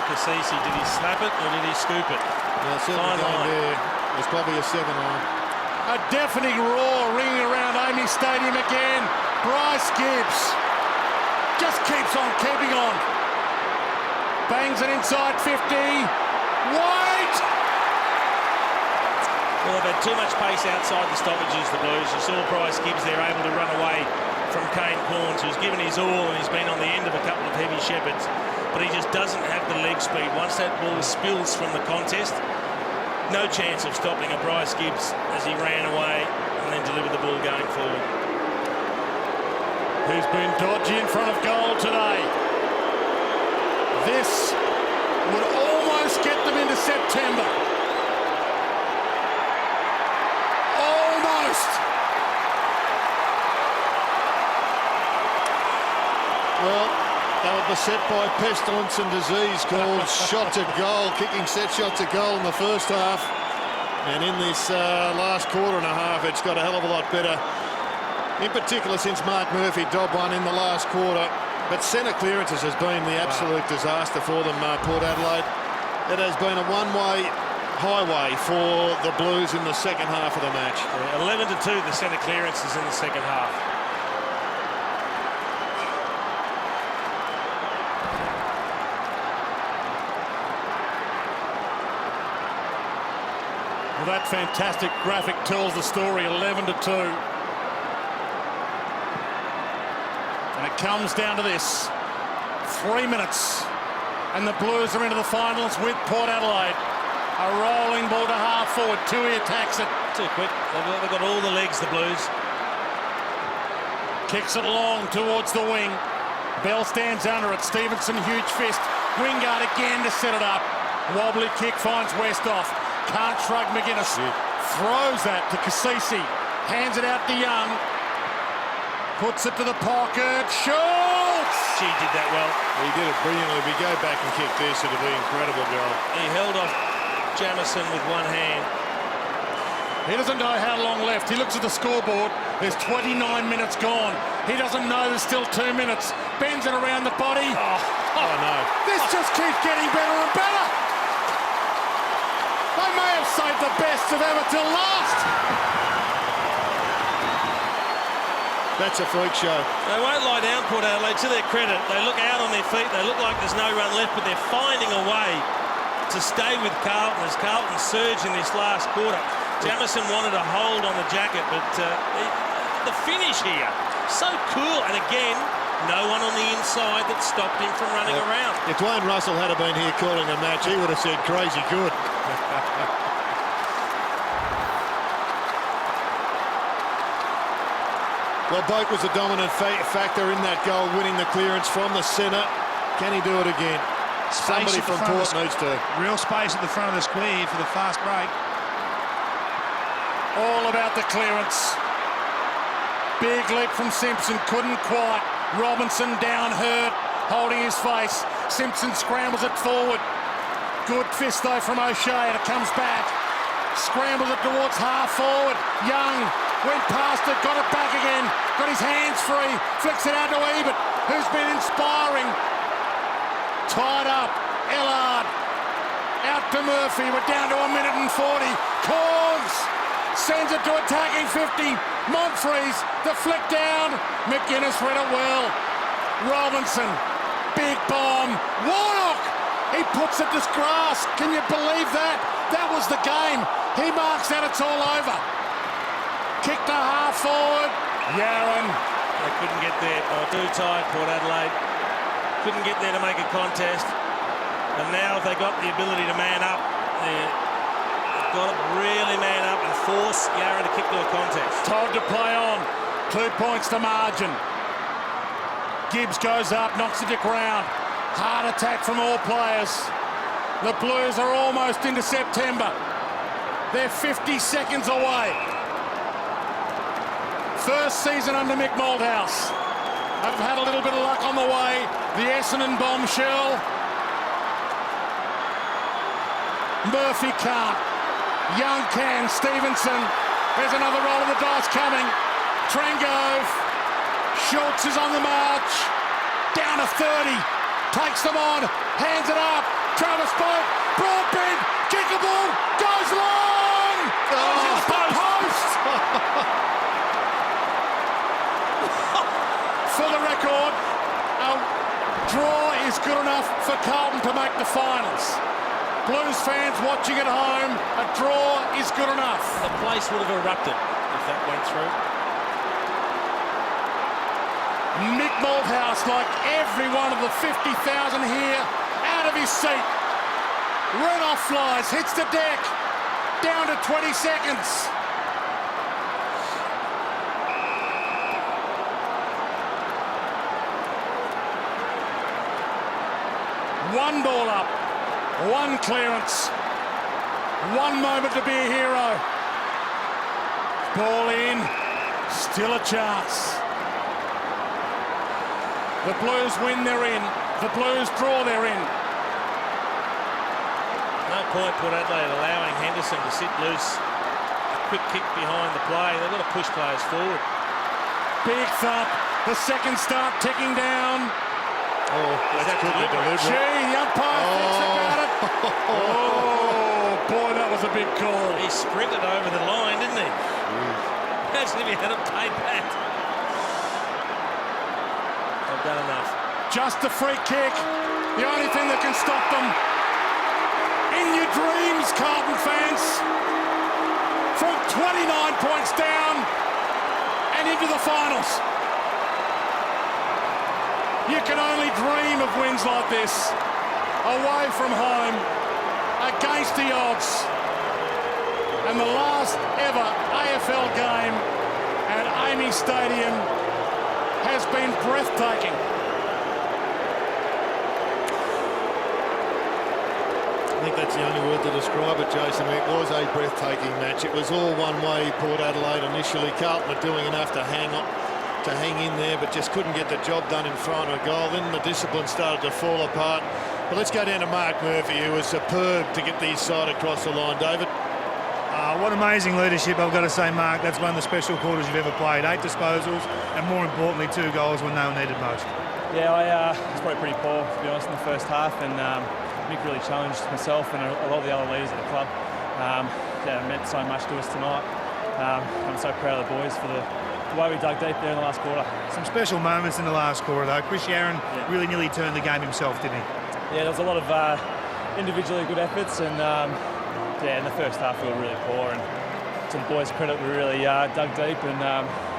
Cassisi, did he slap it or did he scoop it? Yeah, certainly going there. It was probably a 7-iron. A deafening roar ringing around Amy Stadium again. Bryce Gibbs just keeps on keeping on. Bangs it inside 50. Wait! Well, they've had too much pace outside the stoppages, the Blues. You saw Bryce Gibbs there able to run away from Kane Corns, who's given his all and he's been on the end of a couple of heavy shepherds. but he just doesn't have the leg speed. Once that ball spills from the contest, no chance of stopping a Bryce Gibbs as he ran away and then delivered the ball going forward. Who's been dodgy in front of goal today? This would almost get them into September. Almost. Well, they were beset by pestilence and disease called shot to goal, kicking set shot to goal in the first half. And in this last quarter and a half, it's got a hell of a lot better. In particular, since Mark Murphy dobbed one in the last quarter. But centre clearances has been the absolute disaster for them, Port Adelaide. It has been a one-way highway for the Blues in the second half of the match. 11-2, the centre clearances in the second half. Well, that fantastic graphic tells the story, 11-2. And it comes down to this. 3 minutes. And the Blues are into the finals with Port Adelaide. A rolling ball to half forward. Tui attacks it. Too quick. They've got all the legs, the Blues. Kicks it long towards the wing. Bell stands under it. Stevenson, huge fist. Wingard again to set it up. Wobbly kick finds Westhoff. Can't shrug McGuinness. Throws that to Cassisi. Hands it out to Young. Puts it to the pocket. Schultz! Gee, did that well. He did it brilliantly. If he go back and kick this, it'll be incredible goal. He held off Jamison with one hand. He doesn't know how long left. He looks at the scoreboard. There's 29 minutes gone. He doesn't know there's still 2 minutes. Bends it around the body. Oh no. This just keeps getting better and better. They may have saved the best of ever till last. That's a freak show. They won't lie down, Port Adelaide. To their credit, they look out on their feet. They look like there's no run left, but they're finding a way to stay with Carlton as Carlton surged in this last quarter. Jamison wanted a hold on the jacket, but the finish here, so cool. And again, no one on the inside that stopped him from running around. If Dwayne Russell had been here calling a match, he would have said crazy good. Well, Boak was a dominant factor in that goal, winning the clearance from the centre. Can he do it again? Somebody from Port needs to. Real space at the front of the square here for the fast break. All about the clearance. Big leap from Simpson, couldn't quite. Robinson down hurt, holding his face. Simpson scrambles it forward. Good fist though from O'Shea, and it comes back. Scrambles it towards half forward. Young went past it, got it back again. Got his hands free, flicks it out to Ebert, who's been inspiring. Tied up, Ellard. Out to Murphy, we're down to 1 minute and 40. Corns sends it to attacking 50. Monfries, the flick down. McGuinness read it well. Robinson, big bomb. Warnock, he puts it to grass. Can you believe that? That was the game. He marks that, it's all over. Kick to half forward. Yaron. They couldn't get there. Oh, too tight, Port Adelaide. Couldn't get there to make a contest. And now they got the ability to man up. They've got to really man up and force Yaron to kick to a contest. Told to play on. 2 points to margin. Gibbs goes up, knocks it to ground. Hard attack from all players. The Blues are almost into September. They're 50 seconds away. First season under Mick Malthouse. I've had a little bit of luck on the way. The Essendon bombshell. Murphy can't. Young can. Stevenson. There's another roll of the dice coming. Trengove. Schultz is on the march. Down to 30. Takes them on. Hands it up. Travis Boak. Broad bend. Kickable. Goes long. Oh, post. For the record, a draw is good enough for Carlton to make the finals. Blues fans watching at home, a draw is good enough. The place would have erupted if that went through. Mick Malthouse, like every one of the 50,000 here, out of his seat. Renoff flies, hits the deck, down to 20 seconds. One ball up, one clearance, one moment to be a hero. Ball in, still a chance. The Blues win, they're in. The Blues draw, they're in. No point Port Adelaide allowing Henderson to sit loose. A quick kick behind the play. They've got to push players forward. Big thump. The second start ticking down. Oh, that's good delivery. Gee, the umpire thinks about it. Oh, boy, that was a big call. He sprinted over the line, didn't he? Imagine if he had it paid back. They've done enough. Just a free kick. The only thing that can stop them. In your dreams, Carlton fans. From 29 points down and into the finals. You can only dream of wins like this. Away from home, against the odds. And the last ever AFL game at Amy Stadium has been breathtaking. I think that's the only word to describe it, Jason. It was a breathtaking match. It was all one way, Port Adelaide initially. Carlton were doing enough to hang in there, but just couldn't get the job done in front of goal. Then the discipline started to fall apart. But let's go down to Mark Murphy, who was superb to get the side across the line. David? What amazing leadership, I've got to say, Mark. That's one of the special quarters you've ever played. 8 disposals, and more importantly, 2 goals when they were needed most. Yeah, I was probably pretty poor, to be honest, in the first half, and Mick really challenged myself and a lot of the other leaders at the club. Yeah, it meant so much to us tonight. I'm so proud of the boys for the way we dug deep there in the last quarter. Some special moments in the last quarter, though. Chris Yaron really nearly turned the game himself, didn't he? Yeah, there was a lot of individually good efforts, and yeah, in the first half we were really poor, and to the boys' credit, we really dug deep, and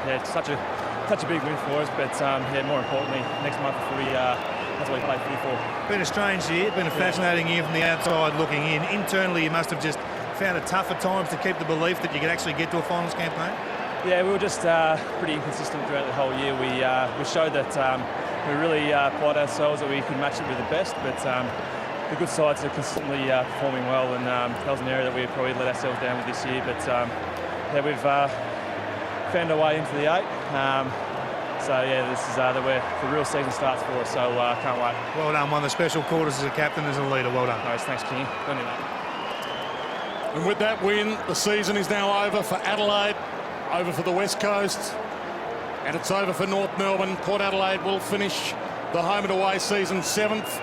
yeah, it's such a big win for us. But yeah, more importantly, next month that's what we play footy for. Been a strange year, been a fascinating year from the outside looking in. Internally, you must have just found it tough at times to keep the belief that you could actually get to a finals campaign. Yeah, we were just pretty inconsistent throughout the whole year. We showed that we really pride ourselves that we could match it with the best, but the good sides are consistently performing well, and that was an area that we probably let ourselves down with this year. But yeah, we've found our way into the 8. So yeah, this is where the real season starts for us. So can't wait. Well done. One of the special quarters as a captain, as a leader. Well done. Nice, thanks, Kenny. Don't do that. And with that win, the season is now over for Adelaide, over for the West Coast, and it's over for North Melbourne. Port Adelaide will finish the home and away season 7th,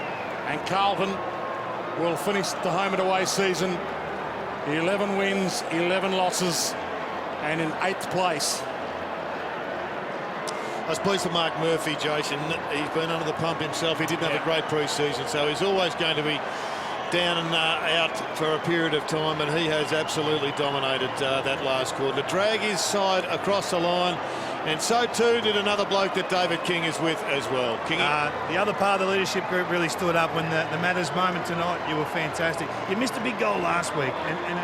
and Carlton will finish the home and away season 11 wins, 11 losses, and in 8th place. I was pleased for Mark Murphy, Jason. He's been under the pump himself. He didn't have a great pre-season, so he's always going to be down and out for a period of time, and he has absolutely dominated that last quarter. To drag his side across the line, and so too did another bloke that David King is with as well. Kingy? The other part of the leadership group really stood up when the matters moment tonight. You were fantastic. You missed a big goal last week, and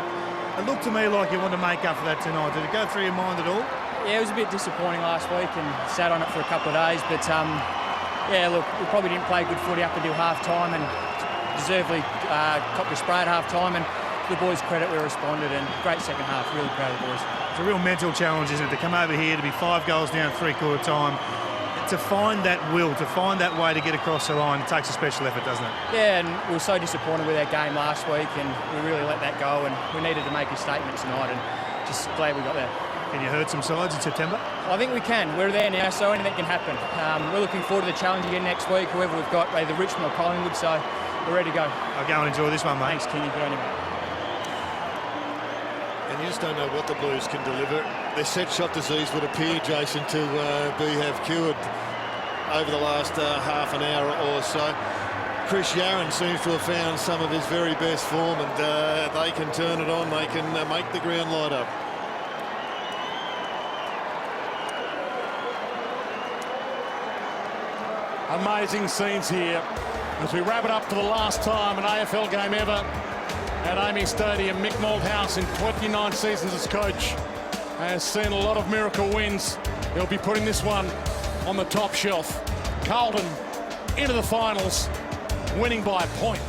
it looked to me like you wanted to make up for that tonight. Did it go through your mind at all? Yeah, it was a bit disappointing last week and sat on it for a couple of days, but yeah, look, we probably didn't play good footy up until half-time, and deservedly copped a spray at half-time, and to the boys' credit, we responded, and great second half. Really proud of the boys. It's a real mental challenge, isn't it, to come over here to be 5 goals down three-quarter time, to find that will, to find that way to get across the line. It takes a special effort, doesn't it? Yeah, and we were so disappointed with our game last week, and we really let that go, and we needed to make a statement tonight, and just glad we got there. Can you hurt some sides in September? I think we can. We're there now, so anything can happen. We're looking forward to the challenge again next week, whoever we've got, either Richmond or Collingwood, so we're ready to go. I'll go and enjoy this one, mate. Thanks, Kenny. Good on you, mate. And you just don't know what the Blues can deliver. Their set shot disease would appear, Jason, to have cured over the last half an hour or so. Chris Yaron seems to have found some of his very best form, and they can turn it on. They can make the ground light up. Amazing scenes here as we wrap it up for the last time an AFL game ever at AAMI Stadium. Mick Malthouse, in 29 seasons as coach, has seen a lot of miracle wins. He'll be putting this one on the top shelf. Carlton into the finals, winning by a point.